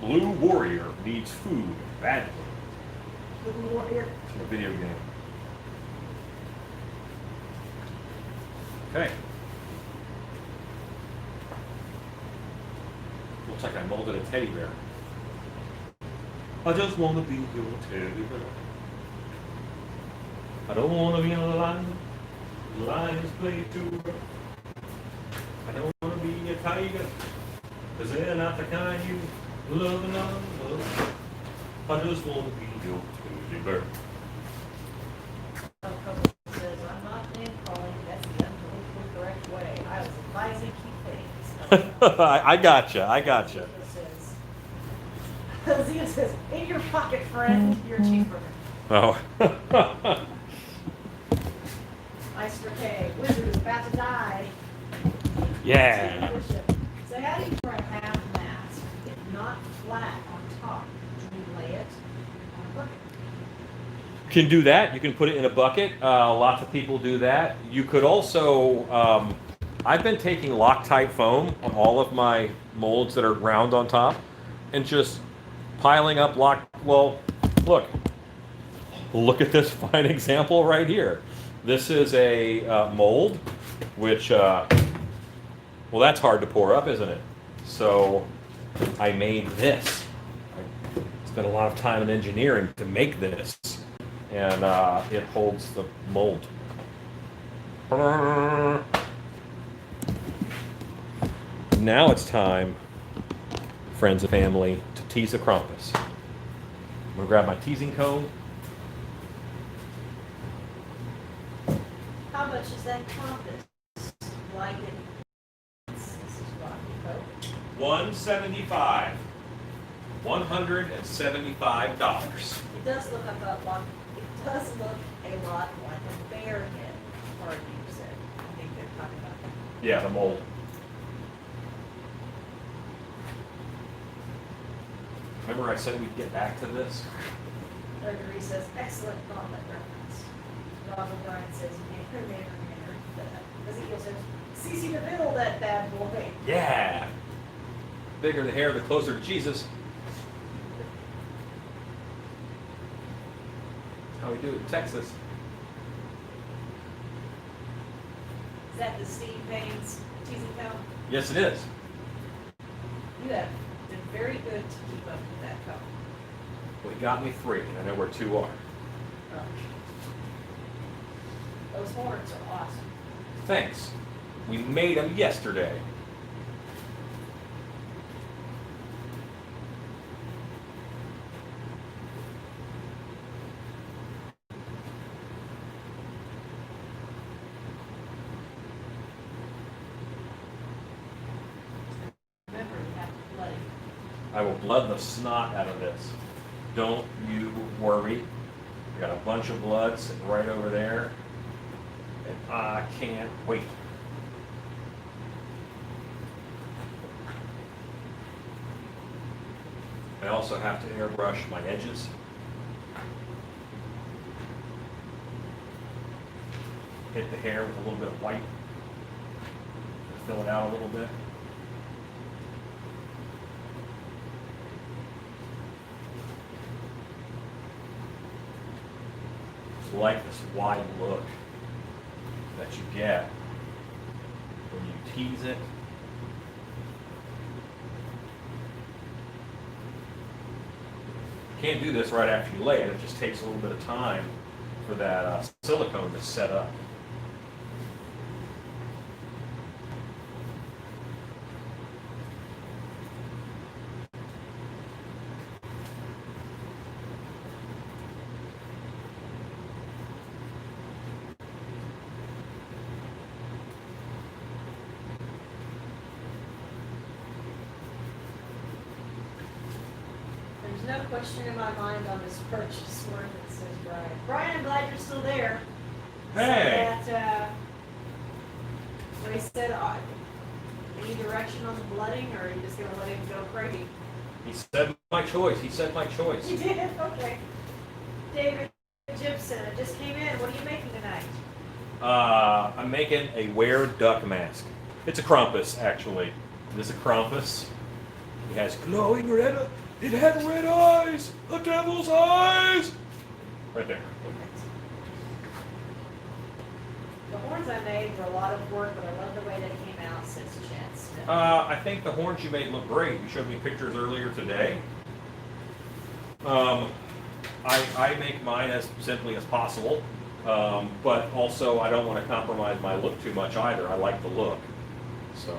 Blue Warrior needs food badly. Little warrior. It's a video game. Okay. Looks like I molded a teddy bear. I just want to be your teddy bear. I don't want to be on the line. The lions play too rough. I don't want to be a tiger, 'cause they're not the kind you love and love. I just want to be your teddy bear. Says, I'm not name calling, that's the unbelievably correct way. I was advising keep things. I gotcha. Zia says, in your pocket, friend, your cheeseburger. Oh. Meister K, wizard is about to die. Yeah. So how do you for a half mask, if not flat on top? Do you lay it on a bucket? Can do that. You can put it in a bucket. Lots of people do that. You could also, I've been taking Loctite foam on all of my molds that are round on top and just piling up well, look at this fine example right here. This is a mold, which, well, that's hard to pour up, isn't it? So I made this. I spent a lot of time in engineering to make this. And it holds the mold. Now it's time, friends and family, to tease a Krampus. I'm gonna grab my teasing cone. How much is that compass? Like it? This is Rocky Coat. $175. $175. It does look like a lot. It does look a lot like a bear head. Or you said. I think they're talking about that. Yeah, the mold. Remember I said we'd get back to this? Gregory says, excellent comment reference. Rob O'Brien says, manner. Ezekiel says, CC DeVille, that bad boy. Yeah. Bigger the hair, the closer to Jesus. How we do it in Texas. Is that the Steve Payne's teasing count? Yes, it is. You have been very good to keep up with that count. Well, he got me 3, and I know where 2 are. Those horns are awesome. Thanks. We made them yesterday. Remember, you have to bloody. I will blood the snot out of this. Don't you worry. I got a bunch of blood sitting right over there. And I can't wait. I also have to airbrush my edges. Hit the hair with a little bit of white. Fill it out a little bit. It's like this wide look that you get when you tease it. You can't do this right after you lay it. It just takes a little bit of time for that silicone to set up. There's no question in my mind on this purchase worth it, says Brian. Brian, I'm glad you're still there. Hey! So that, what he said, any direction on the blooding, or are you just gonna let him go crazy? He said my choice. He said my choice. You did? Okay. David Gibson, I just came in. What are you making tonight? I'm making a wear duck mask. It's a Krampus, actually. It is a Krampus. He has glowing red It had red eyes! The devil's eyes! Right there. The horns I made were a lot of work, but I love the way they came out, says Chad Smith. I think the horns you made look great. You showed me pictures earlier today. I make mine as simply as possible, but also I don't want to compromise my look too much either. I like the look. So.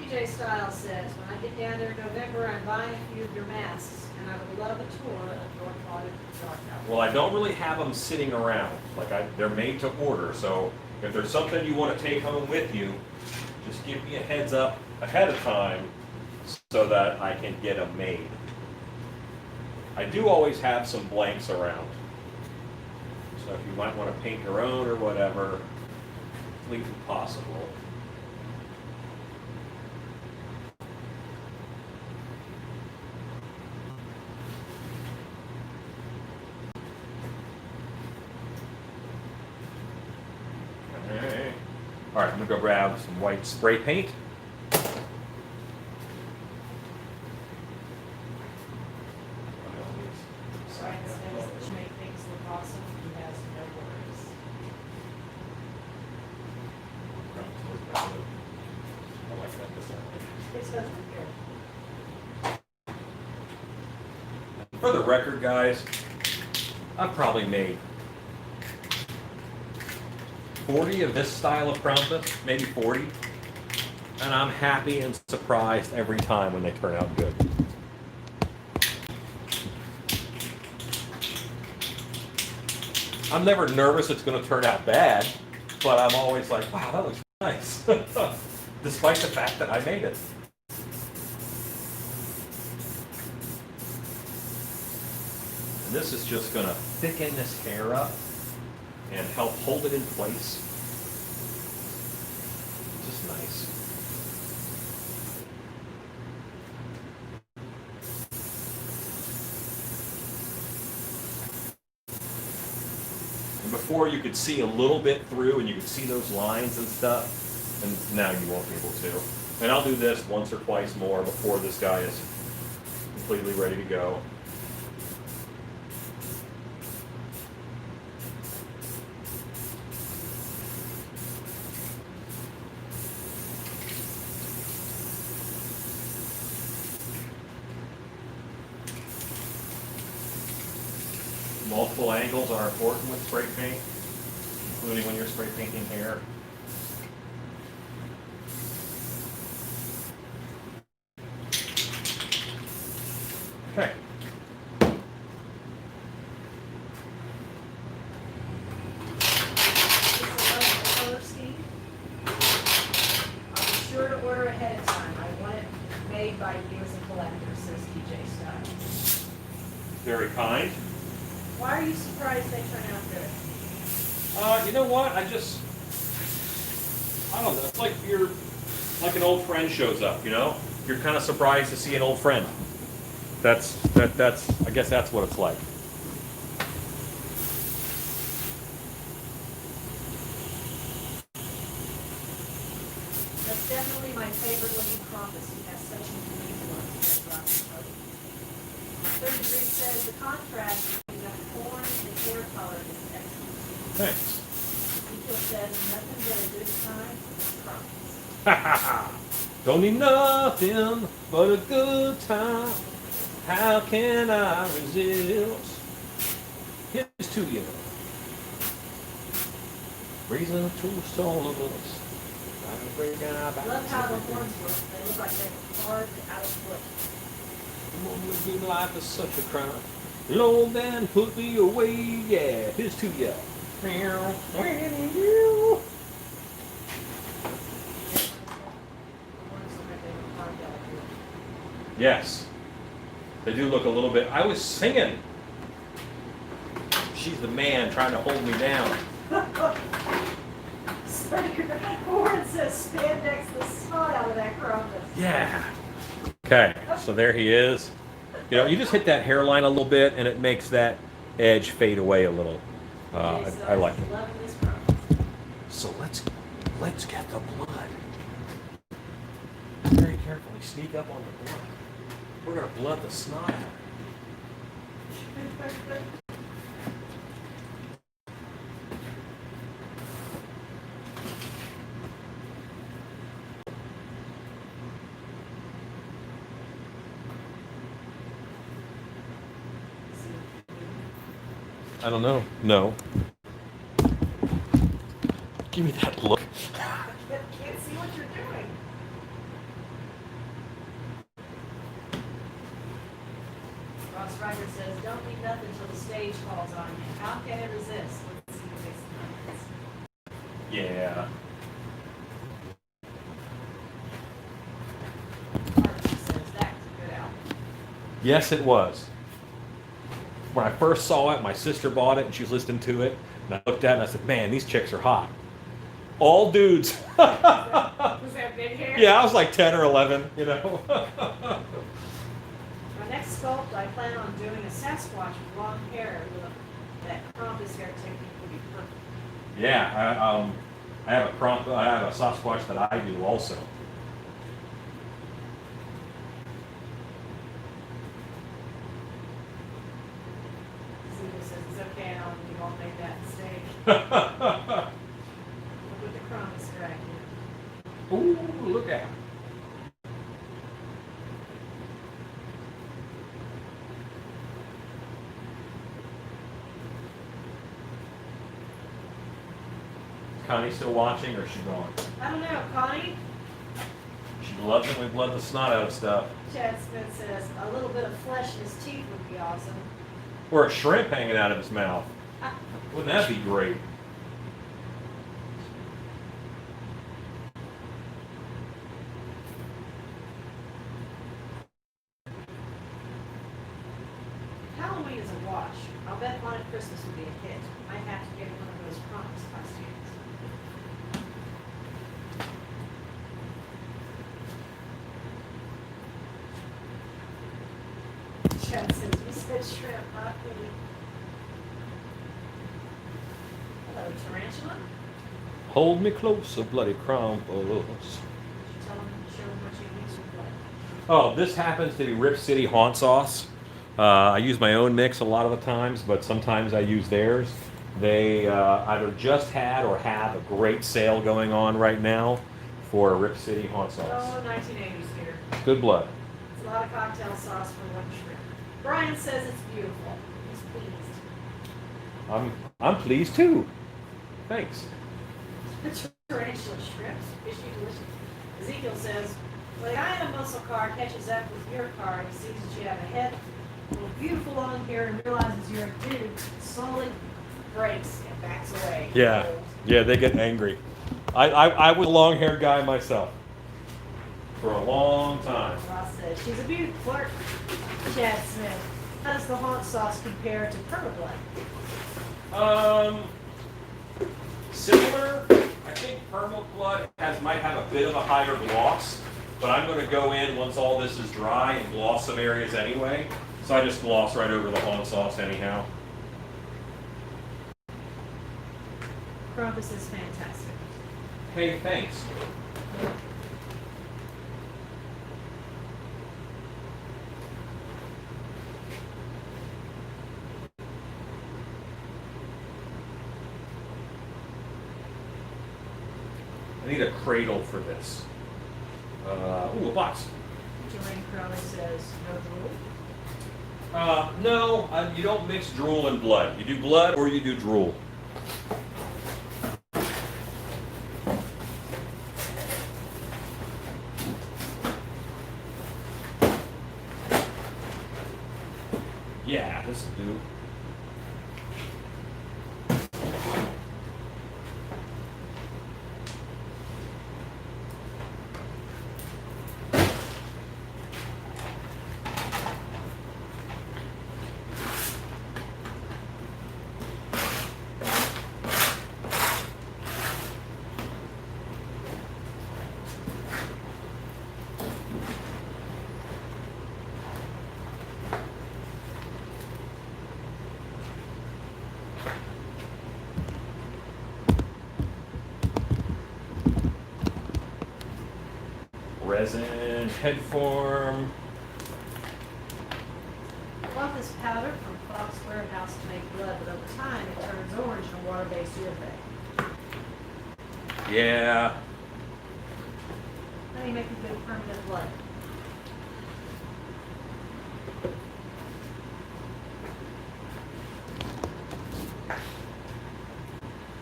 DJ Styles says, when I get down there in November, I'm buying a few of your masks, and I would love a tour of your product dark house. Well, I don't really have them sitting around. They're made to order. So if there's something you want to take home with you, just give me a heads up ahead of time so that I can get them made. I do always have some blanks around. So if you might want to paint your own or whatever, completely possible. All right, I'm gonna go grab some white spray paint. Brian says that you make things look awesome, he has no worries. I like that design. It's supposed to be good. For the record, guys, I've probably made 40 of this style of Krampus, maybe 40, and I'm happy and surprised every time when they turn out good. I'm never nervous it's going to turn out bad, but I'm always like, wow, that looks nice, despite the fact that I made it. And this is just going to thicken this hair up and help hold it in place. Just nice. And before you could see a little bit through and you could see those lines and stuff, and now you won't be able to. And I'll do this once or twice more before this guy is completely ready to go. Multiple angles are important with spray paint, including when you're spray painting hair. Okay. Color scheme. I'll be sure to order ahead of time. I want it made by you as a collector, says DJ Styles. Very kind. Why are you surprised they turn out good? You know what? I don't know. It's like an old friend shows up, you know? You're kind of surprised to see an old friend. I guess that's what it's like. That's definitely my favorite looking Krampus. He has such a unique look, says Robin Cody. Third Degree says the contrast between the horn and hair color is excellent. Thanks. Ezekiel says nothing but a good time with Krampus. Don't need nothing but a good time. How can I resist? Here's to you. Reason to all of us. I love how the horns look. They look like they're carved out of wood. Living life is such a crime. Lord, then put me away. Yeah, here's to you. Yes, they do look a little bit. I was singing. She's the man trying to hold me down. Horn says spandex the snot out of that Krampus. Yeah. Okay, so there he is. You know, you just hit that hairline a little bit, and it makes that edge fade away a little. I like it. Loving this Krampus. So let's get the blood. Very carefully sneak up on the blood. We're gonna blood the snot out. I don't know. No. Give me that look. Can't see what you're doing. Ross Ryder says, don't need nothing till the stage calls on you. How can it resist? Let's see what makes the difference. Yeah. Martin says, that's a good album. Yes, it was. When I first saw it, my sister bought it and she was listening to it. And I looked at it and I said, man, these chicks are hot. All dudes. Was that big hair? Yeah, I was like 10 or 11, you know. My next sculpt, I plan on doing a Sasquatch with long hair with that Krampus hair technique would be perfect. Yeah, I have a Sasquatch that I do also. Zeta says, it's okay, Alan, we all made that mistake. Look what the Krampus drag did. Ooh, look out. Is Connie still watching or is she gone? I don't know, Connie. She loves it when we blood the snot out of stuff. Chad Smith says, a little bit of flesh in his teeth would be awesome. Or a shrimp hanging out of his mouth. Wouldn't that be great? Halloween is a watch. I'll bet Haunted Christmas would be a hit. Might have to get one of those Krampus costumes. Chad says, we said shrimp, not me. Hello, tarantula. Hold me close, a bloody Krampus. Did you tell him, show him what you use with what? Oh, this happens to be Rip City haunt sauce. I use my own mix a lot of the times, but sometimes I use theirs. They either just had or have a great sale going on right now for Rip City haunt sauce. Oh, 1980s here. Good blood. It's a lot of cocktail sauce for one shrimp. Brian says it's beautiful. He's pleased. I'm pleased too. Thanks. Tarantula shrimps, fishy delicious. Ezekiel says, when a guy in a muscle car catches up with your car, he sees that you have a head with beautiful long hair and realizes you're a dude, slowly breaks and backs away. Yeah, yeah, they get angry. I was a long-haired guy myself for a long time. Ross says, she's a beaut, flirt. Chad Smith, how does the haunt sauce compare to permablood? Similar. I think Perma Blood might have a bit of a higher gloss, but I'm going to go in once all this is dry and gloss some areas anyway. So I just gloss right over the haunt sauce anyhow. Krampus is fantastic. Hey, thanks. I need a cradle for this. Ooh, a box. Jermaine Crowley says, no drool. No, you don't mix drool and blood. You do blood or you do drool. Yeah, this will do. Resin, head form. bought this powder from Fox Warehouse to make blood, but over time it turns orange in a water-based urethane. Yeah. How do you make a good permanent blood?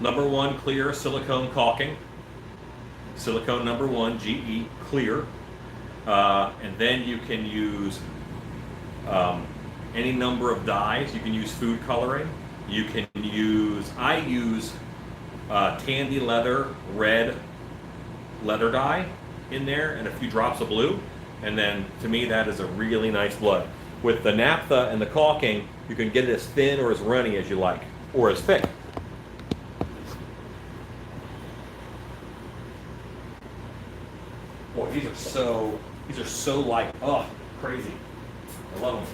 Number 1, clear silicone caulking. Silicone number 1, GE, clear. And then you can use any number of dyes. You can use food coloring. You can use, I use Tandy Leather red leather dye in there and a few drops of blue. And then to me that is a really nice blood. With the naphtha and the caulking, you can get it as thin or as runny as you like, or as thick. Boy, these are so light. Oh, crazy. I love them.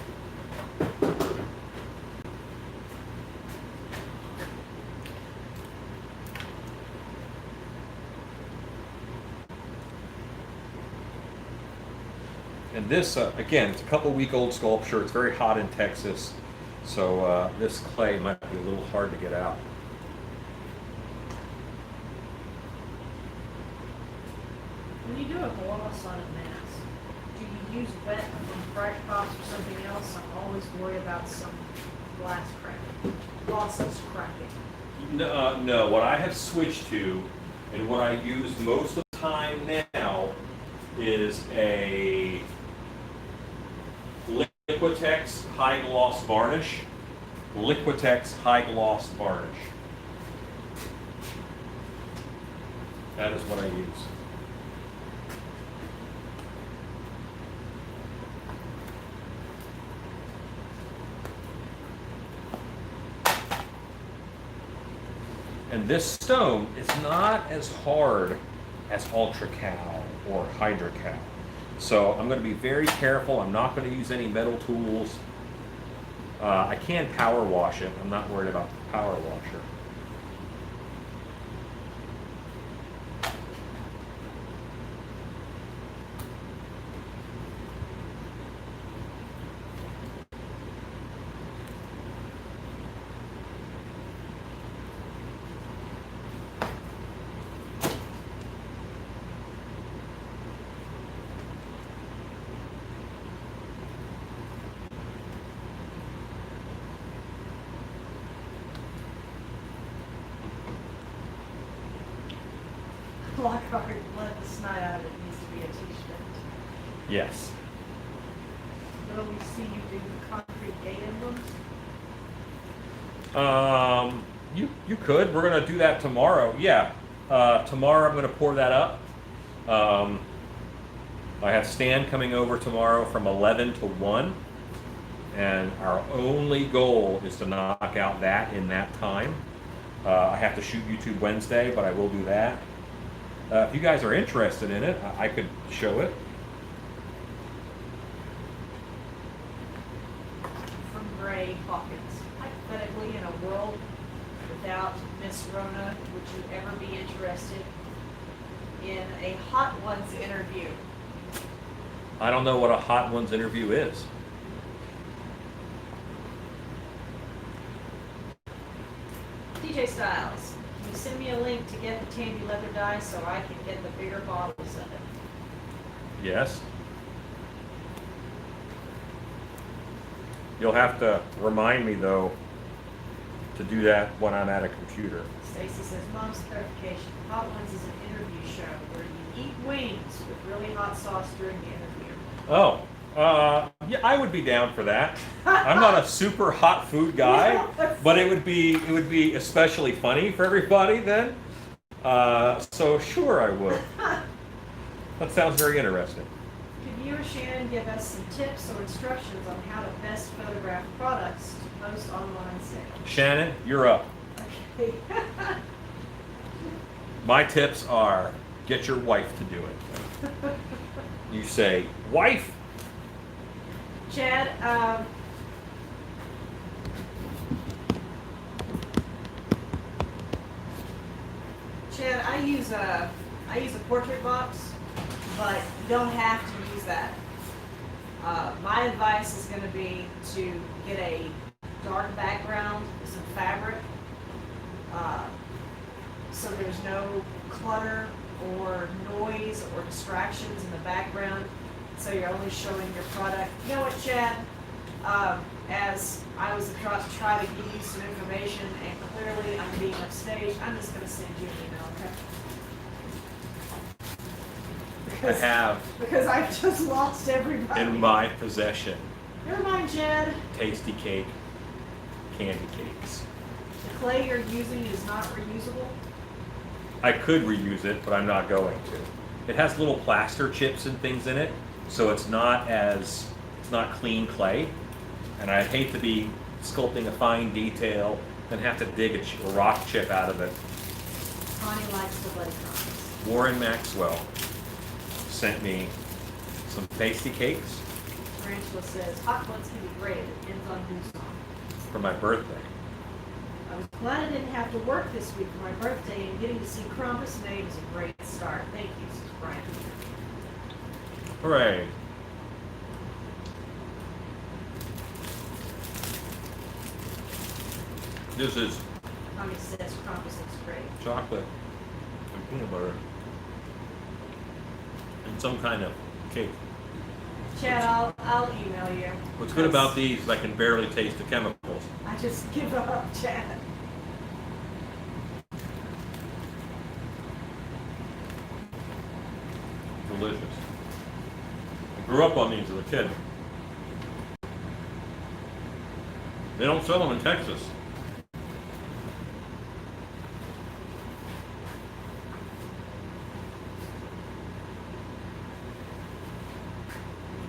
And this, again, it's a couple-week-old sculpture. It's very hot in Texas, so this clay might be a little hard to get out. When you do a gloss on a mask, do you use wet from Bright Pops or something else? I'm always worried about some glass cracking, glosses cracking. No, what I have switched to, and what I use most of the time now, is a Liquitex High Gloss Varnish. Liquitex High Gloss Varnish. That is what I use. And this stone is not as hard as Ultra Cal or Hydra Cal. So I'm going to be very careful. I'm not going to use any metal tools. I can power wash it. I'm not worried about the power washer. Lockhart, let the snot out of it needs to be a t-shirt. Yes. Will we see you do the concrete gate emblems? You could. We're going to do that tomorrow. Yeah. Tomorrow I'm going to pour that up. I have Stan coming over tomorrow from 11 to 1. And our only goal is to knock out that in that time. I have to shoot YouTube Wednesday, but I will do that. If you guys are interested in it, I could show it. From Gray Hawkins. Hypothetically, in a world without Miss Rona, would you ever be interested in a Hot Ones interview? I don't know what a Hot Ones interview is. DJ Styles, can you send me a link to get the Tandy Leather dye so I can get the bigger bottles of it? Yes. You'll have to remind me, though, to do that when I'm at a computer. Stacy says, Mom's clarification, Hot Ones is an interview show where you eat wings with really hot sauce during the interview. Oh, yeah, I would be down for that. I'm not a super hot food guy, but it would be especially funny for everybody then. So sure, I would. That sounds very interesting. Can you or Shannon give us some tips or instructions on how to best photograph products to post online sales? Shannon, you're up. Okay. My tips are get your wife to do it. You say, wife. Chad, I use a portrait box, but you don't have to use that. My advice is going to be to get a dark background with some fabric, so there's no clutter or noise or distractions in the background, so you're only showing your product. You know what, Chad? As I was about to try to give you some information, and clearly I'm being upstaged, I'm just going to send you an email, okay? I have Because I've just lost everybody. in my possession Never mind, Chad. tasty cake candy cakes. The clay you're using is not reusable. I could reuse it, but I'm not going to. It has little plaster chips and things in it, so it's not clean clay. And I hate to be sculpting a fine detail and have to dig a rock chip out of it. Connie likes the bloody crumbs. Warren Maxwell sent me some tasty cakes Tarantula says, hot ones can be great. It depends on who's on. for my birthday. I was glad I didn't have to work this week for my birthday, and getting to see Krampus made is a great start. Thank you, says Brian. Hooray. This is Connie says Krampus looks great. chocolate and peanut butter and some kind of cake. Chad, I'll email you. What's good about these is I can barely taste the chemicals. I just give up, Chad. Delicious. I grew up on these as a kid. They don't sell them in Texas.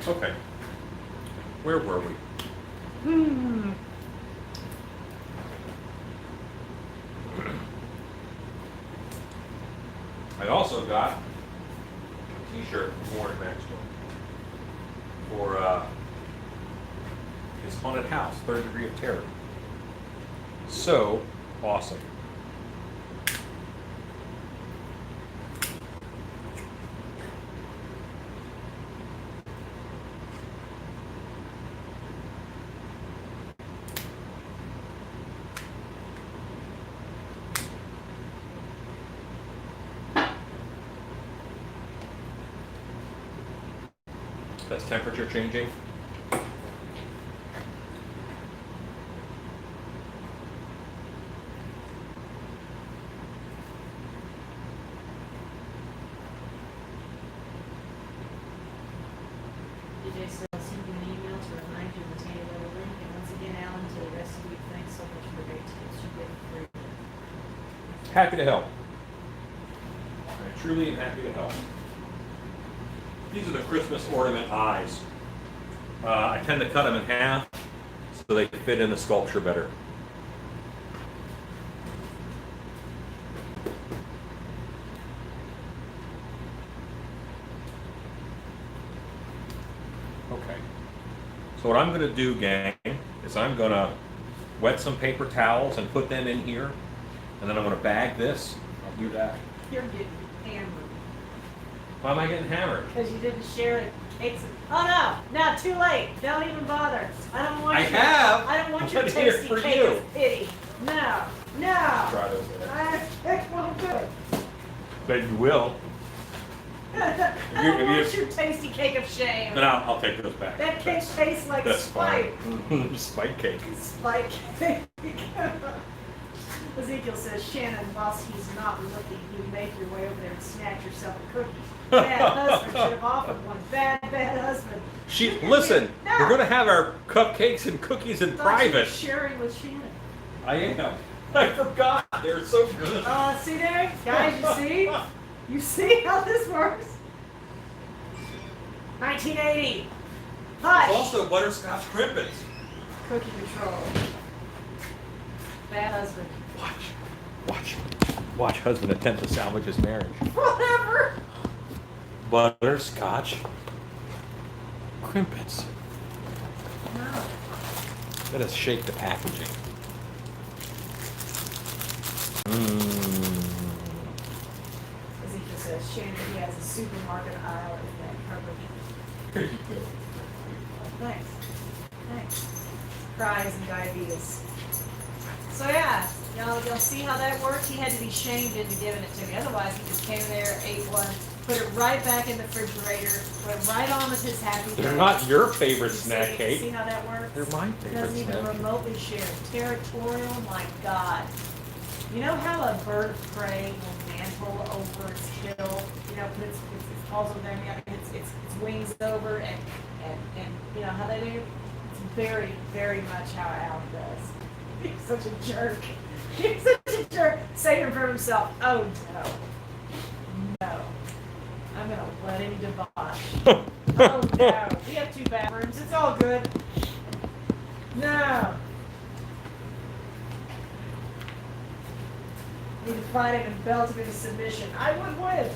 Okay. Where were we? I also got a t-shirt from Warren Maxwell for his haunted house, Third Degree of Terror. So awesome. That's temperature changing. DJ says, I'll send you an email to remind you of the tiny little link. And once again, Alan, to the rest of you, thanks so much for great tips you get free. Happy to help. I truly am happy to help. These are the Christmas ornament eyes. I tend to cut them in half so they can fit in the sculpture better. Okay. So what I'm going to do, gang, is I'm going to wet some paper towels and put them in here. And then I'm going to bag this. I'll do that. You're getting hammered. Why am I getting hammered? Because you didn't share it. Oh no, too late. Don't even bother. I don't want I your, have. I don't want your I'm here tasty for cake you. of pity. No. Try those. It won't do it. But you will. I don't want your tasty cake of shame. Then I'll take those back. That cake tastes like That's spike. fine. Spike cake. Spike cake. Ezekiel says, Shannon, whilst he's not looking, you make your way over there and snatch yourself a cookie. Bad husband should have offered one. Bad husband. Listen, No. we're going to have our cupcakes and cookies in Thought you were private. sharing with Shannon. I am. I forgot. They're so good. See there? Guys, you see? You see how this works? 1980. Hush. Also, butterscotch crimpets. Cookie control. Bad husband. Watch husband attempt to salvage his marriage. Whatever. Butterscotch crimpets. No. Let us shake the packaging. Ezekiel says, Shannon, he has a supermarket aisle in that coverage. Thanks. Cries and diabetes. So yeah, you'll see how that works. He had to be shamed into giving it to me. Otherwise, he just came there, ate one, put it right back in the refrigerator, went right on with his happy They're day. not your favorite See- snack, See Kate. how that works? They're my favorite Doesn't even snack. remotely share. Territorial, my God. You know how a bird of prey will mantle over its kill? You know, put its paws over there, and its wings over, and you know how they do? It's very, very much how Al does. He's such a jerk. He's such a jerk. Saying for himself, oh no. I'm gonna let him debauch. Oh no. We have 2 bathrooms. It's all good. No. Need to fight him and belt him into submission. I would win.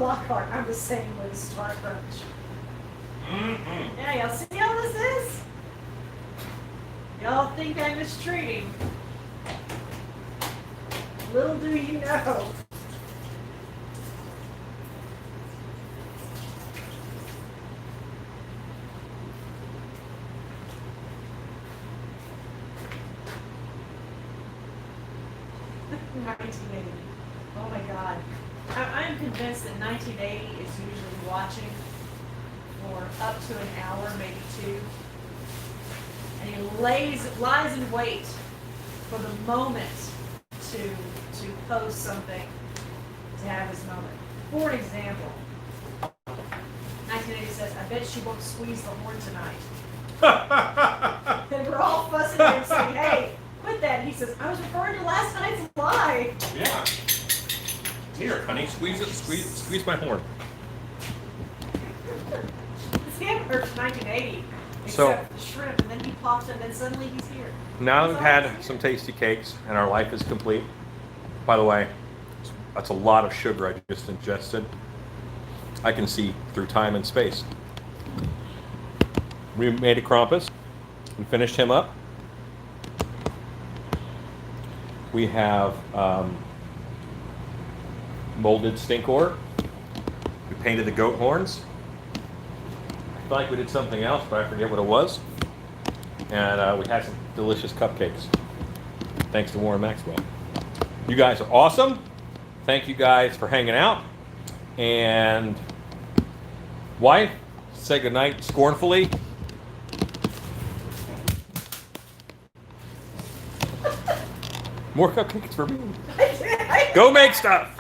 Lockhart, I'm the same with Star Crunch. Yeah, y'all see how this is? Y'all think I'm mistreating. Little do you know. Oh my God. I am convinced that 1980 is usually watching for up to an hour, maybe 2. And he lies in wait for the moment to post something, to have his moment. For example, 1980 says, I bet she won't squeeze the horn tonight. And we're all fussing at him saying, hey, quit that. And he says, I was referring to last night's lie. Yeah. Here, honey, squeeze my horn. This hamburger's 1980. So- Except for the shrimp, and then he pops and then suddenly he's here. Now we've had some tasty cakes and our life is complete. By the way, that's a lot of sugar I just ingested. I can see through time and space. We made a Krampus. We finished him up. We have molded Stinkor. We painted the goat horns. I feel like we did something else, but I forget what it was. And we had some delicious cupcakes. Thanks to Warren Maxwell. You guys are awesome. Thank you guys for hanging out. And wife, say goodnight scornfully. More cupcakes for me. Go make stuff.